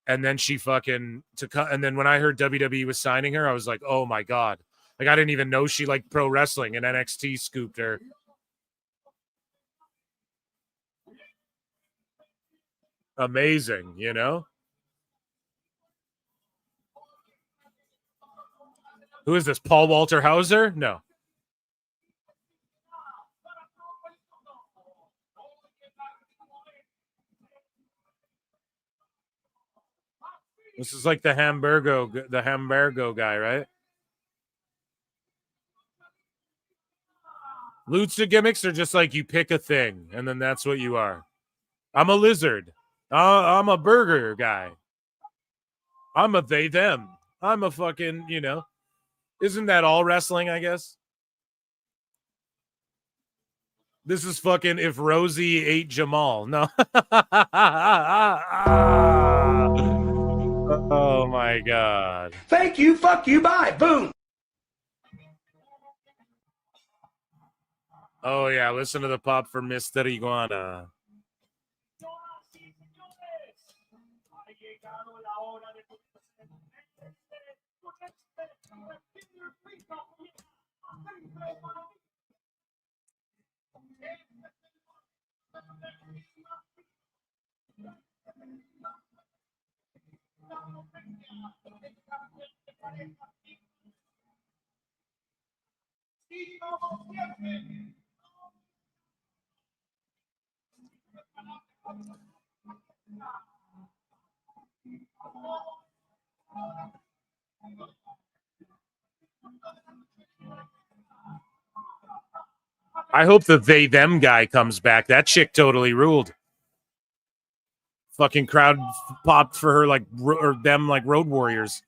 M: And then she fucking and then when I heard WWE was signing her, I was like, oh my God. Like, I didn't even know she liked pro wrestling, and NXT scooped her. Amazing, you know? Who is this? Paul Walter Hauser? No. This is like the Hamburgo guy, right? Lucha gimmicks are just like you pick a thing, and then that's what you are. I'm a lizard. I'm a burger guy. I'm a they, them. I'm a fucking, you know. Isn't that all wrestling, I guess? This is fucking if Rosie ate Jamal. No. Oh my God.
P: Thank you, fuck you, bye, boom.
M: Oh yeah, listen to the pop for Mr. Iguana. I hope the they them guy comes back. That chick totally ruled. Fucking crowd popped for her like or them like Road Warriors.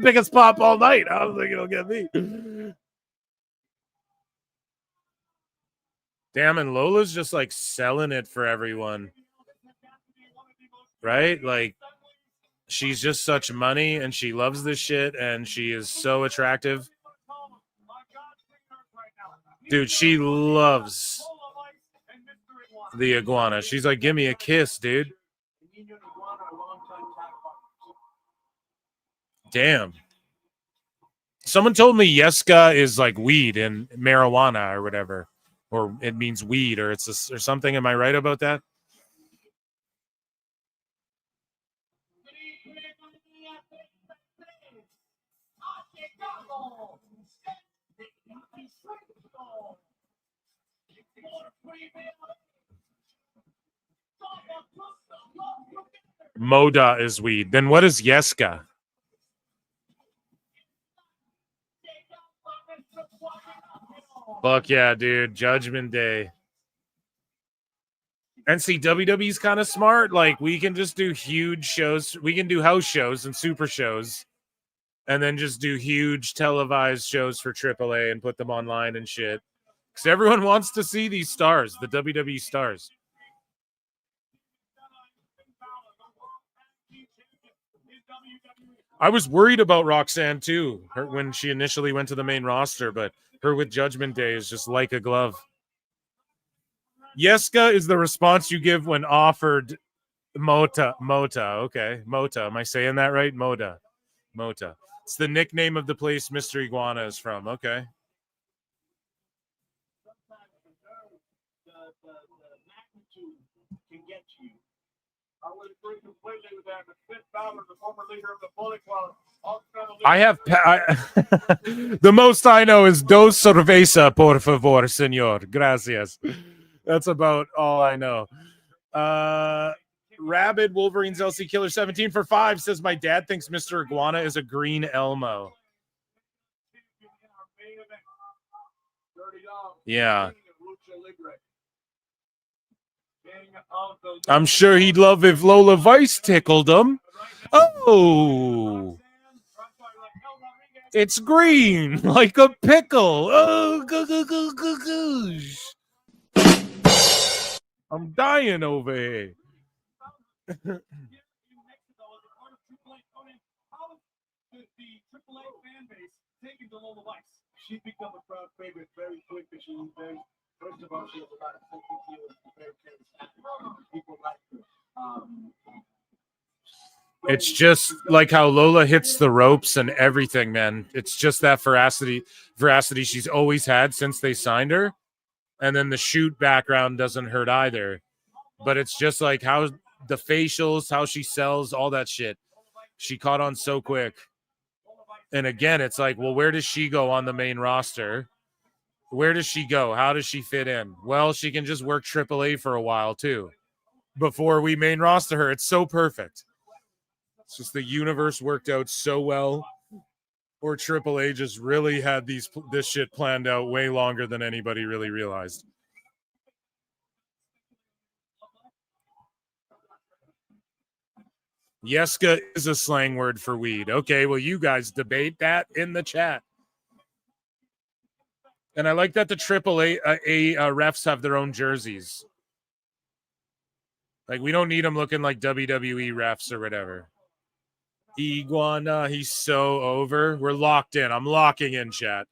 M: Biggest pop all night. I don't think it'll get me. Damn, and Lola's just like selling it for everyone. Right? Like, she's just such money and she loves this shit and she is so attractive. Dude, she loves the iguana. She's like, give me a kiss, dude. Damn. Someone told me Yeska is like weed and marijuana or whatever. Or it means weed or it's or something. Am I right about that? Moda is weed. Then what is Yeska? Fuck yeah, dude. Judgment Day. And see, WWE's kind of smart. Like, we can just do huge shows. We can do house shows and super shows. And then just do huge televised shows for AAA and put them online and shit. Because everyone wants to see these stars, the WWE stars. I was worried about Roxanne, too, when she initially went to the main roster. But her with Judgment Day is just like a glove. Yeska is the response you give when offered Mota. Okay, Mota. Am I saying that right? Moda. Mota. It's the nickname of the place Mr. Iguana is from. Okay.
F: Can get you. I would agree completely with that. But Finn Balor, the former leader of the Bullet Club,
M: I have the most I know is dos cerveza, por favor, señor. Gracias. That's about all I know. Rabid Wolverines LC Killer 17 for 5 says my dad thinks Mr. Iguana is a green Elmo. Yeah. I'm sure he'd love if Lola Vice tickled him. Oh, it's green like a pickle. Oh, gosh. I'm dying over here.
F: She become a crowd favorite very quick because she was very, first of all, she has a lot of sympathy and very charismatic. People like her.
M: It's just like how Lola hits the ropes and everything, man. It's just that veracity she's always had since they signed her. And then the shoot background doesn't hurt either. But it's just like how the facials, how she sells, all that shit. She caught on so quick. And again, it's like, well, where does she go on the main roster? Where does she go? How does she fit in? Well, she can just work AAA for a while, too, before we main roster her. It's so perfect. It's just the universe worked out so well. Or AAA just really had this shit planned out way longer than anybody really realized. Yeska is a slang word for weed. Okay, well, you guys debate that in the chat. And I like that the AAA refs have their own jerseys. Like, we don't need them looking like WWE refs or whatever. Iguana, he's so over. We're locked in. I'm locking in, chat.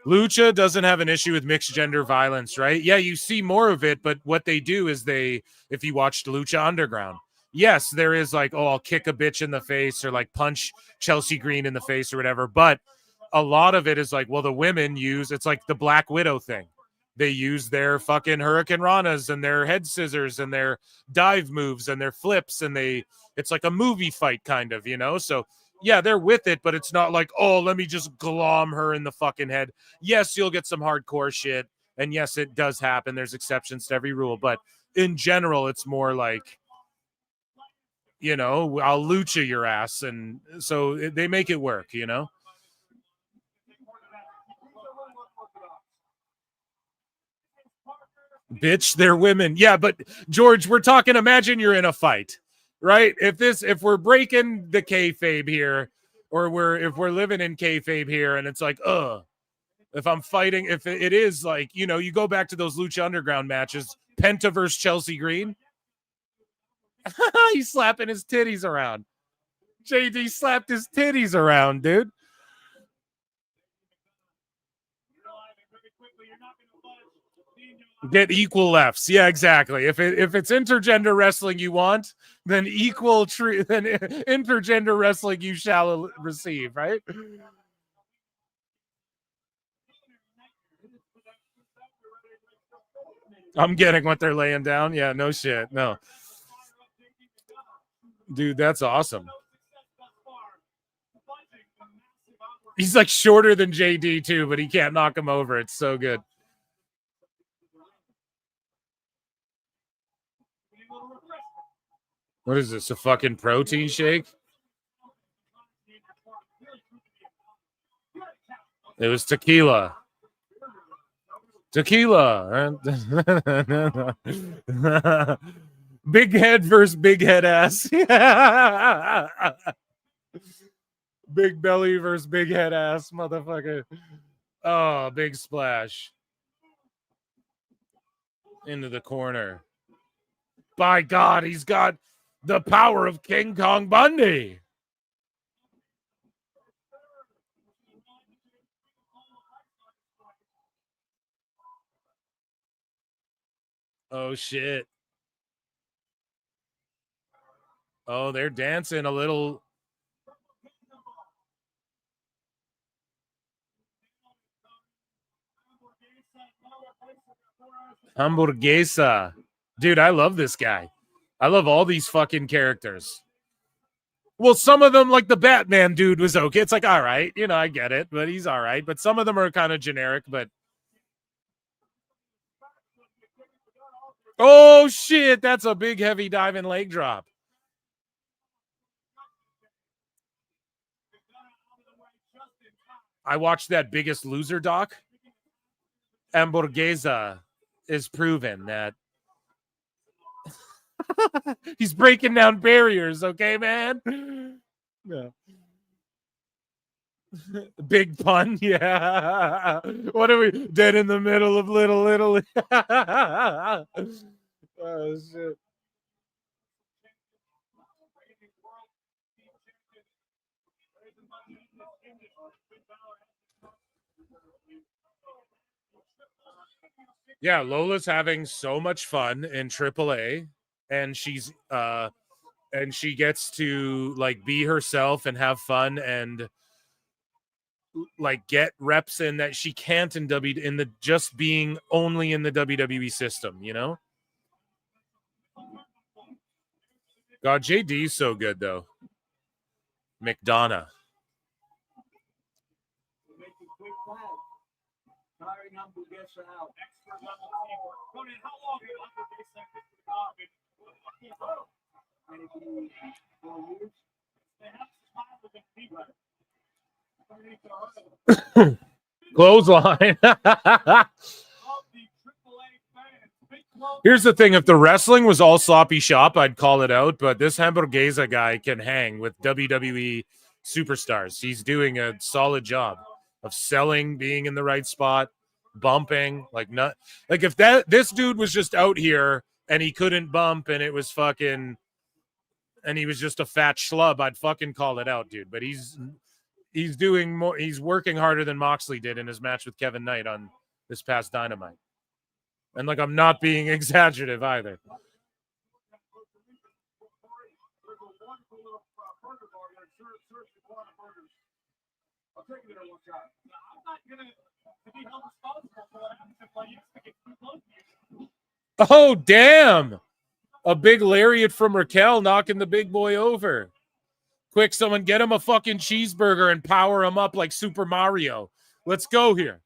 M: Lucha doesn't have an issue with mixed gender violence, right? Yeah, you see more of it, but what they do is if you watched Lucha Underground, yes, there is like, oh, I'll kick a bitch in the face or like punch Chelsea Green in the face or whatever. But a lot of it is like, well, the women it's like the Black Widow thing. They use their fucking Hurricane Ranas and their head scissors and their dive moves and their flips. And it's like a movie fight kind of, So yeah, they're with it, but it's not like, oh, let me just glom her in the fucking head. Yes, you'll get some hardcore shit. And yes, it does happen. There's exceptions to every rule. But in general, it's more like, I'll lucha your ass. And so they make it work, Bitch, they're women. Yeah, but George, we're talking, imagine you're in a fight, right? If we're breaking the kayfabe here, or if we're living in kayfabe here, and it's like, if I'm fighting, if it is like, you go back to those Lucha Underground matches, Penta versus Chelsea Green. He's slapping his titties around. JD slapped his titties around, dude. Get equal lefts. Yeah, exactly. If it's intergender wrestling you want, then then intergender wrestling you shall receive, right? I'm getting what they're laying down. Yeah, no shit. No. Dude, that's awesome. He's like shorter than JD too, but he can't knock him over. It's so good. What is this? A fucking protein shake? It was tequila. Tequila. Big head versus big head ass. Big belly versus big head ass, motherfucker. Oh, big splash. Into the corner. By God, he's got the power of King Kong Bundy. Oh, shit. Oh, they're dancing a little. Hamburguesa. Dude, I love this guy. I love all these fucking characters. Well, some of them, like the Batman dude, was okay. It's like, all right, you know, I get it, but he's all right. But some of them are kind of generic, but. Oh, shit. That's a big, heavy diving leg drop. I watched that Biggest Loser doc. Hamburguesa is proven that he's breaking down barriers, okay, man? Yeah. Big pun, yeah. What are we dead in the middle of Little Italy? Oh shit. Yeah, Lola's having so much fun in AAA, and she gets to like be herself and have fun and like get reps in that she can't in just being only in the WWE system, you know? God, JD's so good though. McDonough. Clothesline. Here's the thing. If the wrestling was all sloppy shop, I'd call it out. But this Hamburguesa guy can hang with WWE superstars. He's doing a solid job of selling, being in the right spot, bumping. Like if this dude was just out here and he couldn't bump and it was fucking and he was just a fat schlub, I'd fucking call it out, dude. But he's doing more. He's working harder than Moxley did in his match with Kevin Knight on this past Dynamite. And like, I'm not being exaggerative either. Oh, damn. A big lariat from Raquel knocking the big boy over. Quick, someone get him a fucking cheeseburger and power him up like Super Mario. Let's go here.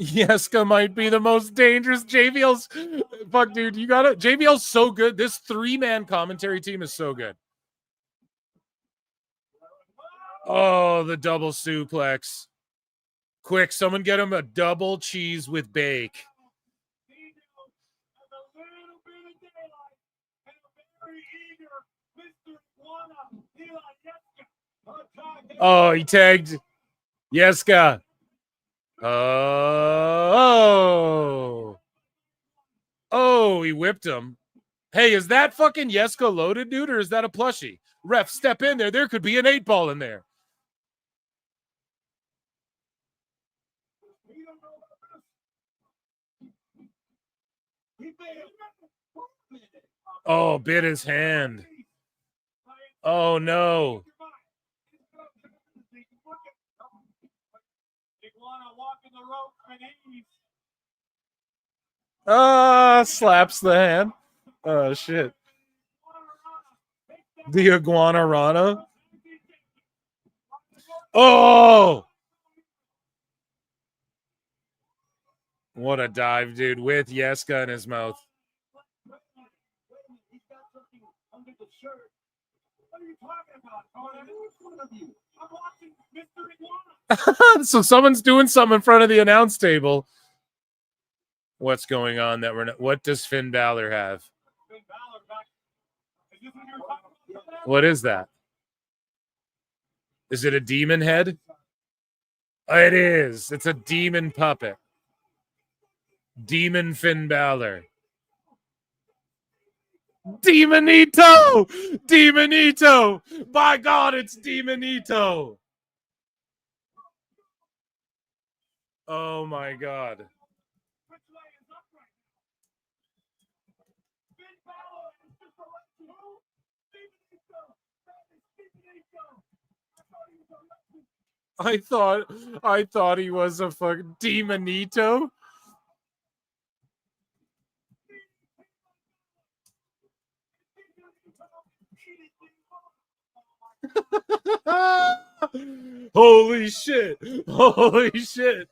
M: Yeska might be the most dangerous. JBL's fuck, dude. You got it. JBL's so good. This 3-man commentary team is so good. Oh, the double suplex. Quick, someone get him a double cheese with bake. Oh, he tagged Yeska. Oh, he whipped him. Hey, is that fucking Yeska loaded, dude, or is that a plushie? Ref, step in there. There could be an 8-ball in there. Oh, bit his hand. Oh, no. Slaps the hand. Oh, shit. The Iguana Rana. Oh! What a dive, dude, with Yeska in his mouth. So someone's doing something in front of the announce table. What's going on that we're not? What does Finn Balor have? What is that? Is it a demon head? It is. It's a demon puppet. Demon Finn Balor. Demonito! Demonito! By God, it's Demonito! Oh my God. I thought he was a fucking Demonito. Holy shit. Holy shit.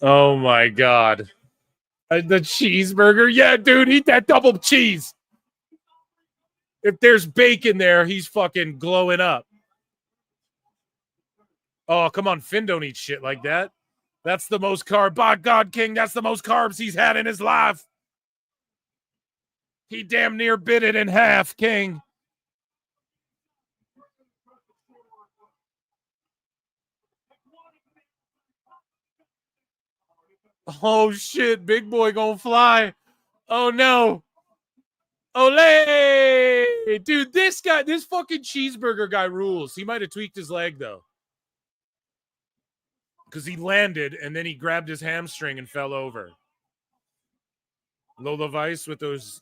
M: Oh my god. The cheeseburger? Yeah, dude, eat that double cheese. If there's bacon there, he's fucking glowing up. Oh, come on. Finn don't eat shit like that. That's the most carb. By God, King, that's the most carbs he's had in his life. He damn near bit it in half, King. Oh, shit. Big boy gonna fly. Oh, no. Olay! Dude, this fucking cheeseburger guy rules. He might have tweaked his leg, though. Because he landed, and then he grabbed his hamstring and fell over. Lola Vice with those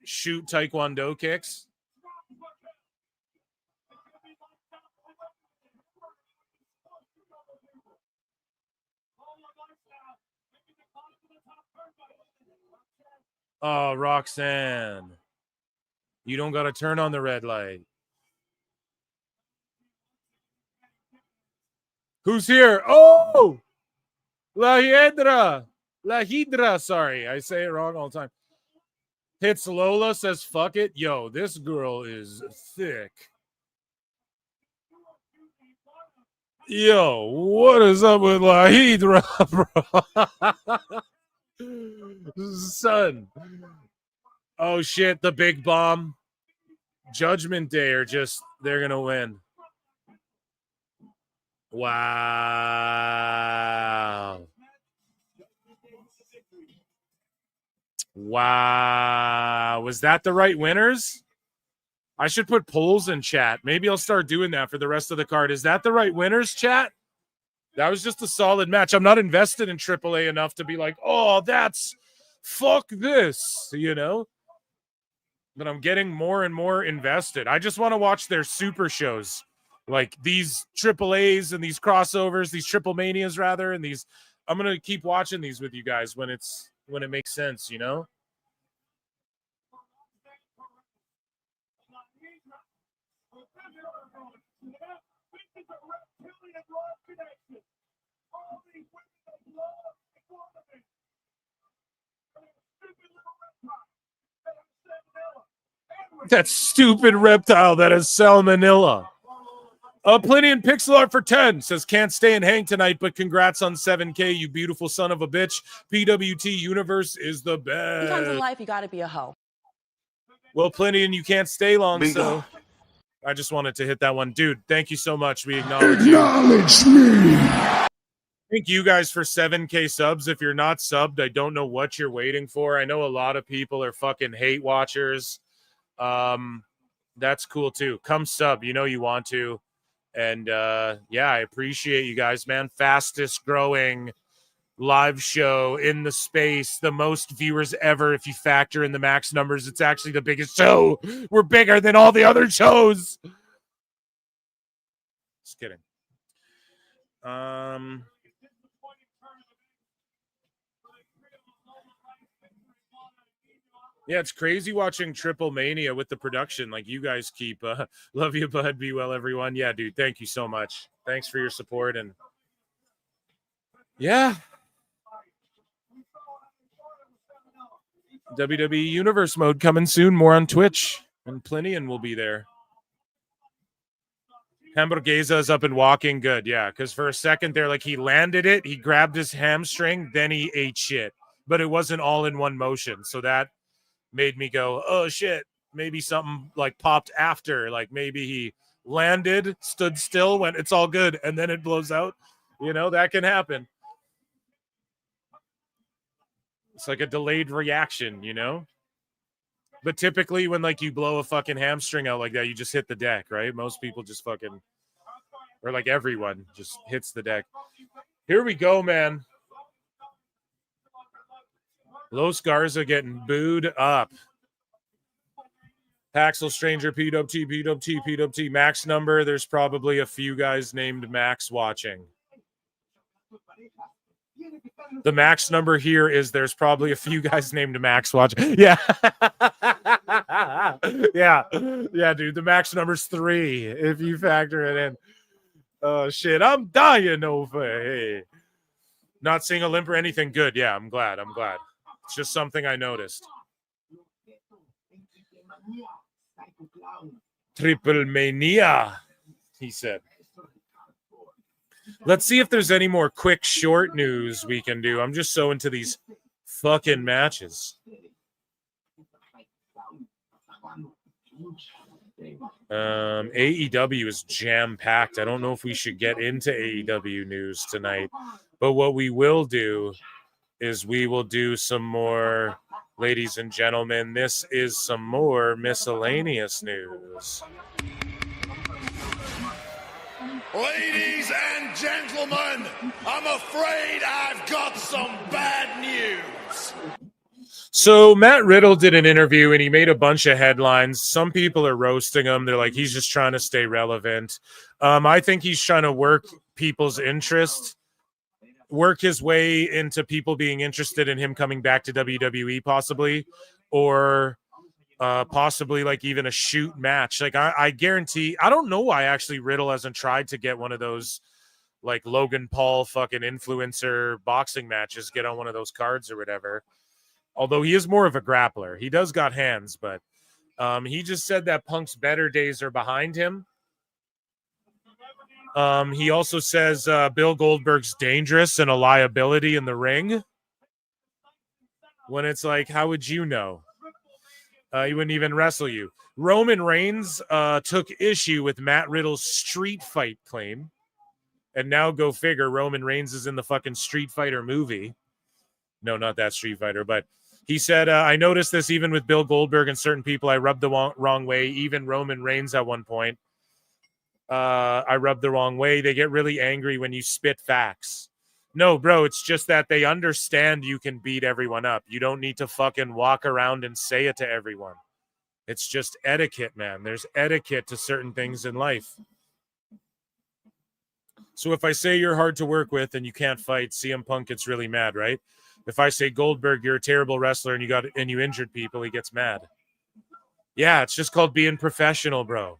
M: shoot taekwondo kicks. Oh, Roxanne. You don't got to turn on the red light. Who's here? Oh! La Hydra. Sorry, I say it wrong all the time. Hits Lola, says, fuck it. Yo, this girl is thick. Yo, what is up with La Hydra, bro? Son. Oh, shit, the big bomb. Judgment Day are just, they're going to win. Wow. Wow. Was that the right winners? I should put polls in chat. Maybe I'll start doing that for the rest of the card. Is that the right winners, chat? That was just a solid match. I'm not invested in AAA enough to be like, oh, fuck this, you know? But I'm getting more and more invested. I just want to watch their super shows. Like these AAAs and these crossovers, these Triplemanias rather, and these. I'm gonna keep watching these with you guys when it makes sense, you know. That stupid reptile that has salmonella. Plenty in pixel art for 10 says can't stay and hang tonight, but congrats on 7K, you beautiful son of a bitch. PWT Universe is the best.
T: Sometimes in life you gotta be a hoe.
M: Well, Plenty and you can't stay long, so I just wanted to hit that one. Dude, thank you so much. We acknowledge you.
F: Acknowledge me.
M: Thank you guys for 7K subs. If you're not subbed, I don't know what you're waiting for. I know a lot of people are fucking hate watchers. That's cool too. Come sub, you know you want to. And yeah, I appreciate you guys, man. Fastest growing live show in the space, the most viewers ever. If you factor in the max numbers, it's actually the biggest show. We're bigger than all the other shows. Just kidding. Yeah, it's crazy watching Triplemania with the production. Like you guys keep love you, bud. Be well, everyone. Yeah, dude. Thank you so much. Thanks for your support. And yeah. WWE Universe mode coming soon. More on Twitch. And Plenty and will be there. Hamburguesa is up and walking good. Yeah, because for a second there, like he landed it. He grabbed his hamstring. Then he ate shit. But it wasn't all in one motion. So that made me go, oh shit, maybe something like popped after, like maybe he landed, stood still, went, it's all good, and then it blows out. You know, that can happen. It's like a delayed reaction, you know. But typically when like you blow a fucking hamstring out like that, you just hit the deck, right? Most people just fucking, or like everyone just hits the deck. Here we go, man. Los Garza getting booed up. Paxel Stranger, PWT, Max number. There's probably a few guys named Max watching. The max number here is there's probably a few guys named Max watching. Yeah. Yeah, dude. The max number's 3 if you factor it in. Oh, shit. I'm dying over here. Not seeing a limp or anything good. Yeah, I'm glad. It's just something I noticed. Triplemania, he said. Let's see if there's any more quick short news we can do. I'm just so into these fucking matches. AEW is jam-packed. I don't know if we should get into AEW news tonight, but what we will do is we will do some more, ladies and gentlemen, this is some more miscellaneous news.
F: Ladies and gentlemen, I'm afraid I've got some bad news.
M: So Matt Riddle did an interview and he made a bunch of headlines. Some people are roasting him. They're like, he's just trying to stay relevant. I think he's trying to work people's interest, work his way into people being interested in him coming back to WWE possibly, or possibly like even a shoot match. Like I guarantee, I don't know why actually Riddle hasn't tried to get one of those like Logan Paul fucking influencer boxing matches, get on one of those cards or whatever. Although he is more of a grappler. He does got hands, but he just said that Punk's better days are behind him. He also says Bill Goldberg's dangerous and a liability in the ring. When it's like, how would you know? He wouldn't even wrestle you. Roman Reigns took issue with Matt Riddle's street fight claim. And now go figure, Roman Reigns is in the fucking Street Fighter movie. No, not that Street Fighter, but he said, I noticed this even with Bill Goldberg and certain people I rubbed the wrong way, even Roman Reigns at one point. I rubbed the wrong way. They get really angry when you spit facts. No, bro, it's just that they understand you can beat everyone up. You don't need to fucking walk around and say it to everyone. It's just etiquette, man. There's etiquette to certain things in life. So if I say you're hard to work with and you can't fight, CM Punk gets really mad, right? If I say Goldberg, you're a terrible wrestler and you injured people, he gets mad. Yeah, it's just called being professional, bro.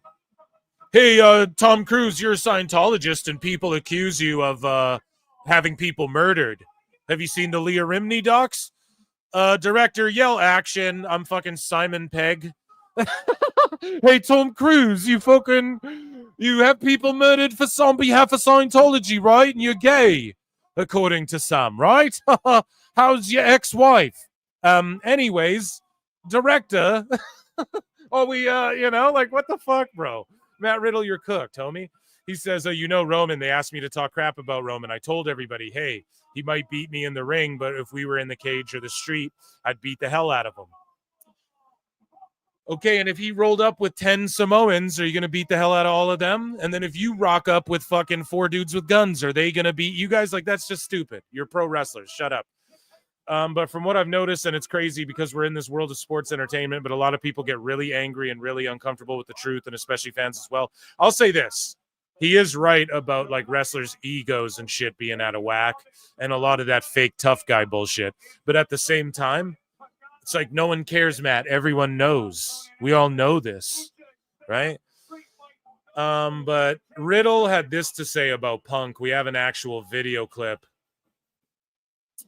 M: Hey, Tom Cruise, you're a Scientologist and people accuse you of having people murdered. Have you seen the Leah Remini docs? Director, yell action. I'm fucking Simon Pegg. Hey, Tom Cruise, you have people murdered on behalf of Scientology, right? And you're gay, according to some, right? How's your ex-wife? Anyways, director. Oh, like, what the fuck, bro? Matt Riddle, you're cooked, homie. He says, Roman, they asked me to talk crap about Roman. I told everybody, hey, he might beat me in the ring, but if we were in the cage or the street, I'd beat the hell out of him. Okay, and if he rolled up with 10 Samoans, are you going to beat the hell out of all of them? And then if you rock up with fucking 4 dudes with guns, are they going to beat you guys? Like, that's just stupid. You're pro wrestlers. Shut up. But from what I've noticed, and it's crazy because we're in this world of sports entertainment, but a lot of people get really angry and really uncomfortable with the truth, and especially fans as well. I'll say this. He is right about like wrestlers' egos and shit being out of whack and a lot of that fake tough guy bullshit. But at the same time, it's like no one cares, Matt. Everyone knows. We all know this, right? But Riddle had this to say about Punk. We have an actual video clip.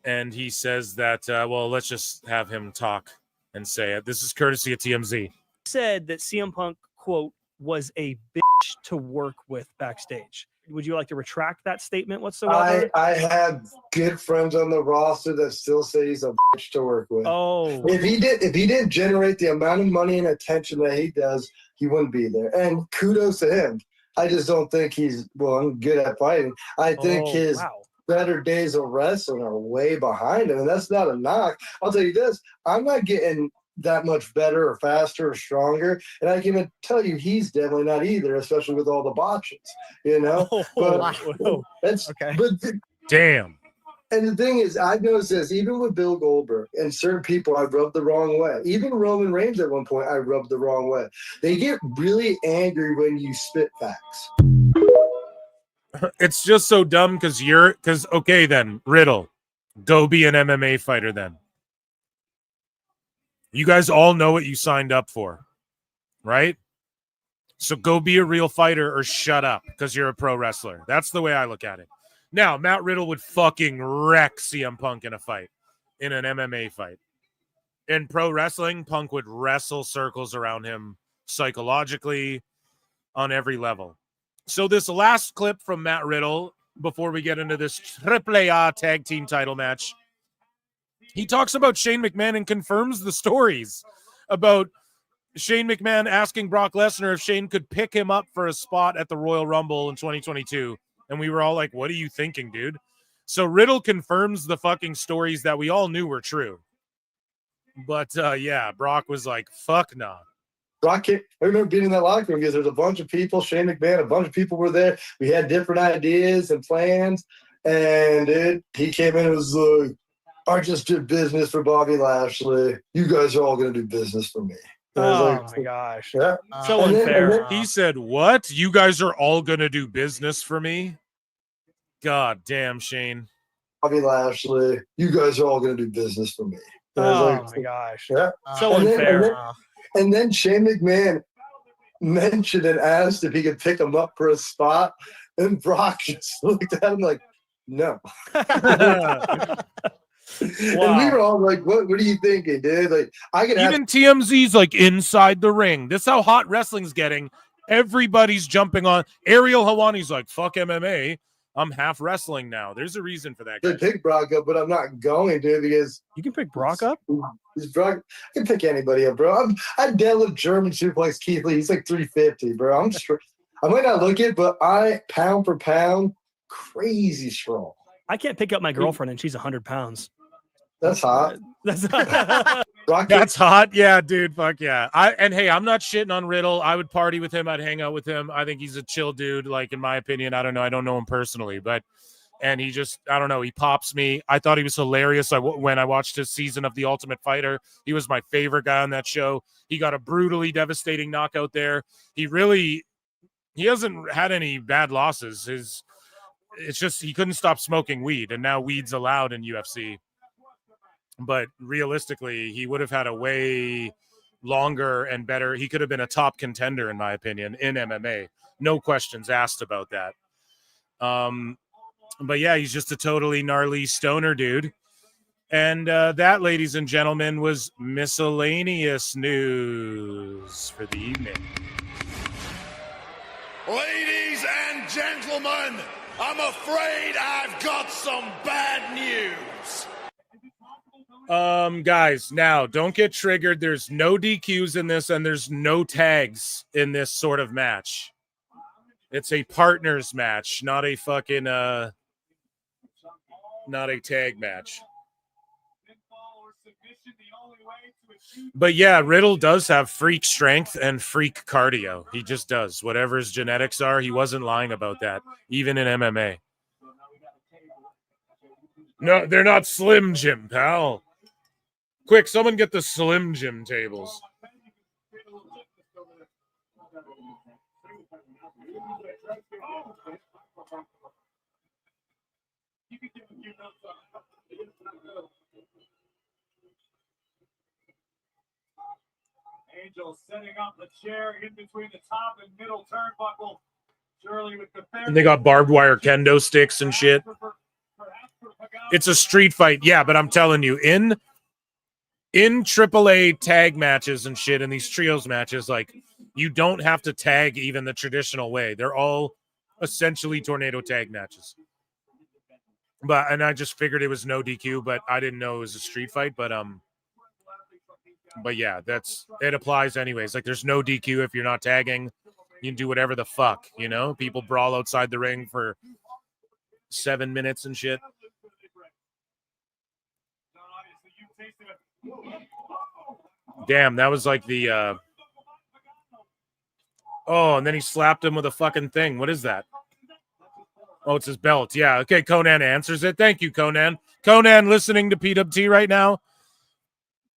M: And he says that, let's just have him talk and say it. This is courtesy of TMZ.
T: Said that CM Punk, quote, was a bitch to work with backstage. Would you like to retract that statement whatsoever?
U: I have good friends on the roster that still say he's a bitch to work with.
T: Oh,
U: if he didn't generate the amount of money and attention that he does, he wouldn't be there. And kudos to him. I just don't think he's good at fighting. I think his better days of wrestling are way behind him, and that's not a knock. I'll tell you this: I'm not getting that much better or faster or stronger. And I can tell you he's definitely not either, especially with all the botches, you know. But that's
T: okay.
U: But
M: damn.
U: And the thing is, I've noticed this, even with Bill Goldberg and certain people I rubbed the wrong way. Even Roman Reigns at one point I rubbed the wrong way. They get really angry when you spit facts.
M: It's just so dumb because okay then, Riddle, go be an MMA fighter then. You guys all know what you signed up for, right? So go be a real fighter or shut up because you're a pro wrestler. That's the way I look at it. Now, Matt Riddle would fucking wreck CM Punk in a fight, in an MMA fight. In pro wrestling, Punk would wrestle circles around him psychologically on every level. So this last clip from Matt Riddle, before we get into this AAA tag team title match, he talks about Shane McMahon and confirms the stories about Shane McMahon asking Brock Lesnar if Shane could pick him up for a spot at the Royal Rumble in 2022. And we were all like, what are you thinking, dude? So Riddle confirms the fucking stories that we all knew were true. But yeah, Brock was like, fuck nah.
U: Brock, I remember being in that locker room because there's a bunch of people, Shane McMahon, a bunch of people were there. We had different ideas and plans. And he came in and was like, I just did business for Bobby Lashley. You guys are all going to do business for me.
T: Oh my gosh.
U: Yeah.
T: So
U: And then-
T: unfair.
U: and then-
M: He said, what? You guys are all going to do business for me? God damn, Shane.
U: Bobby Lashley, you guys are all going to do business for me. And I was
T: Oh
U: like,
T: my gosh.
U: Yeah.
T: So
U: And then-
T: unfair.
U: and then Shane McMahon mentioned and asked if he could pick him up for a spot. And Brock just looked at him like, no. And we were all like, what are you thinking, dude? Like, I could have
M: Even TMZ's like inside the ring. This is how hot wrestling's getting. Everybody's jumping on. Ariel Hawani's like, fuck MMA. I'm half wrestling now. There's a reason for that.
U: to
M: Guys.
U: pick Brock up, but I'm not going to because
T: you can pick Brock up.
U: Brock, I can pick anybody up, bro. I deadlift German suplex Keith Lee. He's like 350, bro. I'm straight. I might not look it, but I pound for pound, crazy strong.
T: I can't pick up my girlfriend and she's 100 pounds.
U: That's hot.
T: That's
M: That's hot. Yeah, dude. Fuck yeah. Hey, I'm not shitting on Riddle. I would party with him. I'd hang out with him. I think he's a chill dude. Like, in my opinion, I don't know. I don't know him personally, and he just, I don't know. He pops me. I thought he was hilarious. When I watched his season of The Ultimate Fighter, he was my favorite guy on that show. He got a brutally devastating knockout there. He hasn't had any bad losses. It's just, he couldn't stop smoking weed, and now weed's allowed in UFC. But realistically, he would have had a way longer and better. He could have been a top contender, in my opinion, in MMA. No questions asked about that. But yeah, he's just a totally gnarly stoner dude. And that, ladies and gentlemen, was miscellaneous news for the evening.
F: Ladies and gentlemen, I'm afraid I've got some bad news.
M: Guys, now don't get triggered. There's no DQs in this, and there's no tags in this sort of match. It's a partners match, not a fucking not a tag match. But yeah, Riddle does have freak strength and freak cardio. He just does. Whatever his genetics are, he wasn't lying about that, even in MMA. No, they're not Slim Jim, pal. Quick, someone get the Slim Jim tables.
F: Angel setting up the chair in between the top and middle turnbuckle. Shirley with the
M: And they got barbed wire kendo sticks and shit. It's a street fight. Yeah, but I'm telling you, in AAA tag matches and shit, in these trios matches, like, you don't have to tag even the traditional way. They're all essentially tornado tag matches. And I just figured it was no DQ, but I didn't know it was a street fight. But yeah, it applies anyways. Like, there's no DQ if you're not tagging. You can do whatever the fuck, you know? People brawl outside the ring for 7 minutes and shit. Damn, that was like the oh, and then he slapped him with a fucking thing. What is that? Oh, it's his belt. Yeah. Okay, Conan answers it. Thank you, Conan. Conan listening to PWT right now.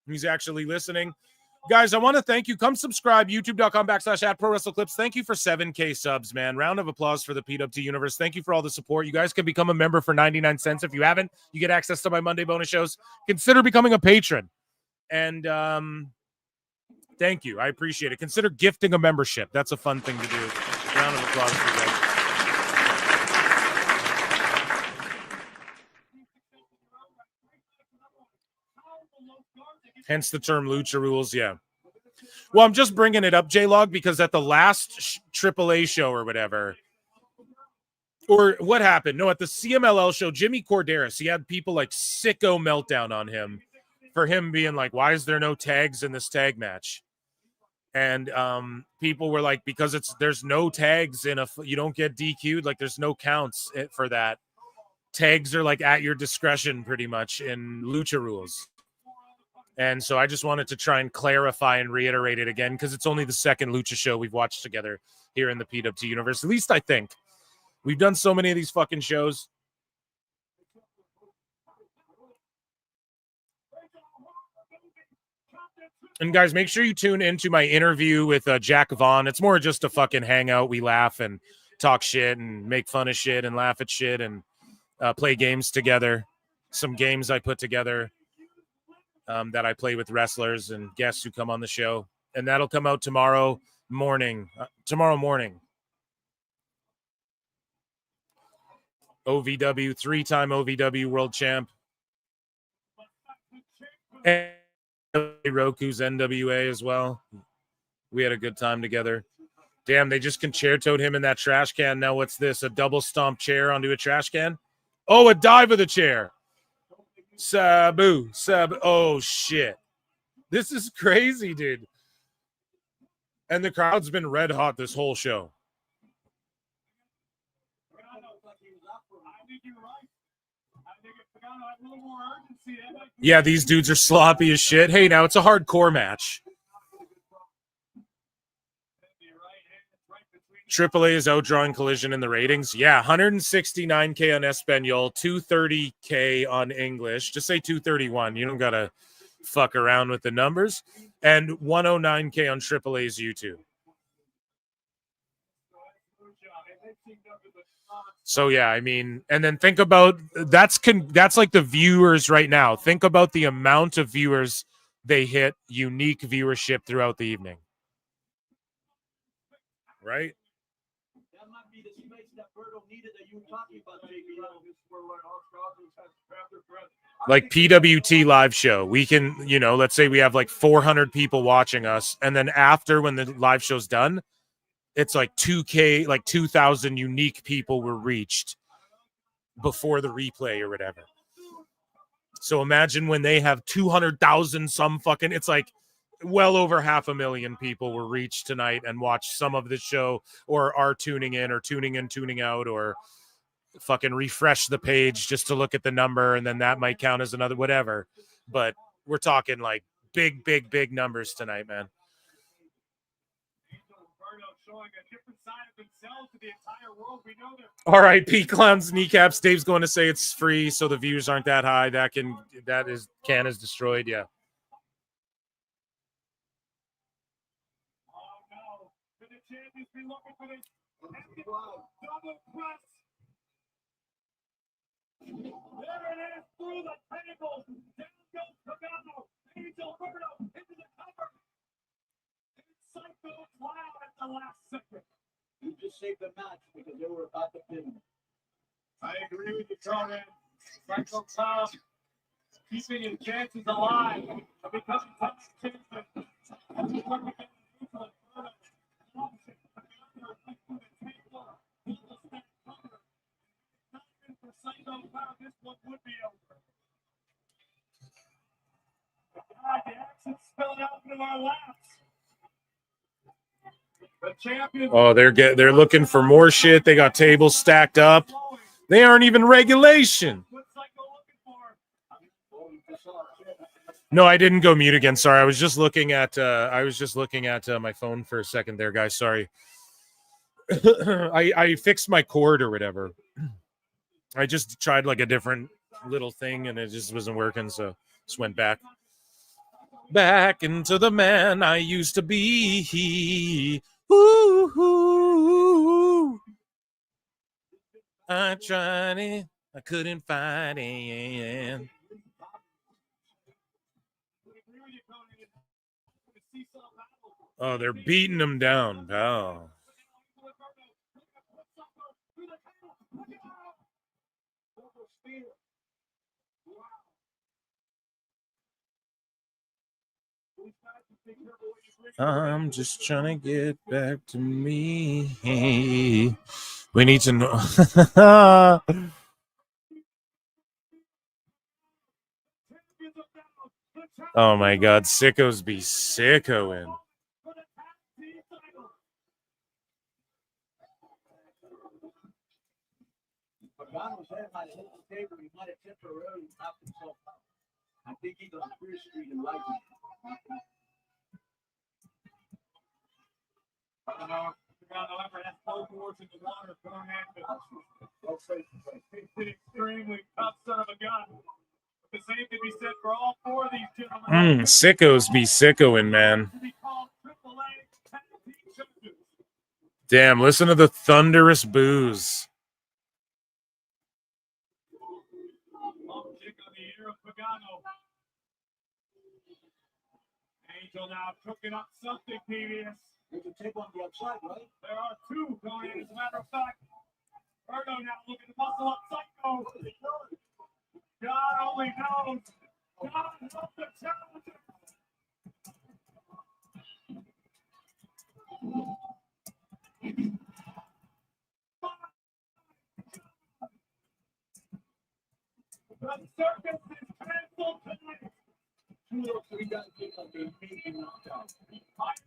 M: He's actually listening. Guys, I want to thank you. Come subscribe, youtube.com/@ProWrestleClips. Thank you for 7K subs, man. Round of applause for the PWT universe. Thank you for all the support. You guys can become a member for 99 cents. If you haven't, you get access to my Monday bonus shows. Consider becoming a patron. And thank you. I appreciate it. Consider gifting a membership. That's a fun thing to do. Round of applause for you guys. Hence the term Lucha Rules, yeah. Well, I'm just bringing it up, J-Log, because at the last AAA show or whatever, or what happened? No, at the CMLL show, Jimmy Corderas, he had people like sicko meltdown on him for him being like, why is there no tags in this tag match? And people were like, because there's no tags you don't get DQ'd, like there's no counts for that. Tags are like at your discretion pretty much in Lucha Rules. And so I just wanted to try and clarify and reiterate it again, because it's only the second Lucha show we've watched together here in the PWT universe. At least I think. We've done so many of these fucking shows. And guys, make sure you tune into my interview with Jack Vaughn. It's more just a fucking hangout. We laugh and talk shit and make fun of shit and laugh at shit and play games together. Some games I put together. That I play with wrestlers and guests who come on the show. And that'll come out tomorrow morning. OVW, 3-time OVW world champ. And Roku's NWA as well. We had a good time together. Damn, they just concertoed him in that trash can. Now what's this? A double stomp chair onto a trash can? Oh, a dive of the chair. Sabu. Oh, shit. This is crazy, dude. And the crowd's been red hot this whole show. Yeah, these dudes are sloppy as shit. Hey, now it's a hardcore match. AAA is outdrawing Collision in the ratings. Yeah, 169K on Espanol, 230K on English. Just say 231. You don't got to fuck around with the numbers. And 109K on AAA's YouTube. So, yeah, I mean, and then think about, that's like the viewers right now. Think about the amount of viewers they hit, unique viewership throughout the evening. Right? Like PWT live show, we can, let's say we have like 400 people watching us, and then after, when the live show's done, it's like 2K, like 2,000 unique people were reached before the replay or whatever. So imagine when they have 200,000 some fucking, it's like well over 500,000 people were reached tonight and watched some of the show, or are tuning in, or tuning in, tuning out, or fucking refresh the page just to look at the number, and then that might count as another whatever. But we're talking like big numbers tonight, man. R.I.P. Clown's kneecaps. Dave's going to say it's free, so the views aren't that high. Can is destroyed. Yeah.
F: There it is, through the tentacles. Down goes Pagano. Angel Roberto into the cover. Psycho Clown at the last second. You just saved the match because they were about to pin. I agree with you, Conan. Psycho Clown keeping his chances alive of becoming top champion. This one would be over. God, the action spilled out into our laps. The champion.
M: Oh, they're looking for more shit. They got tables stacked up. They aren't even regulation. No, I didn't go mute again. Sorry, I was just looking at my phone for a second there, guys. Sorry. I fixed my cord or whatever. I just tried like a different little thing and it just wasn't working, so just went back into the man I used to be. Ooh, I tried it, I couldn't find it. Oh, they're beating him down, pal. I'm just trying to get back to me. We need to know. Oh my God, sickos be sickoing.
B: I think he's on Spear Street in Leipzig.
F: Extremely tough son of a gun. The same can be said for all four of these gentlemen.
M: Sickos be sickoing, man. Damn, listen to the thunderous boos.
F: Angel now cooking up something, PBS. There's a tape on the outside, right? There are two going in, as a matter of fact. Erdo now looking to muscle up Psycho. God only knows. God help the challenger. The circus is canceled tonight. I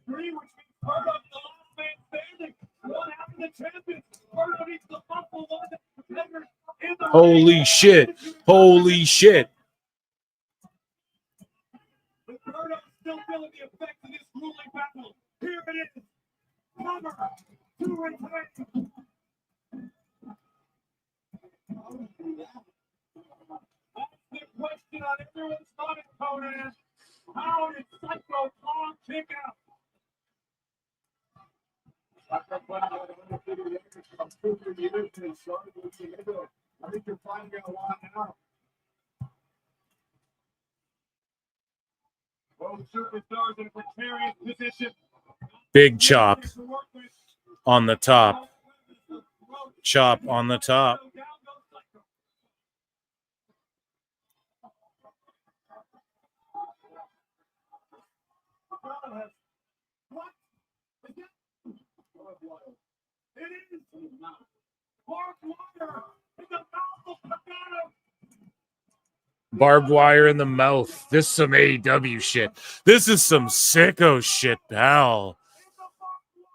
F: agree, which means Erdo the last man standing. One after the champion. Erdo needs to muscle one of the contenders in the
M: Holy shit. Holy shit.
F: But Erdo's still feeling the effects of this grueling battle. Here it is. Cover to retain. That's the question on everyone's thought, Conan. How did Psycho Kong kick out? I think you're finding a lot now. Both superstars in a precarious position.
M: Big chop on the top. Chop on the top.
F: It is barbed wire in the mouth of Pagano.
M: Barbed wire in the mouth. This is some AEW shit. This is some sicko shit, pal.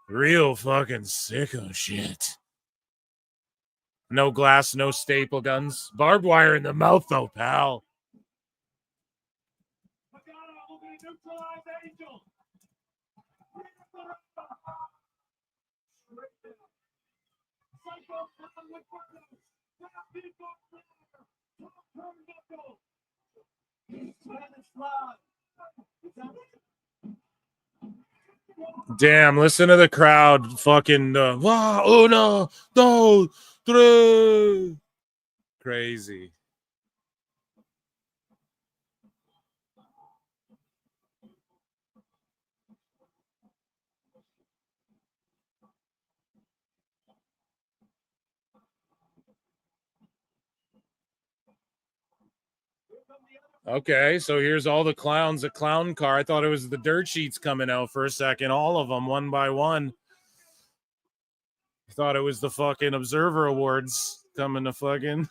M: Real fucking sicko shit. No glass, no staple guns. Barbed wire in the mouth, though, pal. Damn, listen to the crowd fucking wow, uno, dos, tres. Crazy. Okay, so here's all the clowns, a clown car. I thought it was the dirt sheets coming out for a second. All of them, one by one. I thought it was the fucking Observer Awards coming to fucking.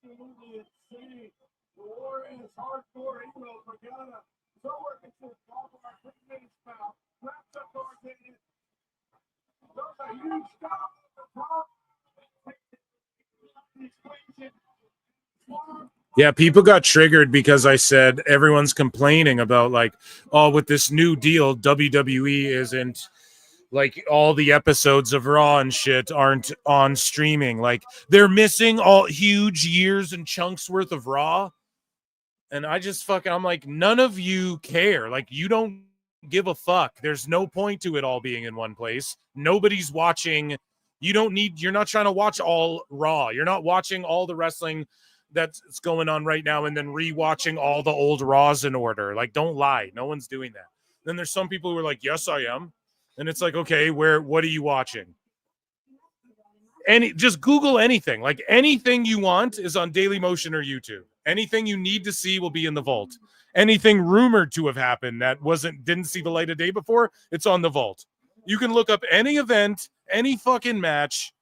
F: absolutely insane. The Warriors hardcore hero Pagana. So working to the top of our 3 minutes now. Wraps up authoritative. Those are huge stop at the top. The equation.
M: Yeah, people got triggered because I said everyone's complaining about like, oh, with this new deal, WWE isn't like all the episodes of Raw and shit aren't on streaming. Like they're missing all huge years and chunks worth of Raw. And I just fucking, I'm like, none of you care. Like you don't give a fuck. There's no point to it all being in one place. Nobody's watching. You're not trying to watch all Raw. You're not watching all the wrestling that's going on right now and then rewatching all the old Raws in order. Like, don't lie. No one's doing that. Then there's some people who are like, yes, I am. And it's like, okay, what are you watching? Just Google anything. Like anything you want is on Daily Motion or YouTube. Anything you need to see will be in the vault. Anything rumored to have happened that didn't see the light of day before, it's on the vault. You can look up any event, any fucking match.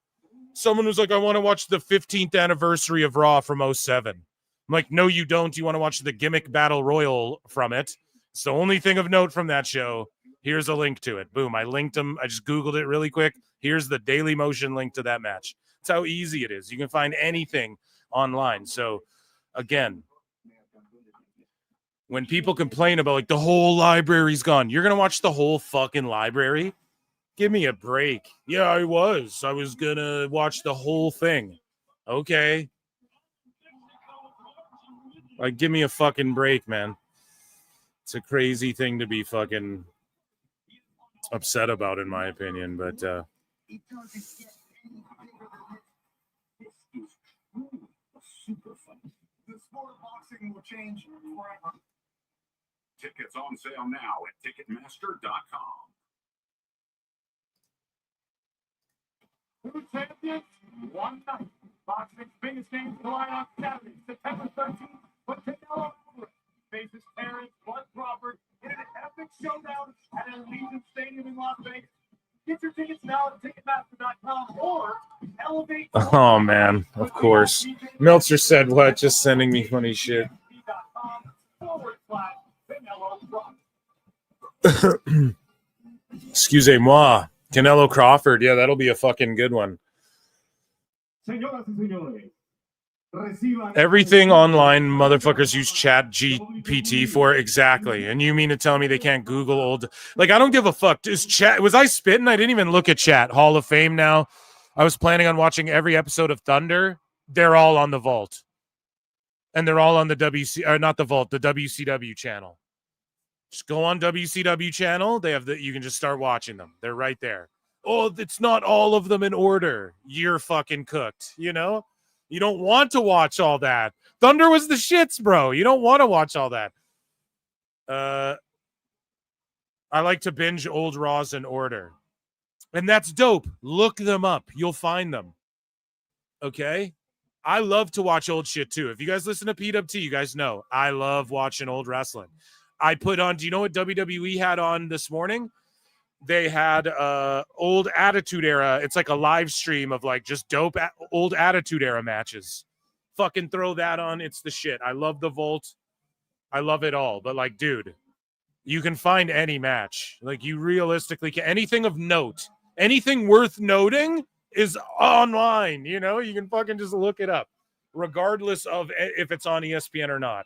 M: Someone was like, I want to watch the 15th anniversary of Raw from 07. I'm like, no, you don't. You want to watch the gimmick battle royal from it. It's the only thing of note from that show. Here's a link to it. Boom. I linked them. I just Googled it really quick. Here's the Daily Motion link to that match. That's how easy it is. You can find anything online. So again, when people complain about like the whole library's gone, you're going to watch the whole fucking library? Give me a break. Yeah, I was going to watch the whole thing. Okay. Like, give me a fucking break, man. It's a crazy thing to be fucking upset about, in my opinion, but
F: This is super fun. The sport of boxing will change forever.
K: Tickets on sale now at Ticketmaster.com.
F: Two champions, one night. Boxing's biggest games line on Saturday, September 13th. But Canelo Alvarez faces Terrence Bud Crawford in an epic showdown at Allegiant Stadium in Las Vegas. Get your tickets now at Ticketmaster.com or elevate.
M: oh man, of course. Meltzer said what? Just sending me funny shit. Excusez-moi. Canelo Crawford. Yeah, that'll be a fucking good one. Everything online motherfuckers use Chat GPT for. Exactly. And you mean to tell me they can't Google old? Like, I don't give a fuck. Was I spitting? I didn't even look at Chat. Hall of Fame now. I was planning on watching every episode of Thunder. They're all on the vault. And they're all on the not the vault, the WCW channel. Just go on WCW channel. They have you can just start watching them. They're right there. Oh, it's not all of them in order. You're fucking cooked, you know? You don't want to watch all that. Thunder was the shits, bro. You don't want to watch all that. I like to binge old Raws in order. And that's dope. Look them up. You'll find them. Okay? I love to watch old shit too. If you guys listen to PWT, you guys know I love watching old wrestling. I put on, do you know what WWE had on this morning? They had old Attitude Era. It's like a live stream of like just dope old Attitude Era matches. Fucking throw that on. It's the shit. I love the Vault. I love it all. But like, dude, you can find any match. Like, you realistically can. Anything of note, anything worth noting is online. You know, you can fucking just look it up, regardless of if it's on ESPN or not.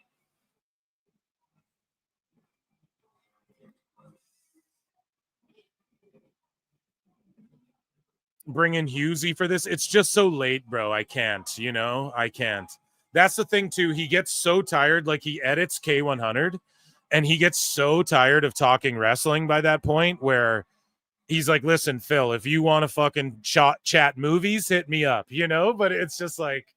M: Bring in Husey for this. It's just so late, bro. I can't, you know, I can't. That's the thing too. He gets so tired. Like, he edits K100 and he gets so tired of talking wrestling by that point where he's like, listen, Phil, if you want to fucking chat movies, hit me up, you know? But it's just like,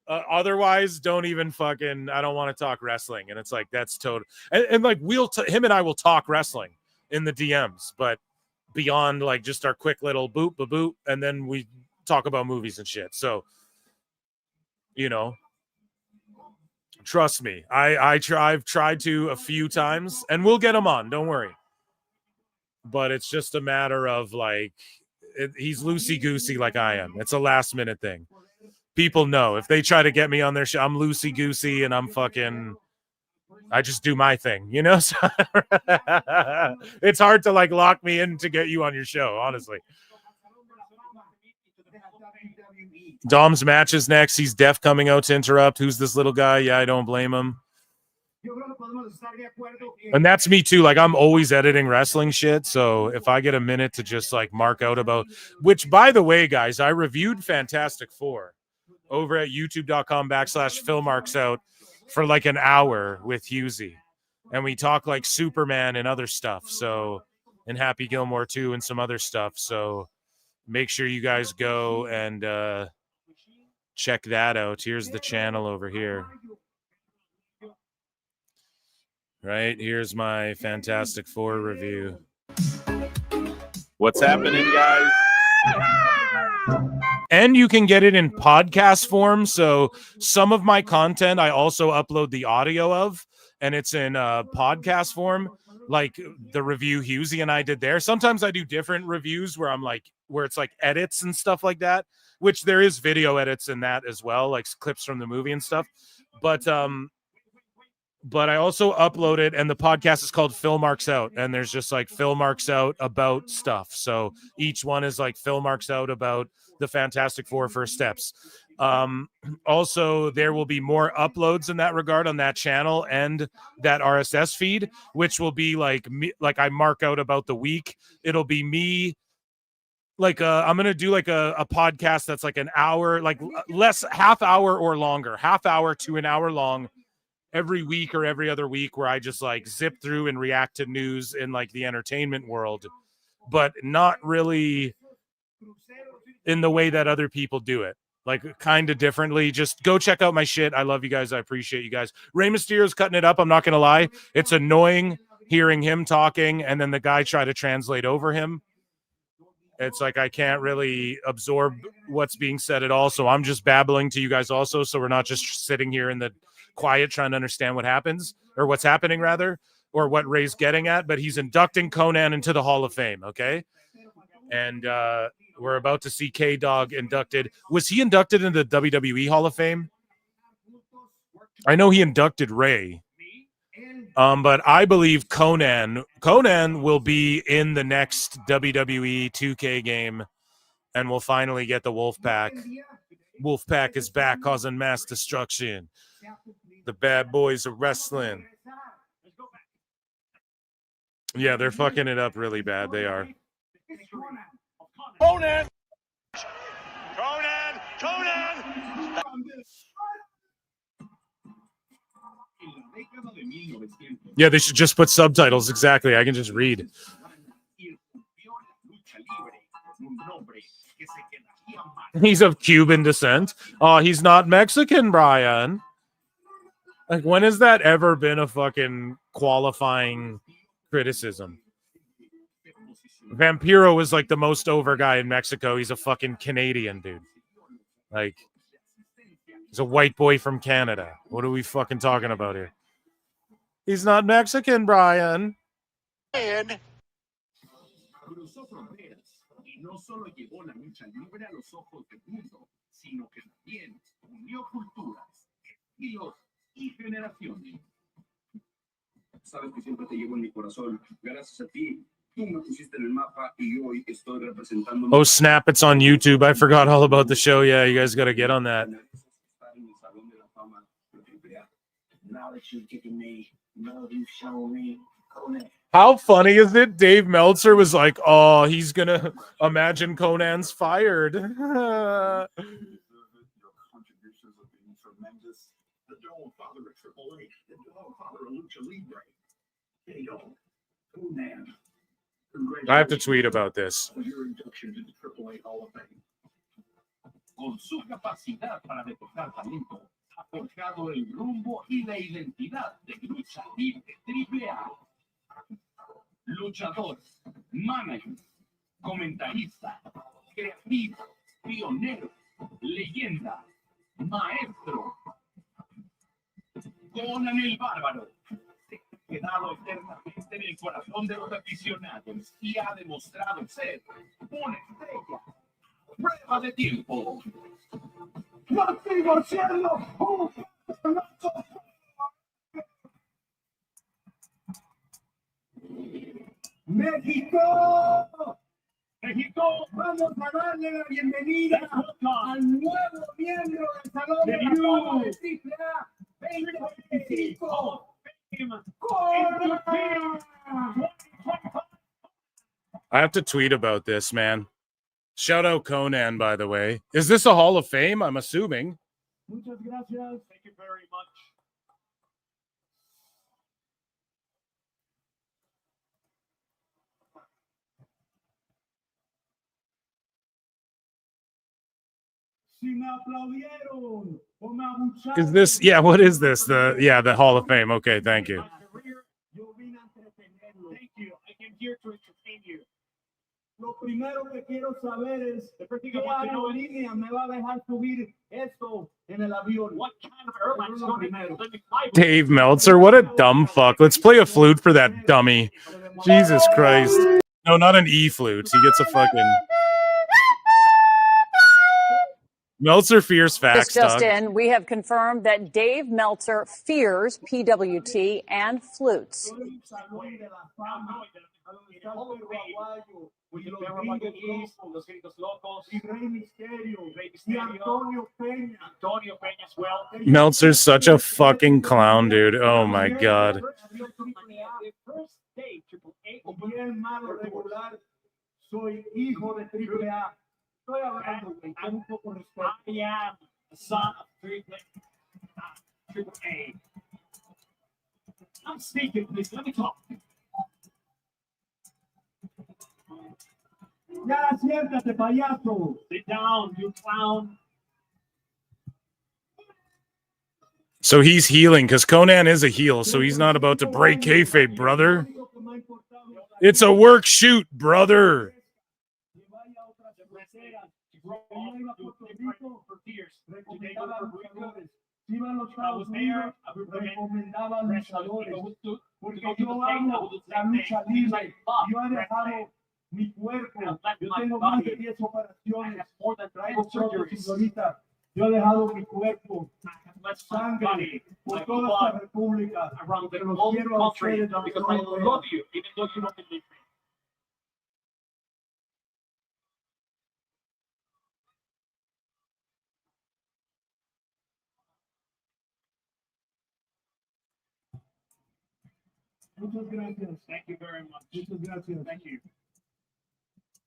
M: otherwise don't even fucking, I don't want to talk wrestling. And it's like, that's total. And like, him and I will talk wrestling in the DMs, but beyond like just our quick little boop, boop, and then we talk about movies and shit. So, you know, trust me, I've tried to a few times, and we'll get him on. Don't worry. But it's just a matter of like, he's loosey goosey like I am. It's a last minute thing. people know if they try to get me on their show, I'm loosey goosey and I just do my thing, you know. So it's hard to like lock me in to get you on your show, honestly. Dom's match is next. He's deaf coming out to interrupt. Who's this little guy? Yeah, I don't blame him. And that's me too. Like, I'm always editing wrestling shit. So if I get a minute to just like mark out about, which by the way, guys, I reviewed Fantastic Four over at youtube.com/PhilMarksOut for like an hour with Husey. And we talk like Superman and other stuff. So, and Happy Gilmore too, and some other stuff. So make sure you guys go and check that out. Here's the channel over here. Right, here's my Fantastic Four review. What's happening, guys? And you can get it in podcast form. So some of my content I also upload the audio of, and it's in podcast form, like the review Husey and I did there. Sometimes I do different reviews where where it's like edits and stuff like that, which there is video edits in that as well, like clips from the movie and stuff. But I also upload it, and the podcast is called Phil Marks Out, and there's just like Phil Marks Out about stuff. So each one is like Phil Marks Out about the Fantastic Four First Steps. Also, there will be more uploads in that regard on that channel and that RSS feed, which will be like me, like I mark out about the week. It'll be me. Like I'm gonna do like a podcast that's like an hour, like less, half hour or longer, half hour to an hour long, every week or every other week, where I just like zip through and react to news in like the entertainment world, but not really in the way that other people do it, like kind of differently. Just go check out my shit. I love you guys. I appreciate you guys. Rey Mysterio's cutting it up. I'm not going to lie. It's annoying hearing him talking and then the guy try to translate over him. It's like I can't really absorb what's being said at all. So I'm just babbling to you guys also. So we're not just sitting here in the quiet trying to understand what happens, or what's happening rather, or what Ray's getting at. But he's inducting Conan into the Hall of Fame, okay? And we're about to see K-Dog inducted. Was he inducted into the WWE Hall of Fame? I know he inducted Ray. But I believe Conan will be in the next WWE 2K game, and we'll finally get the Wolfpack. Wolfpack is back, causing mass destruction. The bad boys are wrestling. Yeah, they're fucking it up really bad. They are.
F: Conan! Conan! Conan!
M: Yeah, they should just put subtitles. Exactly. I can just read. He's of Cuban descent. Oh, he's not Mexican, Brian. Like, when has that ever been a fucking qualifying criticism? Vampiro is like the most over guy in Mexico. He's a fucking Canadian dude. Like, he's a white boy from Canada. What are we fucking talking about here? He's not Mexican, Brian.
F: And
K: cruzó fronteras y no solo llevó la lucha libre a los ojos del mundo, sino que también unió culturas, estilos y generaciones. Sabes que siempre te llevo en mi corazón. Gracias a ti, tú me pusiste en el mapa y hoy estoy representando.
M: Oh, snap. It's on YouTube. I forgot all about the show. Yeah, you guys got to get on that.
B: Now that you've given me, now that you've shown me, Conan.
M: How funny is it? Dave Meltzer was like, oh, he's going to imagine Conan's fired.
K: Your contributions have been tremendous. The Dome Father of AAA, the Dome Father of Lucha Libre. Conan.
M: I have to tweet about this.
K: Your induction to the AAA Hall of Fame. Con su capacidad para detectar talento, ha forjado el rumbo y la identidad de Lucha Libre AAA. Luchador, manager, comentarista, creativo, pionero, leyenda, maestro. Conan el Bárbaro se ha quedado eternamente en el corazón de los aficionados y ha demostrado ser una estrella. Prueba de tiempo.
F: Yo sigo siendo un personaje. México. México, vamos a darle la bienvenida al nuevo miembro del Salón de la Fama de AAA 2025.
M: I have to tweet about this, man. Shout out Conan, by the way. Is this a Hall of Fame? I'm assuming.
F: Muchas gracias. Thank you very much. Si me aplaudieron o me abucharon.
M: Is this, yeah, what is this? The Hall of Fame. Okay, thank you.
F: Thank you. I came here to entertain you. Lo primero que quiero saber es qué aerolínea me va a dejar subir esto en el avión. What kind of airline is going to let me fly?
M: Dave Meltzer, what a dumb fuck. Let's play a flute for that dummy. Jesus Christ. No, not an E flute. He gets a fucking... Meltzer fears facts,
L: This just
M: dog.
L: in, we have confirmed that Dave Meltzer fears PWT and flutes.
M: Meltzer's such a fucking clown, dude. Oh my god.
F: Soy hijo de AAA. Estoy hablando, güey, con un poco de respeto. I am the son of AAA. I'm speaking, please. Let me talk. Ya, siéntate, payaso. Sit down, you clown.
M: So he's healing because Conan is a heel, so he's not about to break kayfabe, brother. It's a work shoot, brother.
F: I was there, recomendaba luchadores, porque yo amo la lucha libre, yo he dejado mi cuerpo, yo tengo más de 10 operaciones, traigo prótesis ahorita, yo he dejado mi cuerpo, sangre, por toda esta república, porque los quiero a ustedes, because I love you, even though you don't believe me. Muchas gracias. Thank you very much. Muchas gracias. Thank you.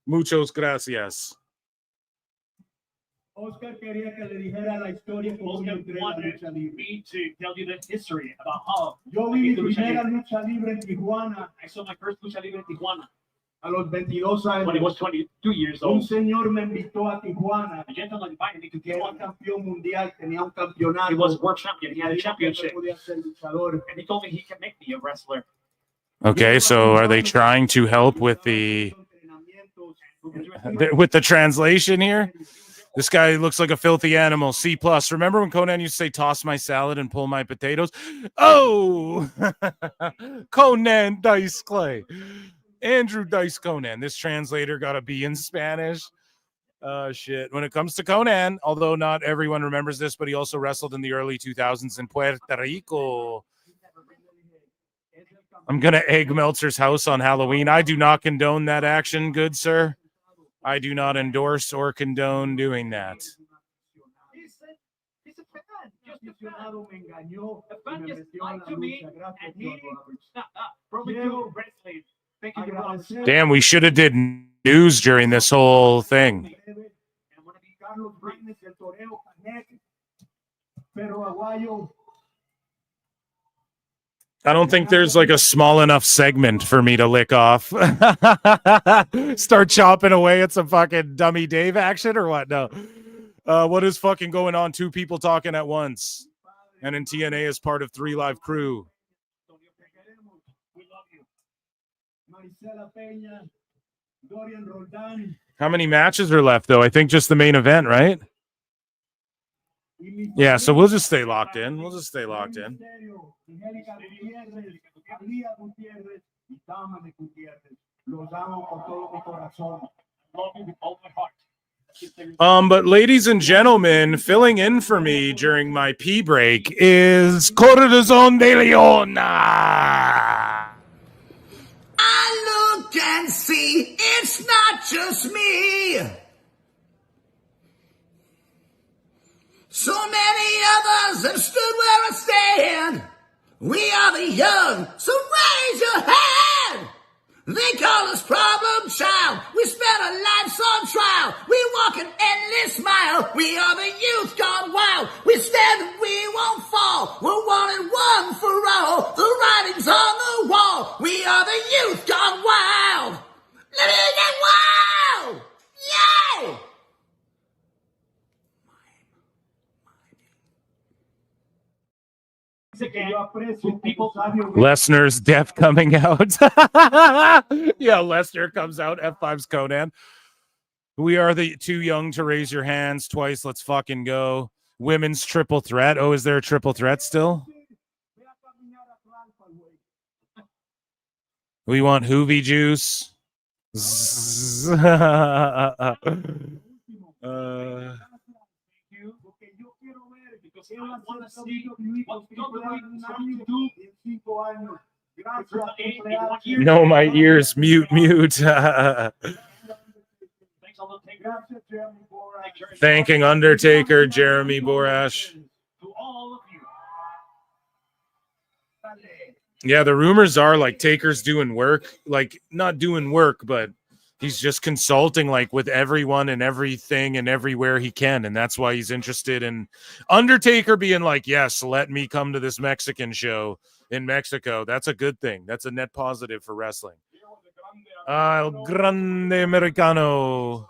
M: Muchos gracias.
F: Oscar quería que le dijera la historia como yo entré a la lucha libre. Me to tell you the history about how yo vi mi primera lucha libre en Tijuana. I saw my first lucha libre en Tijuana. A los 22 años. When I was 22 years old. Un señor me invitó a Tijuana. A gentleman invited me to Tijuana. Era campeón mundial, tenía un campeonato. He was world champion. He had a championship. And he told me he can make me a wrestler.
M: Okay, so are they trying to help with the translation here? This guy looks like a filthy animal. C+. Remember when Conan used to say, toss my salad and pull my potatoes? Oh! Conan Dice Clay. Andrew Dice Conan. This translator got a B in Spanish. Shit. When it comes to Conan, although not everyone remembers this, but he also wrestled in the early 2000s in Puerto Rico. I'm going to egg Meltzer's house on Halloween. I do not condone that action, good sir. I do not endorse or condone doing that.
F: He's a fan. Just a fan just lied to me, and he brought me to wrestling. Thank you very much.
M: Damn, we should have did news during this whole thing. I don't think there's like a small enough segment for me to lick off. Start chopping away at some fucking dummy Dave action or what? No. What is fucking going on? Two people talking at once. And in TNA as part of 3 Live Crew. How many matches are left though? I think just the main event, right? Yeah, so we'll just stay locked in. We'll just stay locked in. But ladies and gentlemen, filling in for me during my pee break is Corazon de Leon.
P: I look and see it's not just me. So many others have stood where I stand. We are the young, so raise your hand. They call us problem child. We spent our lives on trial. We walk an endless mile. We are the youth gone wild. We stand and we won't fall. We're one and one for all. The writing's on the wall. We are the youth gone wild. Let it get wild. Yay!
M: Lesnar's death coming out. Yeah, Lesnar comes out. F5's Conan. We are the too young to raise your hands twice. Let's fucking go. Women's triple threat. Oh, is there a triple threat still? We want Hoovy juice. No, my ears. Mute. Thanking Undertaker, Jeremy Borash. Yeah, the rumors are like Taker's doing work, like not doing work, but he's just consulting like with everyone and everything and everywhere he can. And that's why he's interested in Undertaker being like, yes, let me come to this Mexican show in Mexico. That's a good thing. That's a net positive for wrestling. El Grande Americano.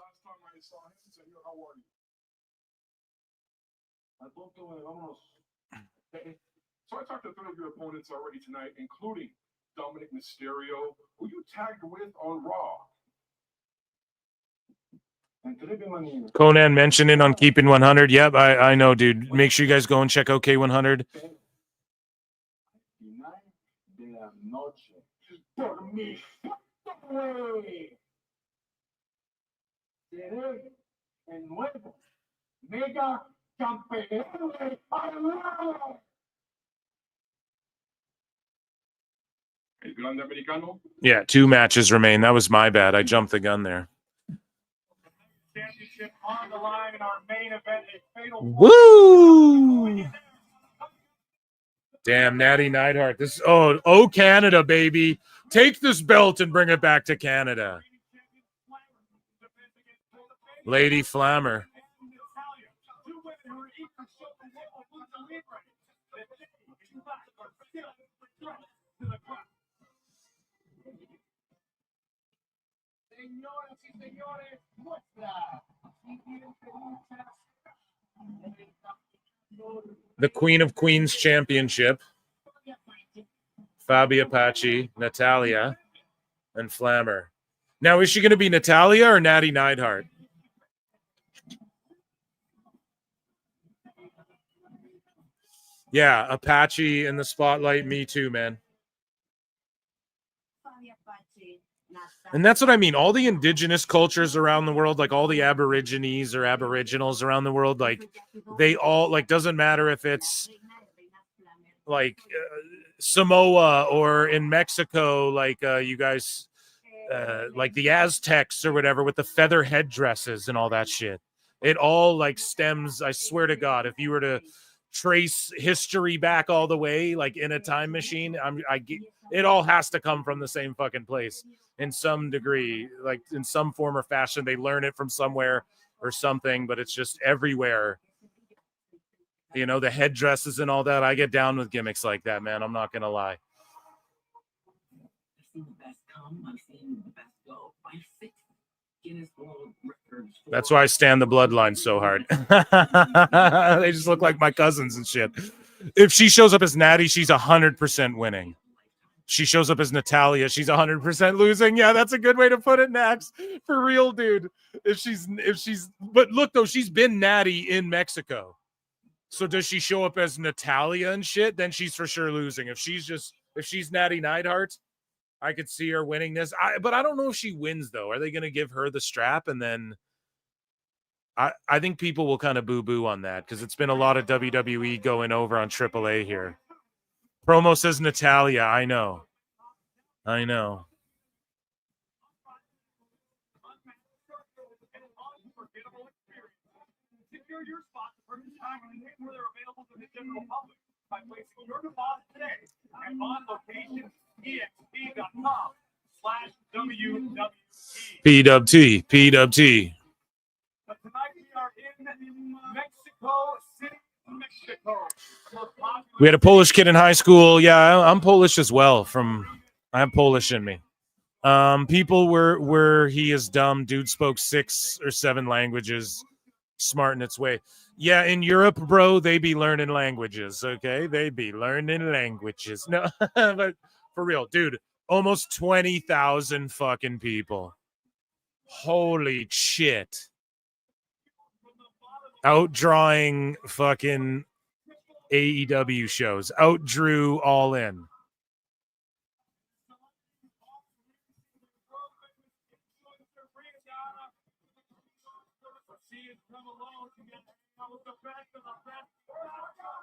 F: So I talked to 3 of your opponents already tonight, including Dominic Mysterio, who you tagged with on Raw.
M: Conan mentioned it on Keeping 100. Yep, I know, dude. Make sure you guys go and check OK 100.
F: Mega campeón. El Grande Americano.
M: Yeah, 2 matches remain. That was my bad. I jumped the gun there.
F: Championship on the line in our main event. A fatal
M: Woo! Damn, Natty Neidhart. This oh Canada, baby. Take this belt and bring it back to Canada. Lady Flammer. The Queen of Queens Championship. Fabi Apache, Natalia, and Flammer. Now, is she going to be Natalia or Natty Neidhart? Yeah, Apache in the spotlight. Me too, man. And that's what I mean. All the indigenous cultures around the world, like all the Aborigines or Aboriginals around the world, like they all, like, doesn't matter if it's like Samoa or in Mexico, like you guys, like the Aztecs or whatever with the feather headdresses and all that shit. It all like stems, I swear to God, if you were to trace history back all the way, like in a time machine, it all has to come from the same fucking place in some degree, like in some form or fashion. They learn it from somewhere or something, but it's just everywhere. You know, the headdresses and all that. I get down with gimmicks like that, man. I'm not gonna lie. That's why I stand the bloodline so hard. They just look like my cousins and shit. If she shows up as Natty, she's 100% winning. She shows up as Natalia, she's 100% losing. Yeah, that's a good way to put it, Nax. For real, dude. If she's, but look though, she's been Natty in Mexico. So does she show up as Natalia and shit? Then she's for sure losing. If she's Natty Neidhart, I could see her winning this. But I don't know if she wins though. Are they going to give her the strap and then I think people will kind of boo-boo on that because it's been a lot of WWE going over on AAA here. Promo says Natalia. I know.
F: Secure your spot for this time and where they're available to the general public by placing your deposit today at
M: PWT.
F: onlocation.com/WWT. But tonight we are in Mexico City, Mexico.
M: We had a Polish kid in high school. Yeah, I'm Polish as well. I have Polish in me. People were he is dumb. Dude spoke 6 or 7 languages. Smart in its way. Yeah, in Europe, bro, they be learning languages. Okay, they be learning languages. No, but for real, dude, almost 20,000 fucking people. Holy shit! Outdrawing fucking AEW shows. Outdrew All In.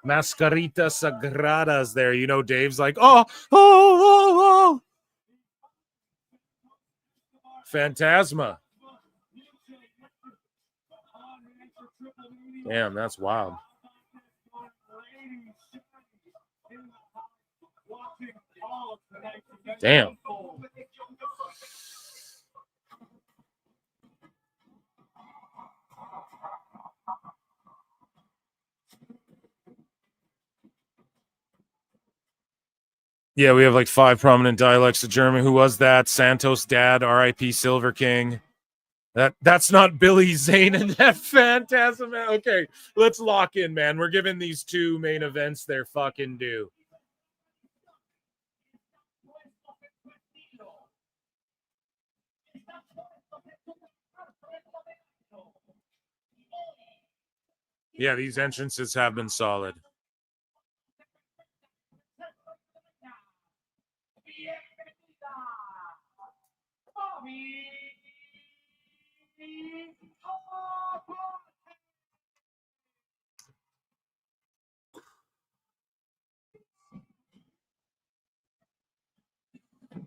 M: Mascarita Sagradas there. You know, Dave's like, oh. Phantasma. Damn, that's wild. Damn. Yeah, we have like 5 prominent dialects of German. Who was that? Santos' dad, R.I.P. Silver King. That's not Billy Zane and that Phantasm. Okay, let's lock in, man. We're giving these 2 main events their fucking due. Yeah, these entrances have been solid.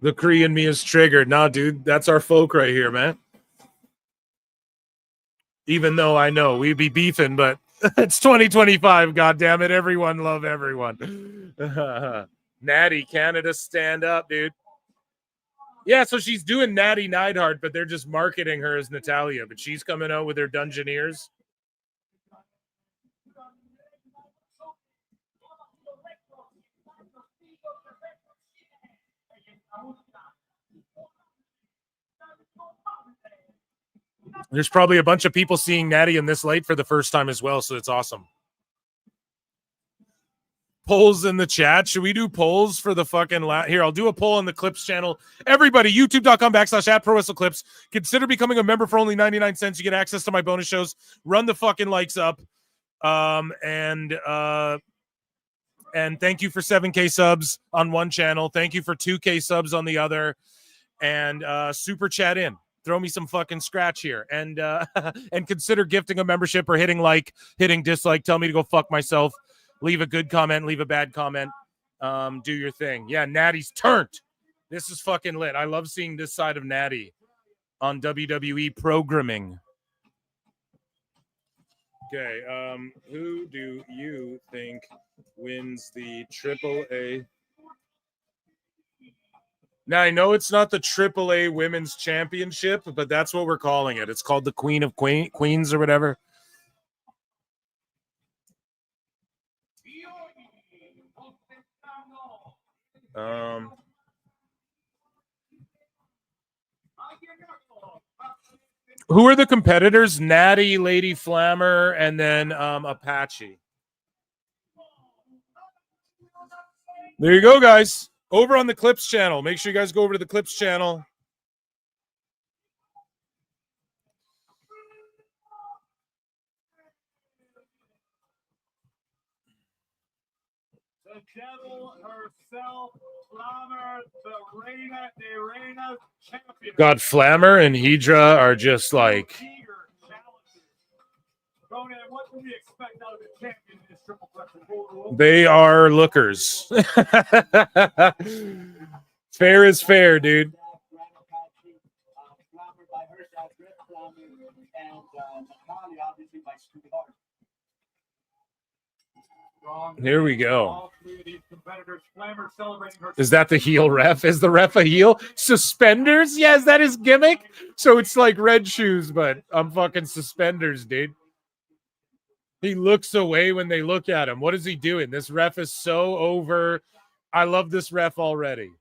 M: The Korean me is triggered. Nah, dude, that's our folk right here, man. Even though I know we'd be beefing, but it's 2025. God damn it. Everyone love everyone. Natty, Canada, stand up, dude. Yeah, so she's doing Natty Neidhart, but they're just marketing her as Natalia, but she's coming out with her Dungeoneers. There's probably a bunch of people seeing Natty in this late for the first time as well, so it's awesome. Polls in the chat. Should we do polls for the fucking here? I'll do a poll on the Clips channel. Everybody, youtube.com/@ProWrestleClips. Consider becoming a member for only 99 cents. You get access to my bonus shows. Run the fucking likes up. And thank you for 7K subs on one channel. Thank you for 2K subs on the other. And super chat in. Throw me some fucking scratch here. And and consider gifting a membership or hitting like, hitting dislike. Tell me to go fuck myself. Leave a good comment. Leave a bad comment. Do your thing. Yeah, Natty's turned. This is fucking lit. I love seeing this side of Natty on WWE programming. Okay, who do you think wins the AAA? Now, I know it's not the AAA Women's Championship, but that's what we're calling it. It's called the Queen of Queens or whatever. Who are the competitors? Natty, Lady Flammer, and then Apache. There you go, guys. Over on the Clips channel. Make sure you guys go over to the Clips channel.
F: The devil herself, Flammer, the Reina de Reinas champion.
M: God, Flammer and Hydra are just like
F: Conan, what can we expect out of the champion in this triple threat proposal?
M: They are lookers. Fair is fair, dude. Here we go. Is that the heel ref? Is the ref a heel? Suspenders? Yes, that is gimmick. So it's like red shoes, but I'm fucking suspenders, dude. He looks away when they look at him. What is he doing? This ref is so over. I love this ref already.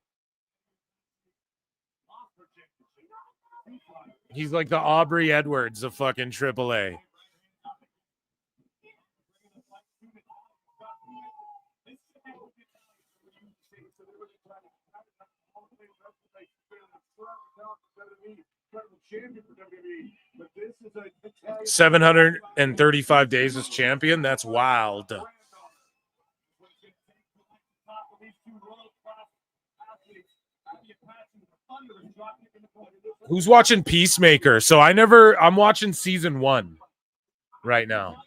M: He's like the Aubrey Edwards of fucking AAA.
F: But
M: 735 days as champion. That's wild. Who's watching Peacemaker? So I'm watching season 1 right now.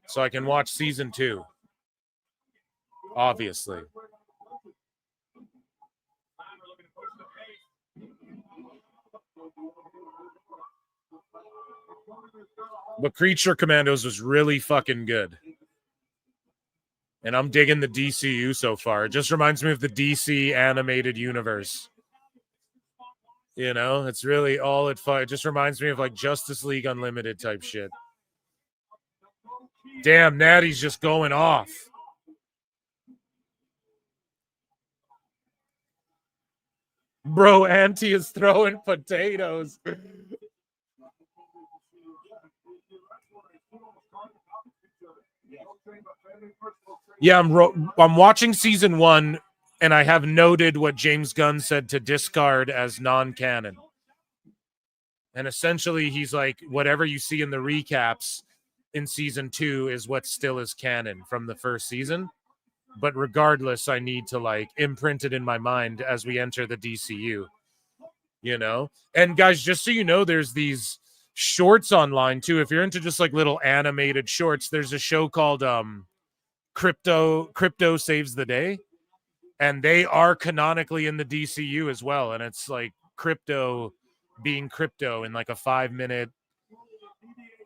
M: So I can watch season 2. Obviously. But Creature Commandos was really fucking good. And I'm digging the DCU so far. It just reminds me of the DC animated universe. You know, it's really all it just reminds me of like Justice League Unlimited type shit. Damn, Natty's just going off. Bro, Auntie is throwing potatoes. Yeah, I'm watching season 1, and I have noted what James Gunn said to discard as non-canon. And essentially, he's like, whatever you see in the recaps in season 2 is what still is canon from the first season. But regardless, I need to like imprint it in my mind as we enter the DCU. You know? And guys, just so you know, there's these shorts online too. If you're into just like little animated shorts, there's a show called Crypto Saves the Day, and they are canonically in the DCU as well, and it's like Crypto being Crypto in like a 5-minute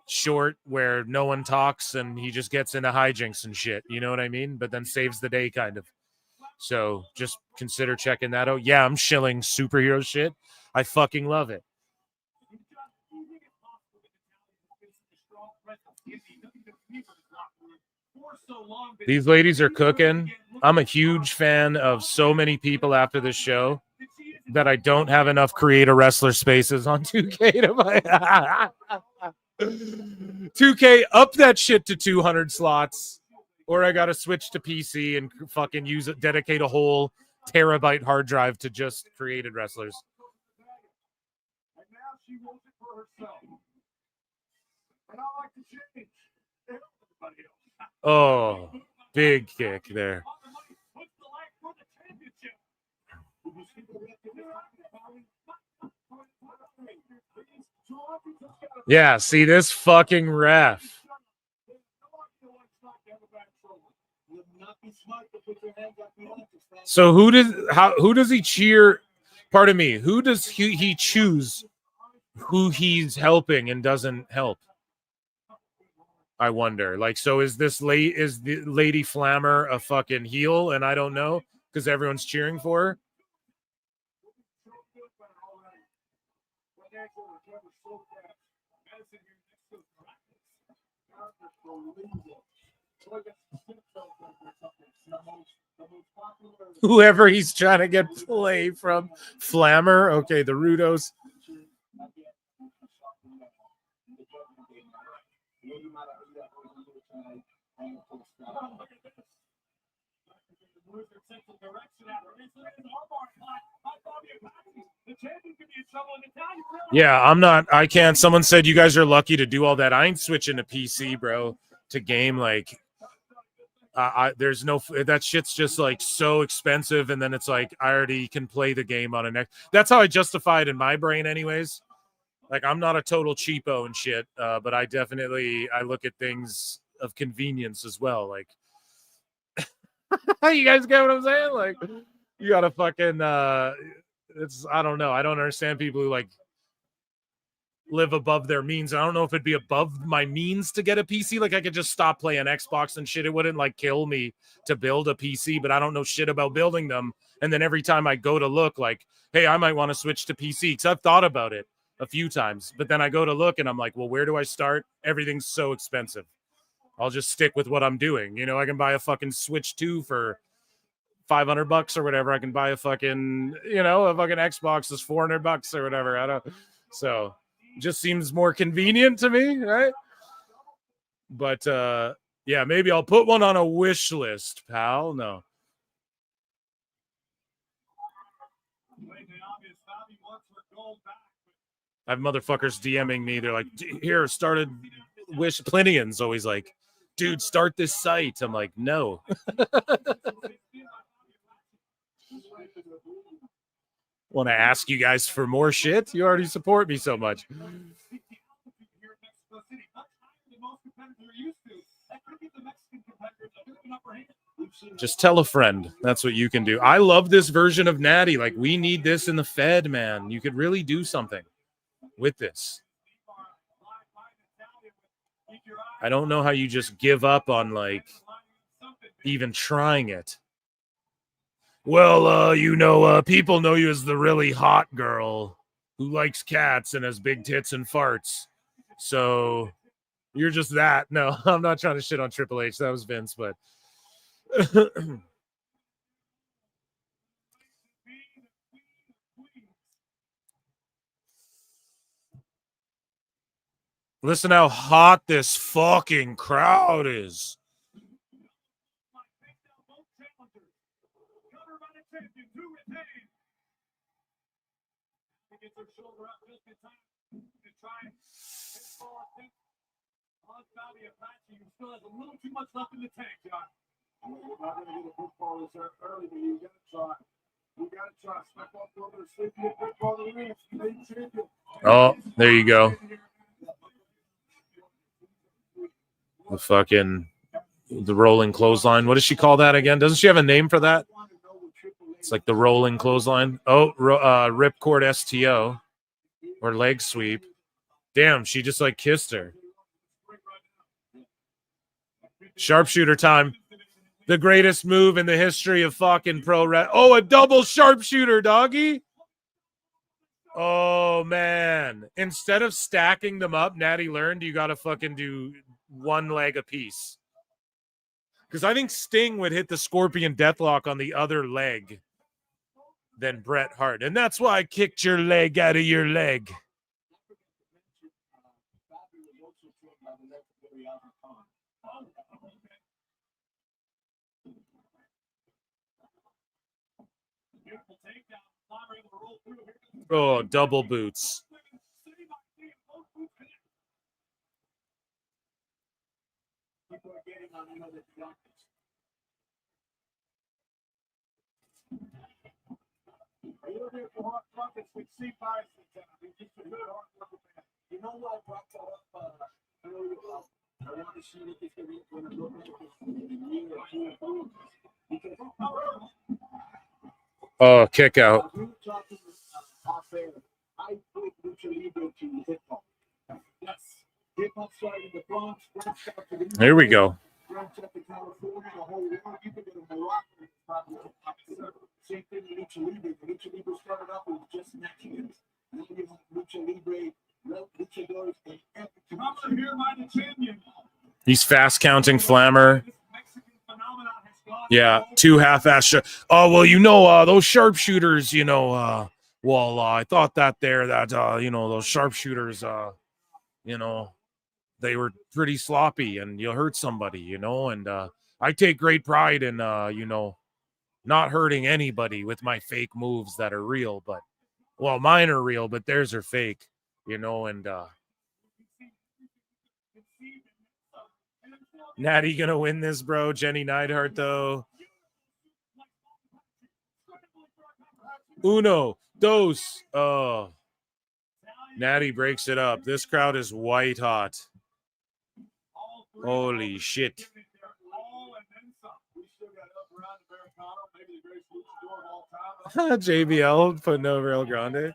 M: short where no one talks and he just gets into hijinks and shit, you know what I mean? But then saves the day kind of. So just consider checking that out. Yeah, I'm shilling superhero shit. I fucking love it. These ladies are cooking. I'm a huge fan of so many people after this show that I don't have enough create a wrestler spaces on 2K to buy. 2K, up that shit to 200 slots, or I gotta switch to PC and fucking dedicate a whole terabyte hard drive to just created wrestlers.
F: And now she wants it for herself. And I like to change. Everybody else.
M: Oh, big kick there. Yeah, see this fucking ref. So who does he cheer? Pardon me. Who does he choose who he's helping and doesn't help? I wonder. Like, so is the Lady Flammer a fucking heel and I don't know because everyone's cheering for her? Whoever he's trying to get play from. Flammer. Okay, the Rudos. Yeah, I can't. Someone said you guys are lucky to do all that. I ain't switching to PC, bro, to game. Like, there's no, that shit's just like so expensive. And then it's like, I already can play the game on a next. That's how I justify it in my brain anyways. Like, I'm not a total cheapo and shit, but I look at things of convenience as well. Like, you guys get what I'm saying? Like, you gotta fucking I don't know. I don't understand people who like live above their means. I don't know if it'd be above my means to get a PC. Like, I could just stop playing Xbox and shit. It wouldn't like kill me to build a PC, but I don't know shit about building them. And then every time I go to look, like, hey, I might want to switch to PC, because I've thought about it a few times, but then I go to look and I'm like, well, where do I start? Everything's so expensive. I'll just stick with what I'm doing. You know, I can buy a fucking Switch 2 for $500 or whatever. I can buy a fucking, a fucking Xbox is $400 or whatever. I don't. So just seems more convenient to me, right? But yeah, maybe I'll put one on a wish list, pal. No. I have motherfuckers DMing me. They're like, here, started Wish. Plinian's always like, dude, start this site. I'm like, no. Want to ask you guys for more shit? You already support me so much. Just tell a friend. That's what you can do. I love this version of Natty. Like, we need this in the Fed, man. You could really do something with this. I don't know how you just give up on, like, even trying it. Well, people know you as the really hot girl who likes cats and has big tits and farts. So you're just that. No, I'm not trying to shit on Triple H. That was Vince, but listen how hot this fucking crowd is. Oh, there you go. The rolling clothesline. What does she call that again? Doesn't she have a name for that? It's like the rolling clothesline. Oh, ripcord STO or leg sweep. Damn, she just like kissed her. Sharpshooter time. The greatest move in the history of fucking pro wrestling. Oh, a double sharpshooter, doggy. Oh, man. Instead of stacking them up, Natty learned you got to fucking do one leg apiece. Because I think Sting would hit the Scorpion Deathlock on the other leg than Bret Hart. And that's why I kicked your leg out of your leg. Oh, double boots. Oh, kick out. Here we go. He's fast counting Flammer. Yeah, two half-ass. Oh, well, those sharpshooters, I thought that those sharpshooters, they were pretty sloppy and you hurt somebody, and I take great pride in, not hurting anybody with my fake moves that are real, but, well, mine are real, but theirs are fake, and Natty gonna win this, bro. Jenny Neidhart, though. Uno, dos. Oh. Natty breaks it up. This crowd is white hot. Holy shit. JBL putting over El Grande.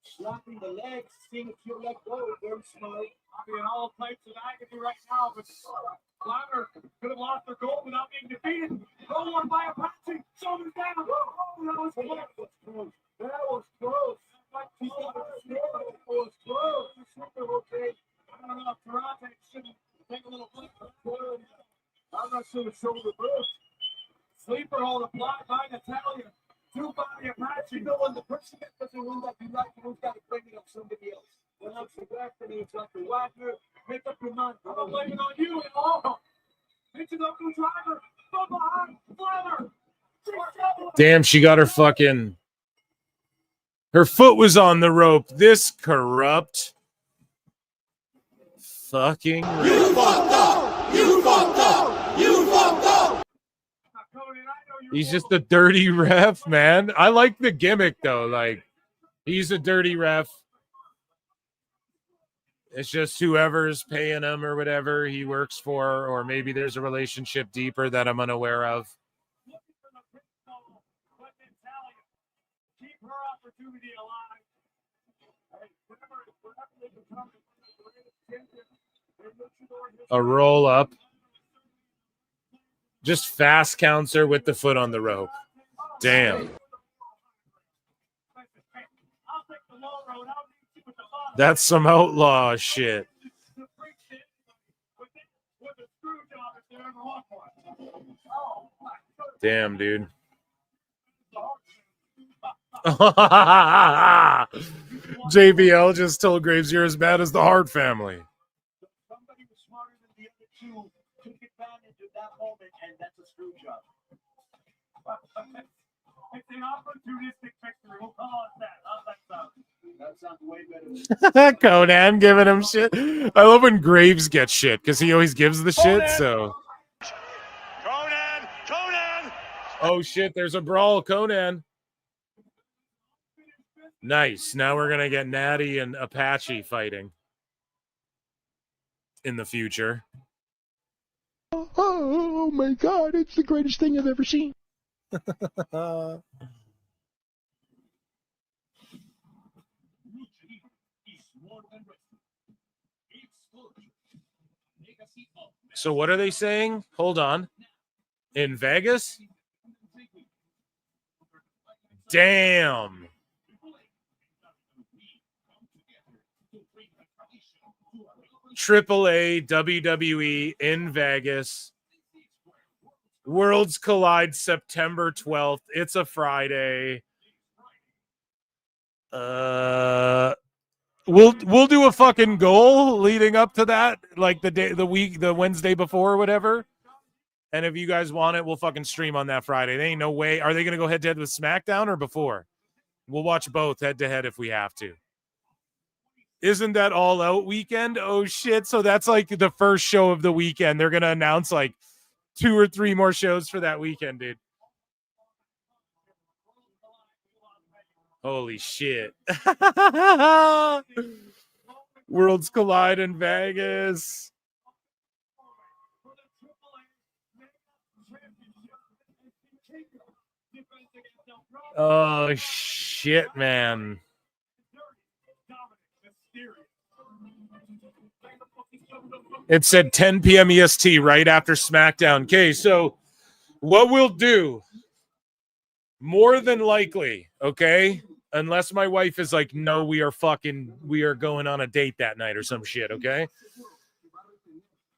F: Slapping the legs, seeing if you let go. Very smart. I'll be in all types of agony right now, but Climber could have lost their goal without being defeated. Go one by Apache. Shoulders down. Oh, that was close. That was close. That was close. Okay. I don't know if Karate should take a little flip. I'm not sure the shoulder broke. Sleeper hold applied by Natalia. Two body Apache. You know when the person doesn't win that you like, you've got to bring it up somebody else. When I'm Sebastian, it's like the Wagner. Make up your mind. I'm not blaming on you at all. Pitch it up to the driver. From behind. Flammer.
M: Damn, she got her fucking... Her foot was on the rope. This corrupt... Fucking...
P: You fucked up! You fucked up! You fucked up!
M: He's just a dirty ref, man. I like the gimmick, though. Like, he's a dirty ref. It's just whoever's paying him or whatever he works for, or maybe there's a relationship deeper that I'm unaware of.
F: Keep her opportunity alive.
M: A roll up. Just fast counts her with the foot on the rope. Damn. That's some outlaw shit. Damn, dude. JBL just told Graves you're as bad as the Hart family.
F: Somebody was smarter than the other two, took advantage of that moment, and that's a screw job. It's an opportunistic victory. We'll call it that. How's that sound? That sounds way better.
M: Conan giving him shit. I love when Graves gets shit because he always gives the shit. So.
F: Conan!
M: Oh shit! There's a brawl, Conan. Nice. Now we're gonna get Natty and Apache fighting in the future.
H: Oh my God! It's the greatest thing I've ever seen.
M: So what are they saying? Hold on. In Vegas? Damn. AAA WWE in Vegas. Worlds Collide September 12th. It's a Friday. We'll do a fucking goal leading up to that, like the Wednesday before or whatever. And if you guys want it, we'll fucking stream on that Friday. There ain't no way. Are they gonna go head to head with SmackDown or before? We'll watch both head to head if we have to. Isn't that All Out weekend? Oh shit. So that's like the first show of the weekend. They're gonna announce like 2 or 3 more shows for that weekend, dude. Holy shit. Worlds Collide in Vegas. Oh shit, man. It said 10 p.m. EST right after SmackDown. Okay, so what we'll do, more than likely, okay, unless my wife is like, no, we are going on a date that night or some shit, okay?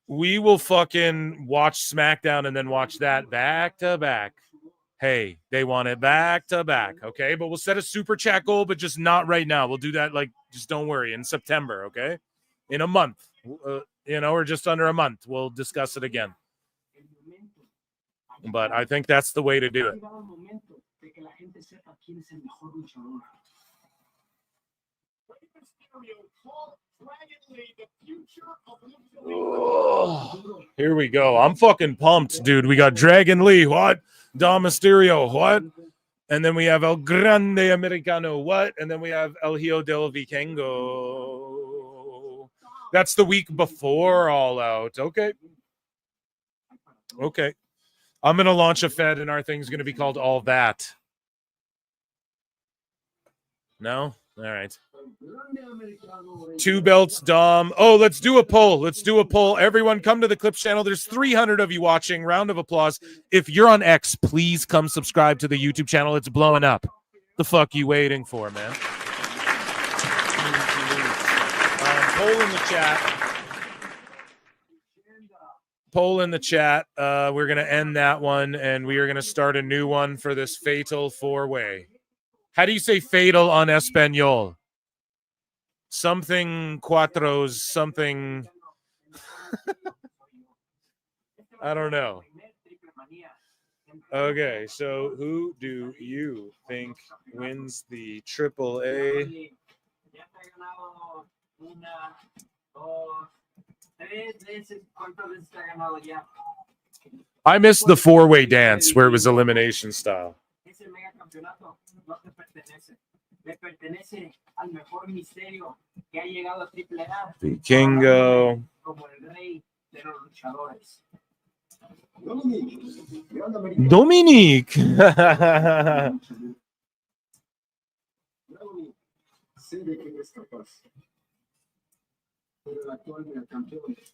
M: We will fucking watch SmackDown and then watch that back to back. Hey, they want it back to back, okay? But we'll set a super chat goal, but just not right now. We'll do that, like, just don't worry, in September, okay? In a month, or just under a month. We'll discuss it again. But I think that's the way to do it. Here we go. I'm fucking pumped, dude. We got Dragon Lee, what? Dom Mysterio, what? And then we have El Grande Americano, what? And then we have El Hijo del Vikingo. That's the week before All Out. Okay. Okay. I'm going to launch a Fed, and our thing's going to be called All That. No? All right. 2 belts, Dom. Oh, let's do a poll. Let's do a poll. Everyone come to the Clips channel. There's 300 of you watching. Round of applause. If you're on X, please come subscribe to the YouTube channel. It's blowing up. The fuck you waiting for, man? Poll in the chat. Poll in the chat. We're going to end that one, and we are going to start a new one for this fatal 4-way. How do you say fatal on Espanol? Something cuatros, something. I don't know. Okay, so who do you think wins the AAA? I missed the 4-way dance where it was elimination style. Vikingo. Dominique.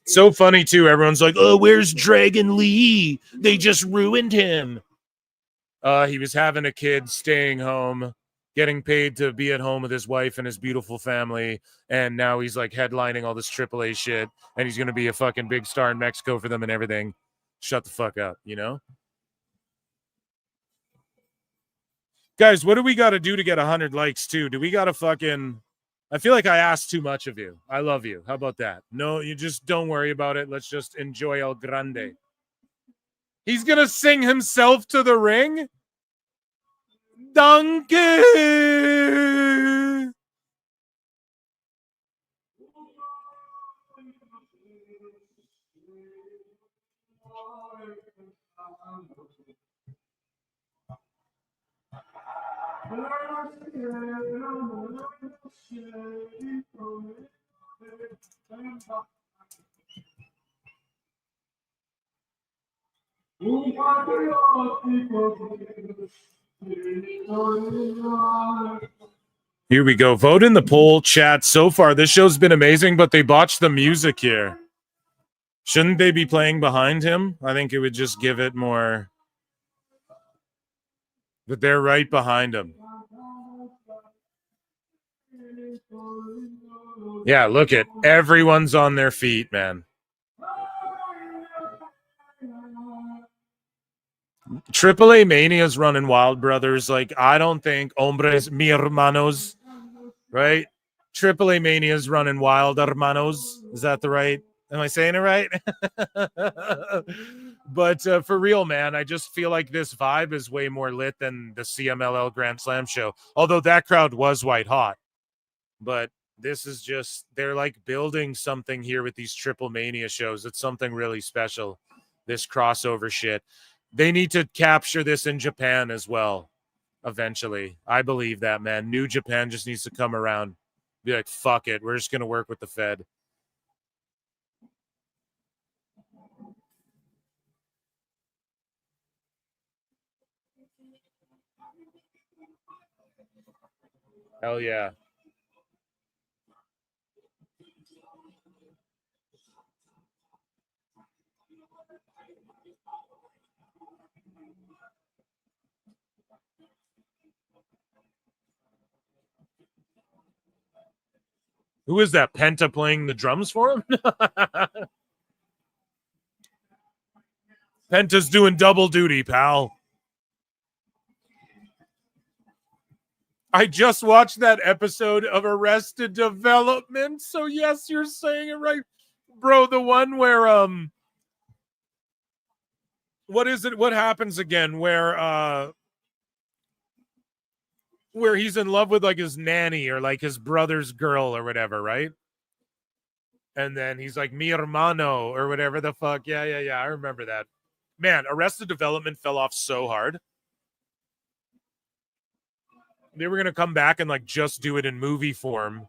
M: So funny too. Everyone's like, "Oh, where's Dragon Lee? They just ruined him." He was having a kid, staying home, getting paid to be at home with his wife and his beautiful family, and now he's like headlining all this AAA shit, and he's gonna be a fucking big star in Mexico for them and everything. Shut the fuck up, you know? Guys, what do we got to do to get 100 likes too? Do we got to fucking... I feel like I asked too much of you. I love you. How about that? No, you just don't worry about it. Let's just enjoy El Grande. He's gonna sing himself to the ring? Donkey! Here we go. Vote in the poll chat. So far, this show's been amazing, but they botched the music here. Shouldn't they be playing behind him? I think it would just give it more. But they're right behind him. Yeah, look at everyone's on their feet, man. AAA Mania's running wild, brothers. Like, I don't think hombres mi hermanos, right? AAA Mania's running wild, hermanos. Is that the right? Am I saying it right? But for real, man, I just feel like this vibe is way more lit than the CMLL Grand Slam show. Although that crowd was white hot. But this is just, they're like building something here with these Triple Mania shows. It's something really special, this crossover shit. They need to capture this in Japan as well, eventually. I believe that, man. New Japan just needs to come around. Be like, fuck it. We're just going to work with the Fed. Hell yeah. Who is that? Penta playing the drums for him? Penta's doing double duty, pal. I just watched that episode of Arrested Development. So yes, you're saying it right. Bro, the one where what is it? What happens again? Where he's in love with like his nanny or like his brother's girl or whatever, right? And then he's like, mi hermano, or whatever the fuck. Yeah. I remember that. Man, Arrested Development fell off so hard. They were going to come back and like just do it in movie form.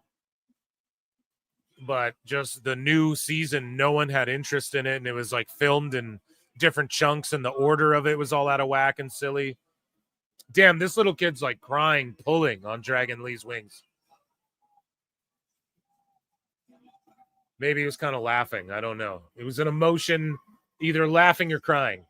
M: But just the new season, no one had interest in it. And it was like filmed in different chunks, and the order of it was all out of whack and silly. Damn, this little kid's like crying, pulling on Dragon Lee's wings. Maybe he was kind of laughing. I don't know. It was an emotion, either laughing or crying.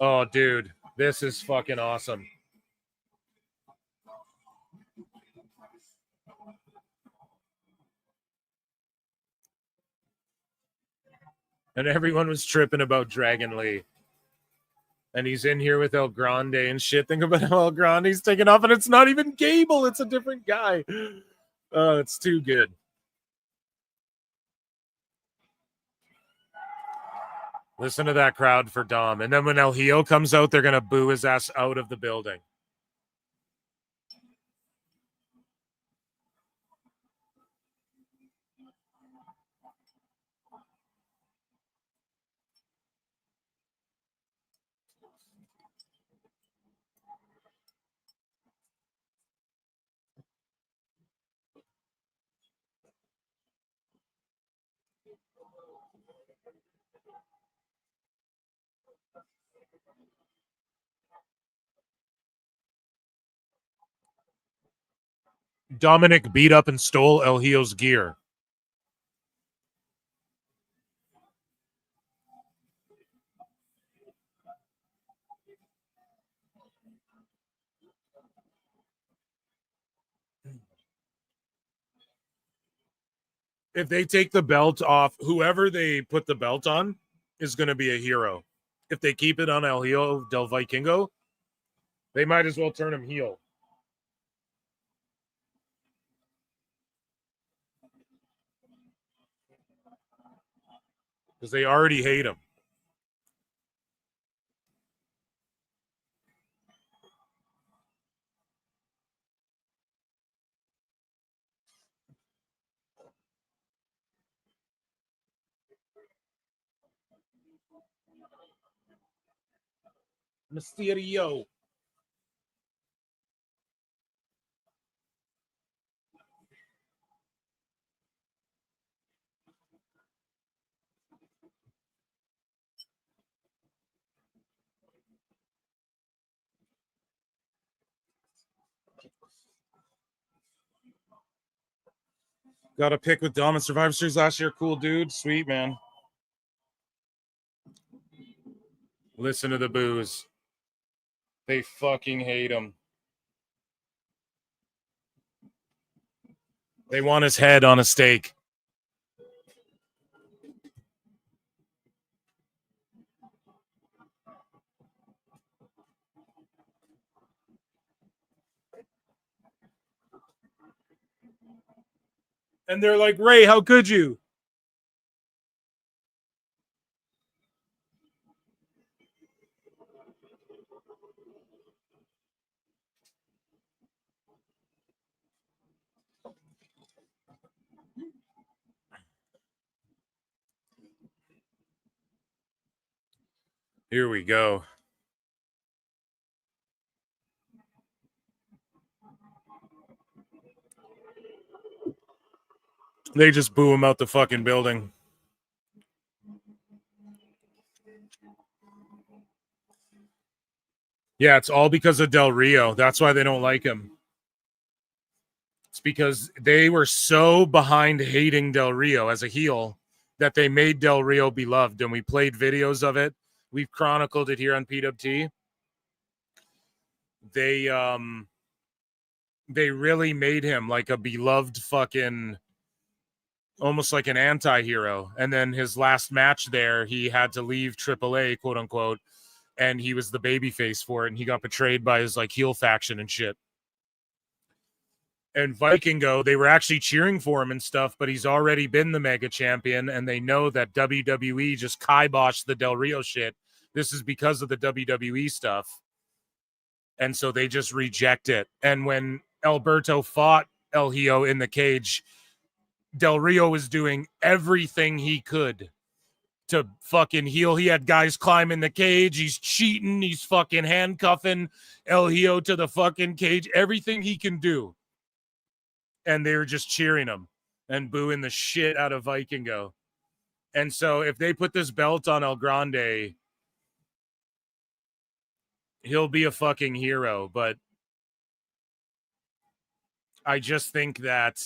M: Oh, dude, this is fucking awesome. And everyone was tripping about Dragon Lee. And he's in here with El Grande and shit. Think about how El Grande's taking off, and it's not even Gable. It's a different guy. Oh, it's too good. Listen to that crowd for Dom. And then when El Hijo comes out, they're going to boo his ass out of the building. Dominic beat up and stole El Hijo's gear. If they take the belt off, whoever they put the belt on is going to be a hero. If they keep it on El Hijo del Vikingo, they might as well turn him heel. Because they already hate him. Mysterio. Got a pick with Dom in Survivor Series last year. Cool dude. Sweet, man. Listen to the boos. They fucking hate him. They want his head on a stake. And they're like, Ray, how could you? Here we go. They just boo him out the fucking building. Yeah, it's all because of Del Rio. That's why they don't like him. It's because they were so behind hating Del Rio as a heel that they made Del Rio beloved. And we played videos of it. We've chronicled it here on PWT. They really made him like a beloved fucking, almost like an anti-hero. And then his last match there, he had to leave AAA, quote unquote, and he was the babyface for it, and he got betrayed by his like heel faction and shit. And Vikingo, they were actually cheering for him and stuff, but he's already been the mega champion, and they know that WWE just kiboshed the Del Rio shit. This is because of the WWE stuff. And so they just reject it. And when Alberto fought El Hijo in the cage, Del Rio was doing everything he could to fucking heal. He had guys climbing the cage. He's cheating. He's fucking handcuffing El Hijo to the fucking cage. Everything he can do. And they were just cheering him and booing the shit out of Vikingo. And so if they put this belt on El Grande, he'll be a fucking hero. But I just think that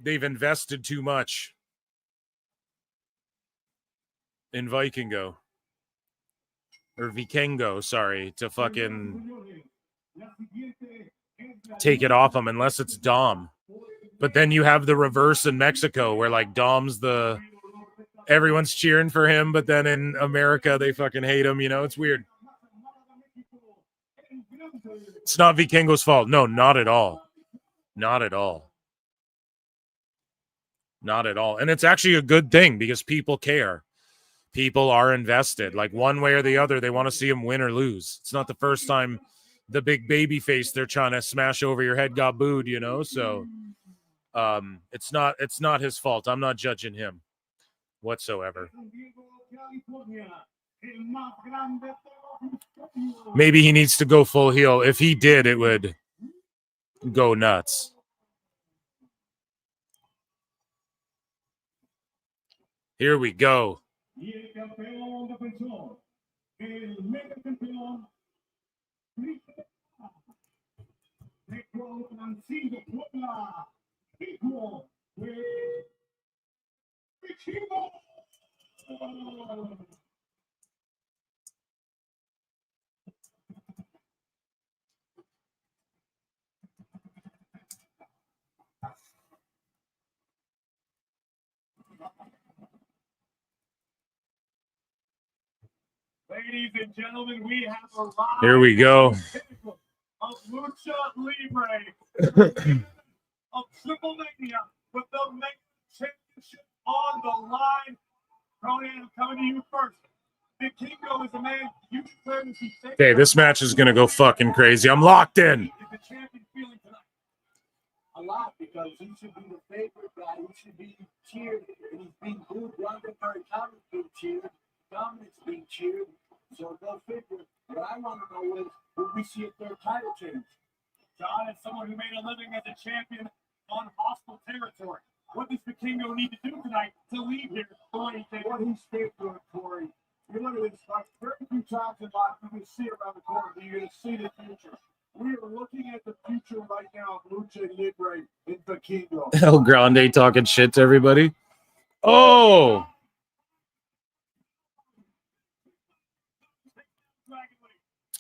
M: they've invested too much in Vikingo. Or Vikingo, sorry, to fucking take it off him unless it's Dom. But then you have the reverse in Mexico where like Dom's everyone's cheering for him, but then in America they fucking hate him, you know? It's weird. It's not Vikingo's fault. No, not at all. Not at all. Not at all. And it's actually a good thing because people care. People are invested. Like one way or the other, they want to see him win or lose. It's not the first time the big baby face they're trying to smash over your head got booed, you know? So it's not his fault. I'm not judging him whatsoever. Maybe he needs to go full heel. If he did, it would go nuts. Here we go.
F: Ladies and gentlemen, we have arrived.
M: Here we go.
F: Of Lucha Libre of Triplemania with the Mega Championship on the line. Conan, I'm coming to you first. Vikingo is a man you declare to be safe.
M: Okay, this match is gonna go fucking crazy. I'm locked in.
F: Is the champion feeling tonight? A lot, because he should be the favorite guy. He should be cheered, and he's being booed. Ronda Maricano's being cheered. Dominic's being cheered. So go figure. What I want to know is, will we see a third title change? John, as someone who made a living as a champion on hostile territory, what does Vikingo need to do tonight to leave here? What he's stayed doing, Corey. You look at this, like very few times in life you can see around the corner, you're going to see the future. We are looking at the future right now of Lucha Libre in Vikingo.
M: El Grande talking shit to everybody. Oh!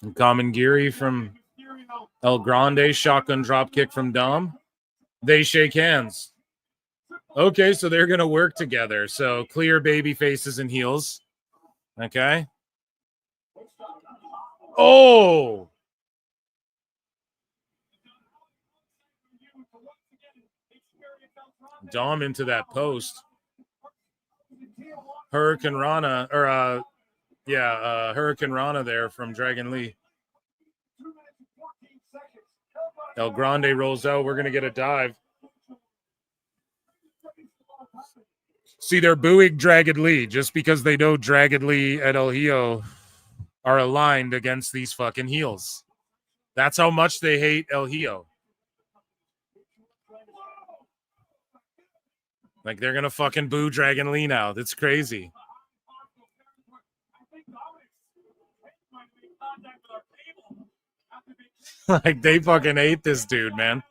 M: Kamingiri from El Grande, shotgun drop kick from Dom. They shake hands. Okay, so they're going to work together. So clear baby faces and heels. Okay. Oh! Dom into that post. Hurricane Rana, or Hurricane Rana there from Dragon Lee. El Grande rolls out. We're going to get a dive. See, they're booing Dragon Lee just because they know Dragon Lee and El Hijo are aligned against these fucking heels. That's how much they hate El Hijo. Like, they're going to fucking boo Dragon Lee now. That's crazy. Like, they fucking hate this dude, man.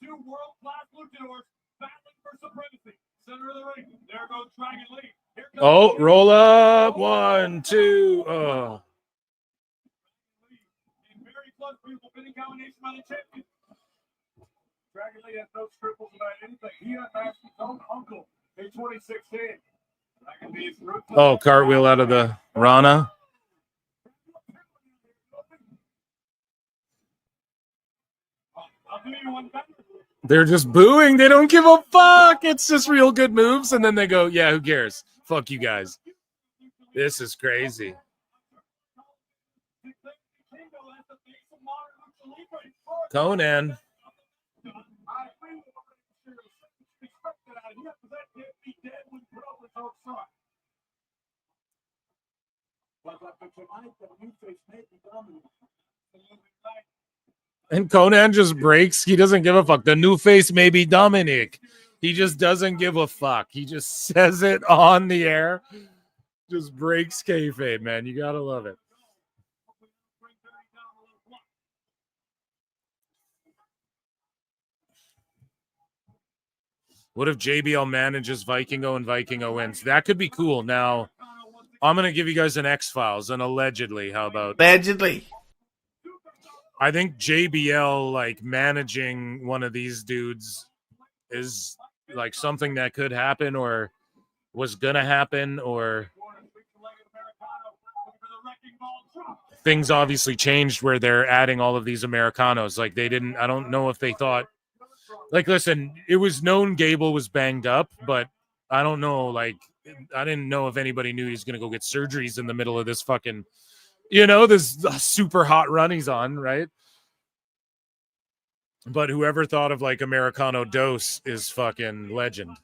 F: Two world-class luchadors battling for supremacy. Center of the ring. There goes Dragon Lee.
M: Oh, roll up. 1, 2. Oh.
F: Very close, beautiful pinning combination by the champion. Dragon Lee has no scruples about anything. He unmasked his own uncle in 2016.
M: Oh, cartwheel out of the Rana. They're just booing. They don't give a fuck. It's just real good moves. And then they go, yeah, who cares? Fuck you guys. This is crazy. Conan. And Conan just breaks. He doesn't give a fuck. The new face may be Dominic. He just doesn't give a fuck. He just says it on the air. Just breaks kayfabe, man. You gotta love it. What if JBL manages Vikingo and Vikingo wins? That could be cool. Now, I'm going to give you guys an X-Files, and allegedly, how about...
D: Allegedly.
M: I think JBL, like, managing one of these dudes is, like, something that could happen or was going to happen, or... Things obviously changed where they're adding all of these Americanos. Like, they didn't... I don't know if they thought... Like, listen, it was known Gable was banged up, but I don't know, like, I didn't know if anybody knew he's going to go get surgeries in the middle of this fucking, you know, this super hot run he's on, right? But whoever thought of, like, Americano Dose is fucking legend.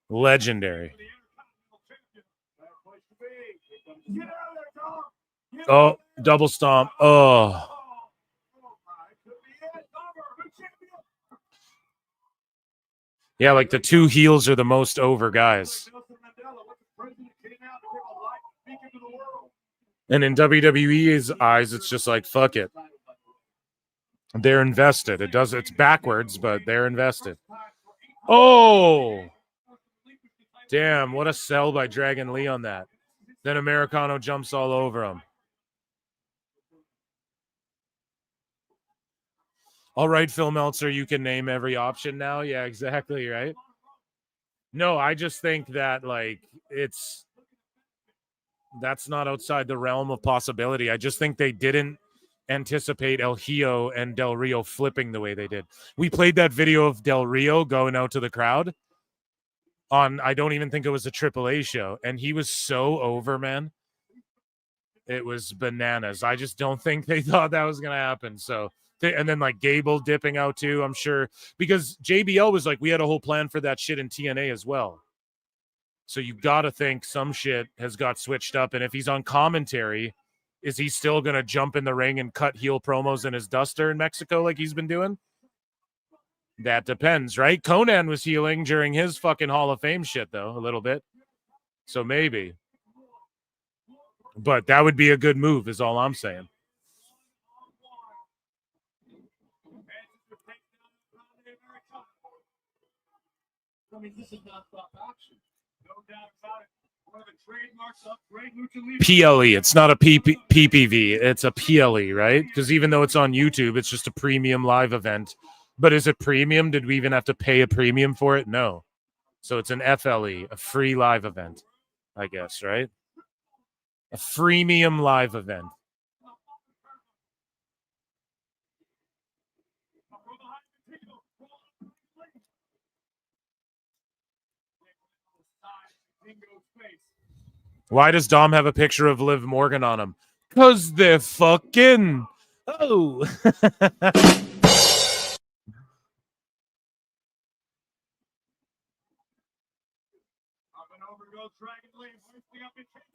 M: Legendary. Oh, double stomp. Oh. Yeah, like the two heels are the most over guys. And in WWE's eyes, it's just like, fuck it. They're invested. It's backwards, but they're invested. Oh! Damn, what a sell by Dragon Lee on that. Then Americano jumps all over him. All right, Phil Meltzer, you can name every option now. Yeah, exactly, right? No, I just think that, like, that's not outside the realm of possibility. I just think they didn't anticipate El Hijo and Del Rio flipping the way they did. We played that video of Del Rio going out to the crowd on, I don't even think it was a AAA show, and he was so over, man. It was bananas. I just don't think they thought that was going to happen, so... And then, like, Gable dipping out, too, I'm sure. Because JBL was like, we had a whole plan for that shit in TNA as well. So you got to think some shit has got switched up. And if he's on commentary, is he still going to jump in the ring and cut heel promos in his duster in Mexico like he's been doing? That depends, right? Conan was healing during his fucking Hall of Fame shit, though, a little bit. So maybe. But that would be a good move, is all I'm saying.
F: I mean, this is non-stop action. No doubt about it. One of the trademarks of great lucha libre.
M: PLE. It's not a PPV. It's a PLE, right? Because even though it's on YouTube, it's just a premium live event. But is it premium? Did we even have to pay a premium for it? No. So it's an FLE, a free live event, I guess, right? A freemium live event. Why does Dom have a picture of Liv Morgan on him? Because they're fucking... Oh.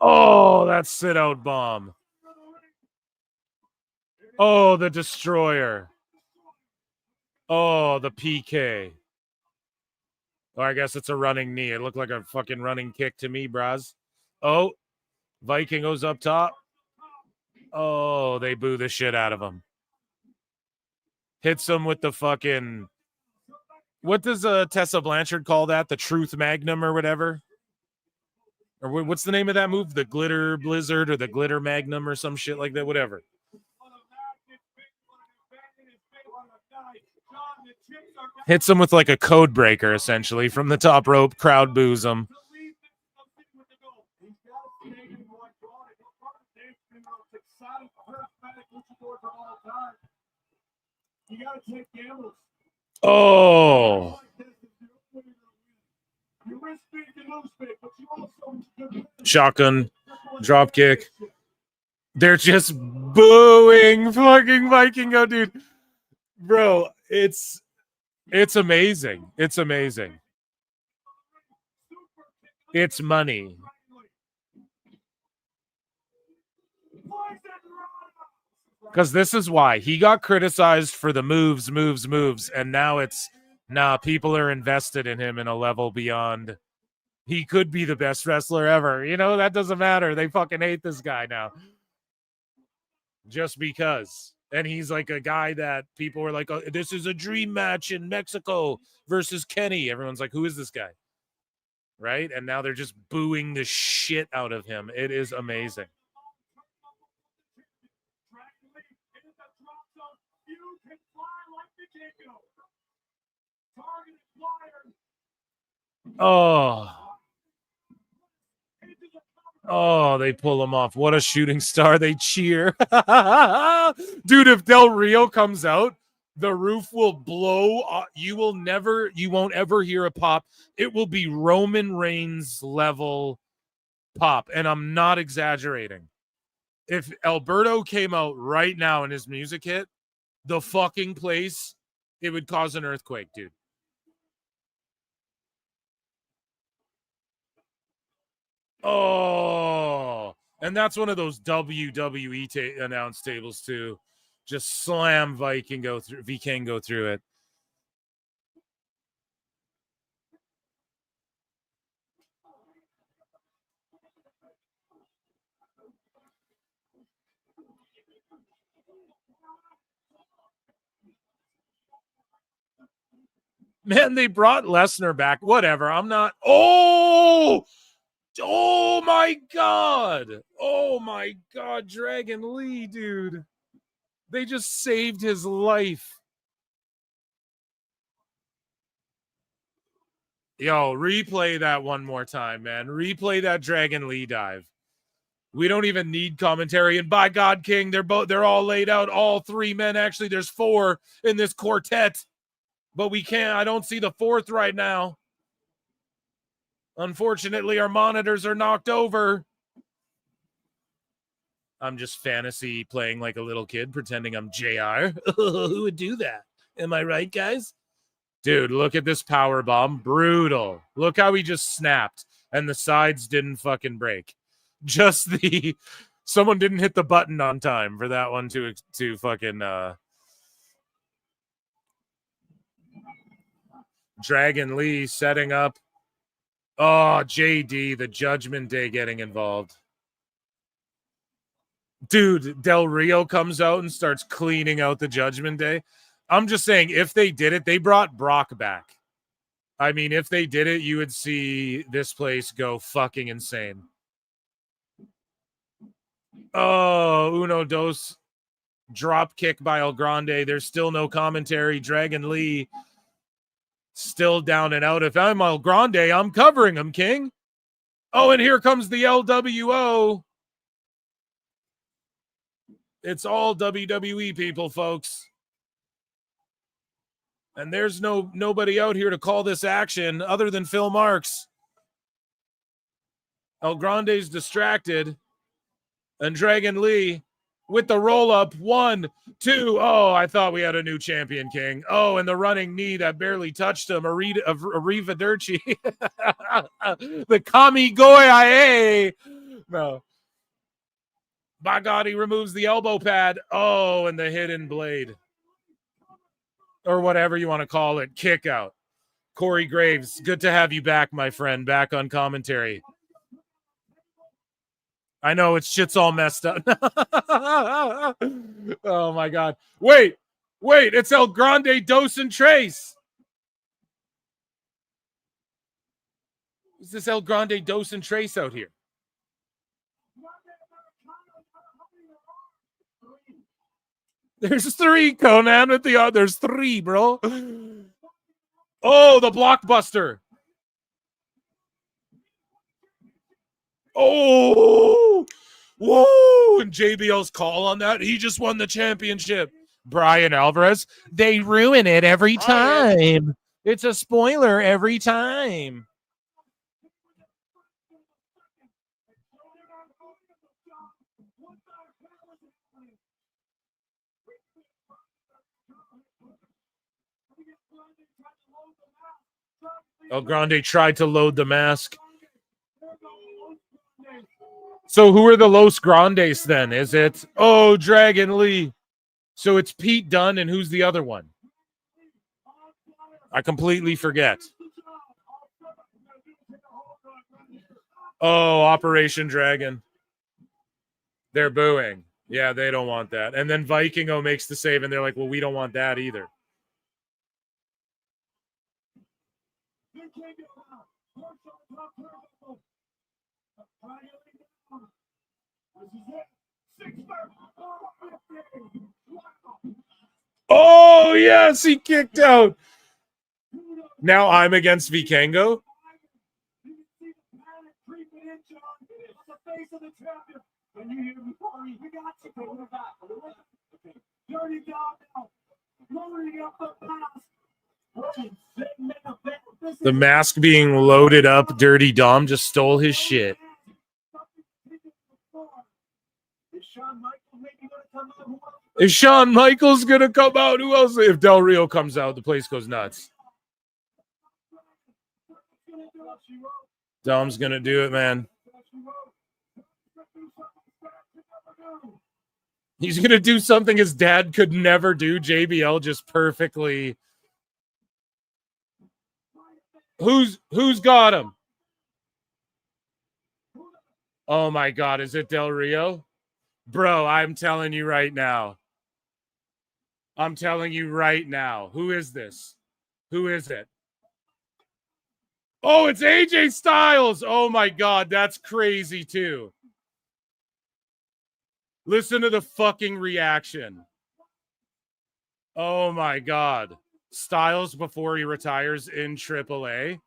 M: Oh, that sit-out bomb. Oh, the Destroyer. Oh, the PK. Oh, I guess it's a running knee. It looked like a fucking running kick to me, bras. Oh, Viking goes up top. Oh, they boo the shit out of him. Hits him with the fucking... What does Tessa Blanchard call that? The Truth Magnum or whatever? Or what's the name of that move? The Glitter Blizzard or the Glitter Magnum or some shit like that? Whatever. Hits him with like a code breaker, essentially, from the top rope. Crowd boos him.
F: You gotta take gambles.
M: Oh,
F: You risk big, you lose big, but you also
M: shotgun, drop kick. They're just booing fucking Vikingo, dude. Bro, it's amazing. It's amazing. It's money. Because this is why he got criticized for the moves, and now it's people are invested in him in a level beyond. He could be the best wrestler ever. You know, that doesn't matter. They fucking hate this guy now. Just because. And he's like a guy that people were like, oh, this is a dream match in Mexico versus Kenny. Everyone's like, who is this guy? Right? And now they're just booing the shit out of him. It is amazing. Oh, they pull him off. What a shooting star. They cheer. Dude, if Del Rio comes out, the roof will blow. You won't ever hear a pop. It will be Roman Reigns level pop. And I'm not exaggerating. If Alberto came out right now and his music hit, the fucking place, it would cause an earthquake, dude. Oh, and that's one of those WWE announce tables too. Just slam Vikingo through it. Man, they brought Lesnar back. Whatever. I'm not. Oh my God. Oh my God. Dragon Lee, dude. They just saved his life. Yo, replay that one more time, man. Replay that Dragon Lee dive. We don't even need commentary. And by God, King, they're all laid out. All three men. Actually, there's four in this quartet. But we can't. I don't see the fourth right now. Unfortunately, our monitors are knocked over. I'm just fantasy playing like a little kid, pretending I'm JR. Who would do that? Am I right, guys? Dude, look at this power bomb. Brutal. Look how he just snapped and the sides didn't fucking break. Just someone didn't hit the button on time for that one to fucking Dragon Lee setting up. Oh, JD, the Judgment Day getting involved. Dude, Del Rio comes out and starts cleaning out the Judgment Day. I'm just saying, if they did it, they brought Brock back. I mean, if they did it, you would see this place go fucking insane. Oh, uno, dos. Drop kick by El Grande. There's still no commentary. Dragon Lee still down and out. If I'm El Grande, I'm covering him, King. Oh, and here comes the LWO. It's all WWE people, folks. And there's nobody out here to call this action other than Phil Marks. El Grande's distracted. And Dragon Lee with the roll-up. 1, 2. Oh, I thought we had a new champion, King. Oh, and the running knee that barely touched him. Arrivederci. The Kami Goyae. No. By God, he removes the elbow pad. Oh, and the hidden blade. Or whatever you want to call it. Kick out. Corey Graves, good to have you back, my friend. Back on commentary. I know shit's all messed up. Oh my God. Wait, it's El Grande Dos and Trace. Is this El Grande Dos and Trace out here? There's 3, Conan, with the there's 3, bro. Oh, the blockbuster. Oh, whoa! And JBL's call on that. He just won the championship. Brian Alvarez. They ruin it every time. It's a spoiler every time. El Grande tried to load the mask. So who are the Los Grandes then? Is it, Dragon Lee. So it's Pete Dunne, and who's the other one? I completely forget. Oh, Operation Dragon. They're booing. Yeah, they don't want that. And then Vikingo makes the save, and they're like, well, we don't want that either. Oh, yes, he kicked out. Now I'm against Vikingo. The mask being loaded up, Dirty Dom just stole his shit. Is Shawn Michaels gonna come out? Who else? If Del Rio comes out, the place goes nuts. Dom's gonna do it, man. He's gonna do something his dad could never do. JBL just perfectly. Who's got him? Oh my God, is it Del Rio? Bro, I'm telling you right now. I'm telling you right now. Who is this? Who is it? Oh, it's AJ Styles. Oh my God, that's crazy too. Listen to the fucking reaction. Oh my God. Styles before he retires in AAA.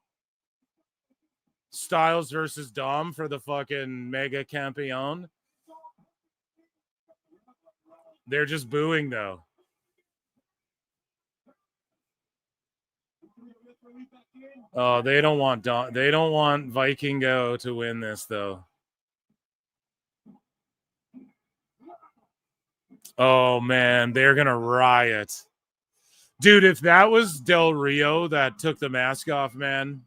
M: Styles versus Dom for the fucking Mega Campeon. They're just booing though. Oh, they don't want Dom. They don't want Vikingo to win this though. Oh man, they're gonna riot. Dude, if that was Del Rio that took the mask off, man,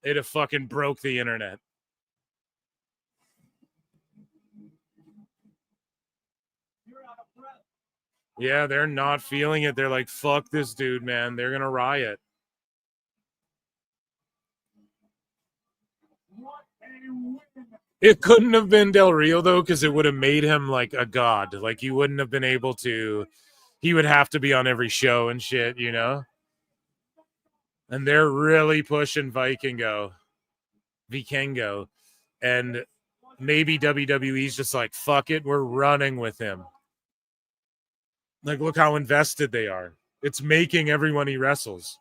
M: it'd have fucking broke the internet. Yeah, they're not feeling it. They're like, fuck this dude, man. They're gonna riot. It couldn't have been Del Rio, though, because it would have made him like a god. Like, you wouldn't have been able to... He would have to be on every show and shit, you know? And they're really pushing Vikingo. And maybe WWE's just like, fuck it, we're running with him. Like, look how invested they are. It's making everyone he wrestles.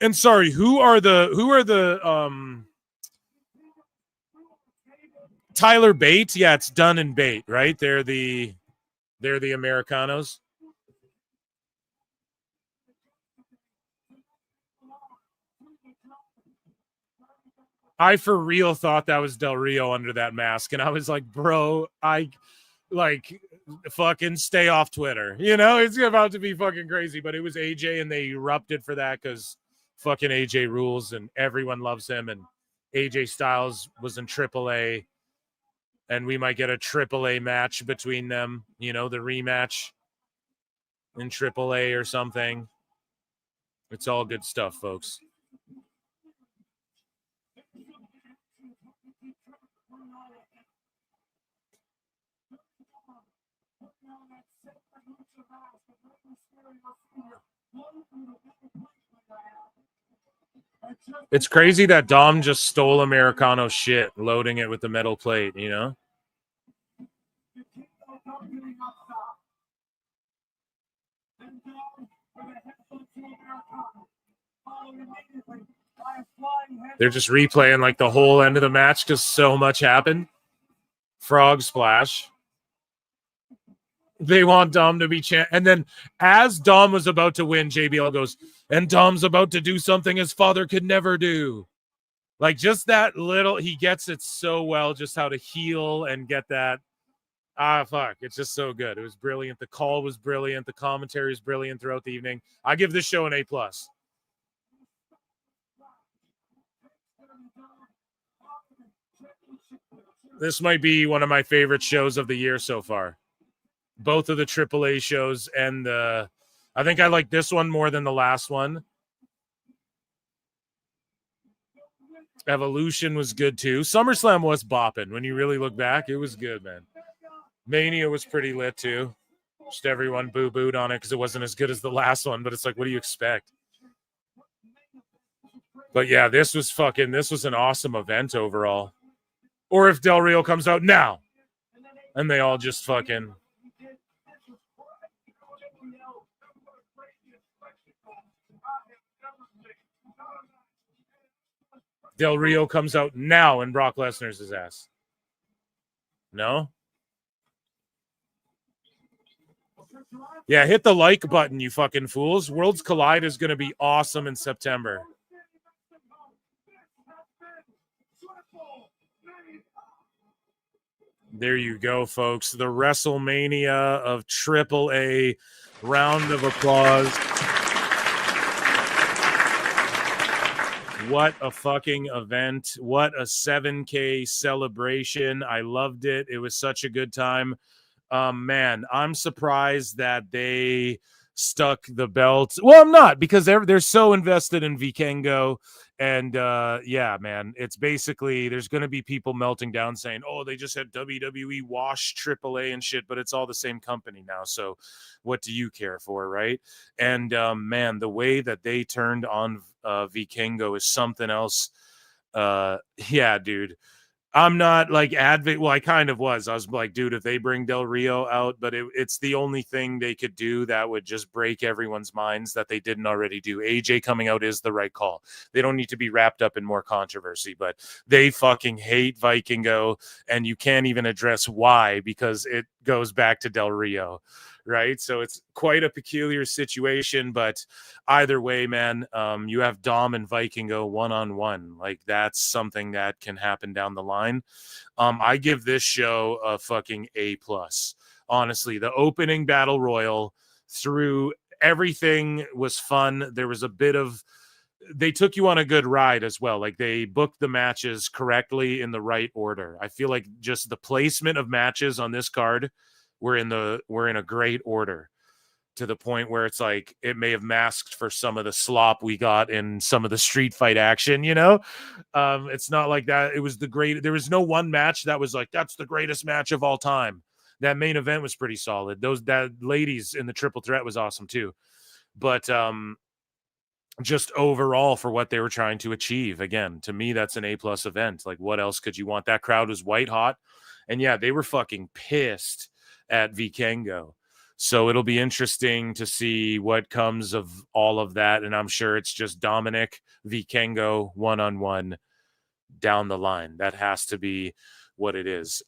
M: And sorry, who are the Tyler Bate? Yeah, it's Dunn and Bate, right? They're the Americanos. I for real thought that was Del Rio under that mask, and I was like, bro, fucking stay off Twitter. You know, it's about to be fucking crazy, but it was AJ, and they erupted for that because fucking AJ rules, and everyone loves him, and AJ Styles was in AAA, and we might get a AAA match between them, you know, the rematch in AAA or something. It's all good stuff, folks. It's crazy that Dom just stole Americano shit, loading it with the metal plate, you know? They're just replaying like the whole end of the match because so much happened. Frog splash. They want Dom to be champ. And then as Dom was about to win, JBL goes, and Dom's about to do something his father could never do. Like just that little, he gets it so well, just how to heal and get that. Fuck. It's just so good. It was brilliant. The call was brilliant. The commentary is brilliant throughout the evening. I give this show an A+. This might be one of my favorite shows of the year so far. Both of the AAA shows and I think I like this one more than the last one. Evolution was good too. SummerSlam was bopping. When you really look back, it was good, man. Mania was pretty lit too. Just everyone boo-booed on it because it wasn't as good as the last one, but it's like, what do you expect? But yeah, this was an awesome event overall. Or if Del Rio comes out now and they all just fucking. Del Rio comes out now and Brock Lesnar's his ass. No? Yeah, hit the like button, you fucking fools. Worlds Collide is going to be awesome in September. There you go, folks. The WrestleMania of AAA. Round of applause. What a fucking event. What a 7K celebration. I loved it. It was such a good time. Man, I'm surprised that they stuck the belt. Well, I'm not, because they're so invested in Vikingo. And yeah, man, it's basically there's going to be people melting down saying, oh, they just had WWE wash AAA and shit, but it's all the same company now. So what do you care for, right? And man, the way that they turned on Vikingo is something else. Yeah, dude. I'm not like well, I kind of was. I was like, dude, if they bring Del Rio out, but it's the only thing they could do that would just break everyone's minds that they didn't already do. AJ coming out is the right call. They don't need to be wrapped up in more controversy, but they fucking hate Vikingo, and you can't even address why because it goes back to Del Rio. Right. So it's quite a peculiar situation, but either way, man, you have Dom and Vikingo one-on-one. Like that's something that can happen down the line. I give this show a fucking A+. Honestly, the opening battle royal through everything was fun. There was a bit of, they took you on a good ride as well. Like they booked the matches correctly in the right order. I feel like just the placement of matches on this card we're in a great order to the point where it's like it may have masked for some of the slop we got in some of the street fight action, you know? It's not like that. It was there was no one match that was like, that's the greatest match of all time. That main event was pretty solid. That ladies in the triple threat was awesome too. But just overall for what they were trying to achieve, again, to me, that's an A+ event. Like what else could you want? That crowd was white hot. And yeah, they were fucking pissed at Vikingo. So it'll be interesting to see what comes of all of that. And I'm sure it's just Dominic Vikingo one-on-one down the line. That has to be what it is.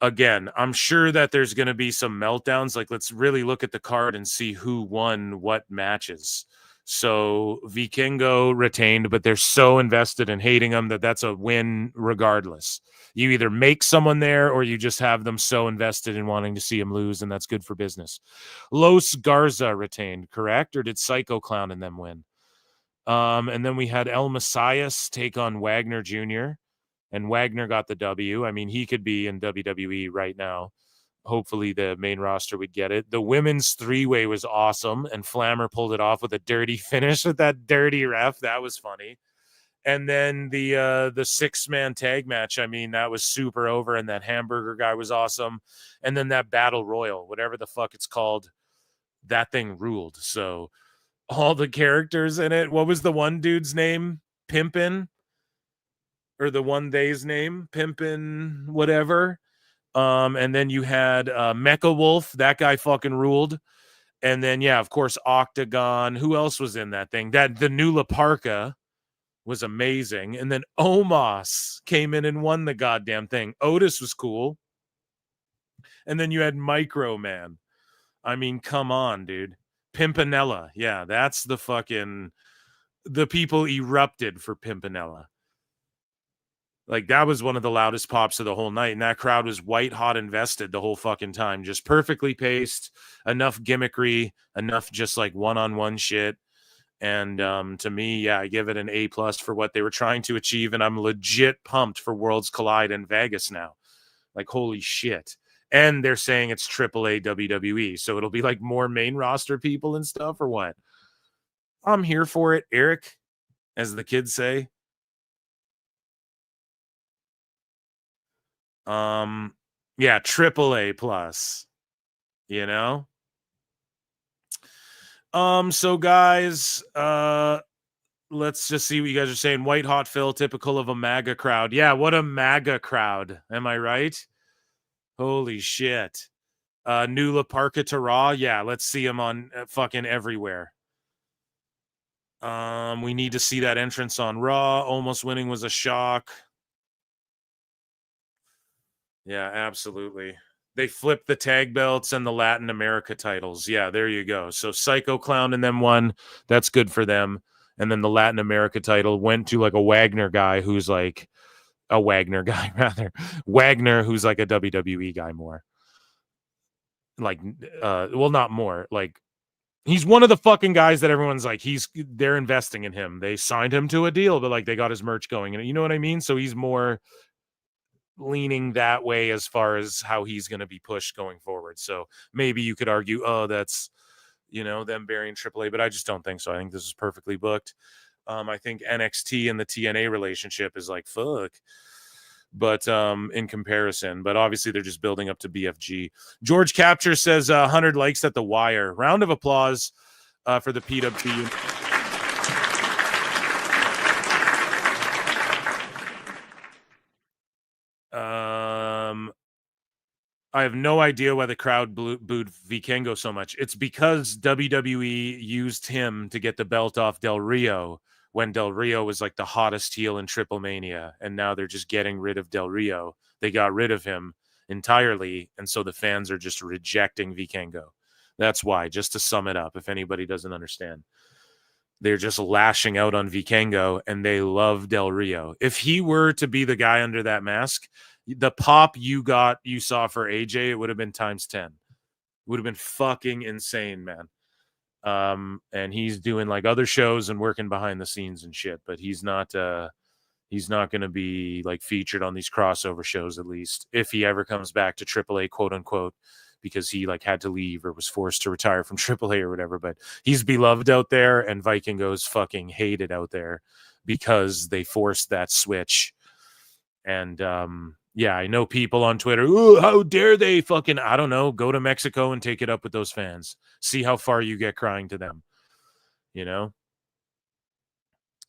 M: Again, I'm sure that there's going to be some meltdowns. Like, let's really look at the card and see who won what matches. So Vikingo retained, but they're so invested in hating him that that's a win regardless. You either make someone there or you just have them so invested in wanting to see him lose, and that's good for business. Los Garza retained, correct? Or did Psycho Clown and them win? And then we had El Messias take on Wagner Jr., and Wagner got the W. I mean, he could be in WWE right now. Hopefully the main roster would get it. The women's three-way was awesome, and Flammer pulled it off with a dirty finish with that dirty ref. That was funny. And then the six-man tag match, I mean, that was super over, and that hamburger guy was awesome. And then that battle royal, whatever the fuck it's called, that thing ruled. So all the characters in it, what was the one dude's name? Pimpin'? Or the one they's name? Pimpin' whatever. And then you had Mecha Wolf. That guy fucking ruled. And then, yeah, of course, Octagon. Who else was in that thing? The new La Parka was amazing. And then Omos came in and won the goddamn thing. Otis was cool. And then you had Micro Man. I mean, come on, dude. Pimpinella. Yeah, that's the people erupted for Pimpinella. Like, that was one of the loudest pops of the whole night. And that crowd was white hot invested the whole fucking time. Just perfectly paced, enough gimmickry, enough just like one-on-one shit. And to me, yeah, I give it an A+ for what they were trying to achieve. And I'm legit pumped for Worlds Collide in Vegas now. Like, holy shit. And they're saying it's AAA WWE. So it'll be like more main roster people and stuff, or what? I'm here for it, Eric, as the kids say. Yeah, AAA+, you know? So guys, let's just see what you guys are saying. White hot Phil, typical of a MAGA crowd. Yeah, what a MAGA crowd. Am I right? Holy shit. Nula Parka to Raw. Yeah, let's see him on fucking everywhere. We need to see that entrance on Raw. Almost winning was a shock. Yeah, absolutely. They flipped the tag belts and the Latin America titles. Yeah, there you go. So Psycho Clown and them won. That's good for them. And then the Latin America title went to like a Wagner guy who's like a Wagner guy, rather. Wagner, who's like a WWE guy more. Like, well, not more. Like, he's one of the fucking guys that everyone's like, they're investing in him. They signed him to a deal, but like they got his merch going. And you know what I mean? So he's more leaning that way as far as how he's going to be pushed going forward. So maybe you could argue, oh, that's, you know, them burying AAA, but I just don't think so. I think this is perfectly booked. I think NXT and the TNA relationship is like, fuck. But in comparison, but obviously they're just building up to BFG. George Capture says 100 likes at the wire. Round of applause for the PWT. I have no idea why the crowd booed Vikingo so much. It's because WWE used him to get the belt off Del Rio when Del Rio was like the hottest heel in Triplemania, and now they're just getting rid of Del Rio. They got rid of him entirely, and so the fans are just rejecting Vikingo. That's why, just to sum it up, if anybody doesn't understand. They're just lashing out on Vikingo, and they love Del Rio. If he were to be the guy under that mask, the pop you saw for AJ, it would have been times 10. It would have been fucking insane, man. And he's doing like other shows and working behind the scenes and shit, but he's not going to be like featured on these crossover shows, at least if he ever comes back to AAA, quote unquote, because he like had to leave or was forced to retire from AAA or whatever. But he's beloved out there, and Vikingo's fucking hated out there because they forced that switch. And yeah, I know people on Twitter, ooh, how dare they fucking, I don't know, go to Mexico and take it up with those fans. See how far you get crying to them, you know?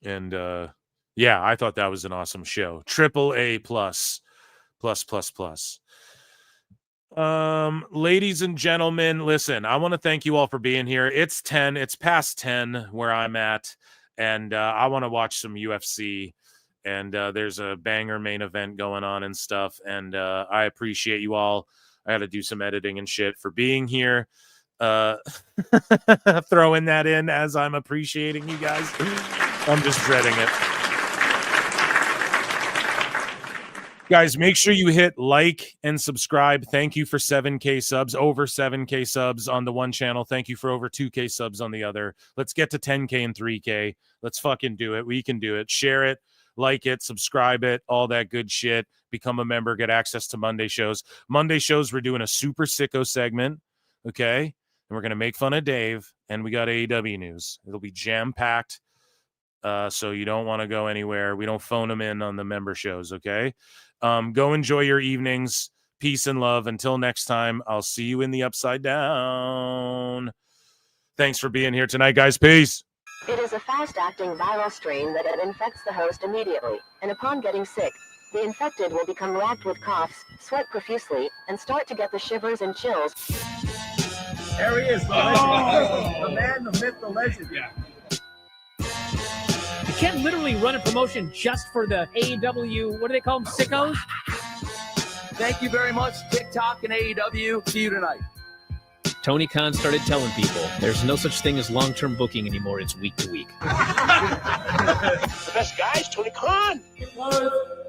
M: And yeah, I thought that was an awesome show. AAA+. Ladies and gentlemen, listen, I want to thank you all for being here. It's past 10 where I'm at, and I want to watch some UFC. And there's a banger main event going on and stuff. And I appreciate you all. I got to do some editing and shit for being here. Throwing that in as I'm appreciating you guys. I'm just dreading it. Guys, make sure you hit like and subscribe. Thank you for 7K subs, over 7K subs on the one channel. Thank you for over 2K subs on the other. Let's get to 10K and 3K. Let's fucking do it. We can do it. Share it. Like it, subscribe it, all that good shit. Become a member, get access to Monday shows. Monday shows, we're doing a super sicko segment, okay? And we're going to make fun of Dave, and we got AEW news. It'll be jam-packed, so you don't want to go anywhere. We don't phone them in on the member shows, okay? Go enjoy your evenings. Peace and love. Until next time, I'll see you in the Upside Down. Thanks for being here tonight, guys. Peace.
D: It is a fast-acting viral strain that infects the host immediately, and upon getting sick, the infected will become racked with coughs, sweat profusely, and start to get the shivers and chills.
J: There he is, the legend. The man, the myth, the legend.
T: Yeah. You can't literally run a promotion just for the AEW, what do they call them, sickos?
J: Thank you very much, TikTok and AEW. See you tonight.
C: Tony Khan started telling people there's no such thing as long-term booking anymore. It's week to week.
E: The best guys, Tony Khan.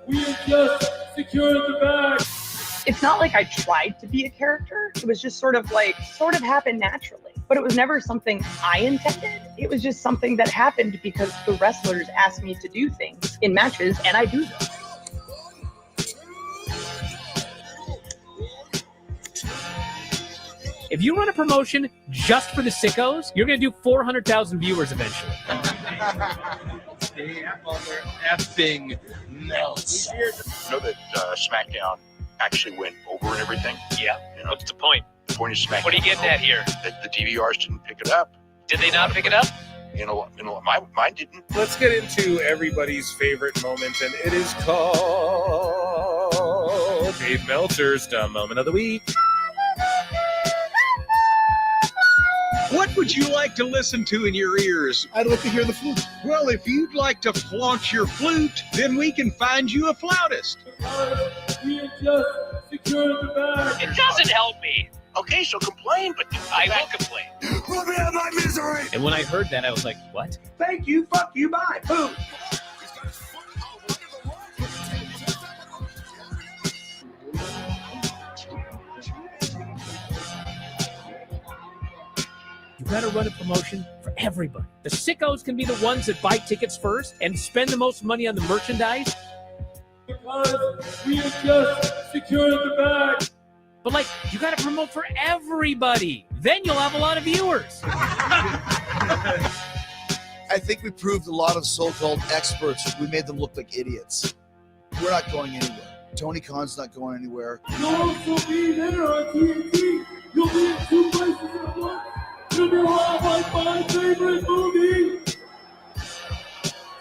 F: We just secured the bag.
V: It's not like I tried to be a character. It was just sort of happened naturally. But it was never something I intended. It was just something that happened because the wrestlers asked me to do things in matches, and I do them.
C: If you run a promotion just for the sickos, you're going to do 400,000 viewers eventually.
E: Effing melts. You know that SmackDown actually went over and everything?
C: Yeah.
E: You know,
C: What's the point?
E: the point of SmackDown.
C: What are you getting at here?
E: That the DVRs didn't pick it up.
C: Did they not pick it up?
E: Mine didn't.
M: Let's get into everybody's favorite moment, and it is called Dave Meltzer's Dumb Moment of the Week.
O: What would you like to listen to in your ears?
U: I'd like to hear the flute.
O: Well, if you'd like to flaunt your flute, then we can find you a flautist.
F: We just secured the bag.
C: It doesn't help me.
E: Okay, so complain, but
C: I will complain.
E: Let me have my misery.
C: And when I heard that, I was like, what?
J: Thank you, fuck you, bye. Boom.
C: You gotta run a promotion for everybody. The sickos can be the ones that buy tickets first and spend the most money on the merchandise.
F: Because we just secured the bag.
C: But you gotta promote for everybody. Then you'll have a lot of viewers.
U: I think we proved a lot of so-called experts. We made them look like idiots. We're not going anywhere. Tony Khan's not going anywhere.
F: You'll also be there on TNT. You'll be in 2 places at once. You'll be watching my favorite movie.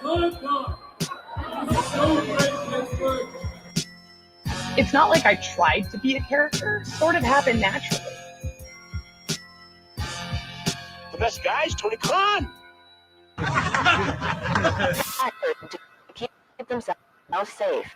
F: Time. It's so great, Pittsburgh.
V: It's not like I tried to be a character. It sort of happened naturally.
E: The best guys, Tony Khan.
D: To keep themselves safe.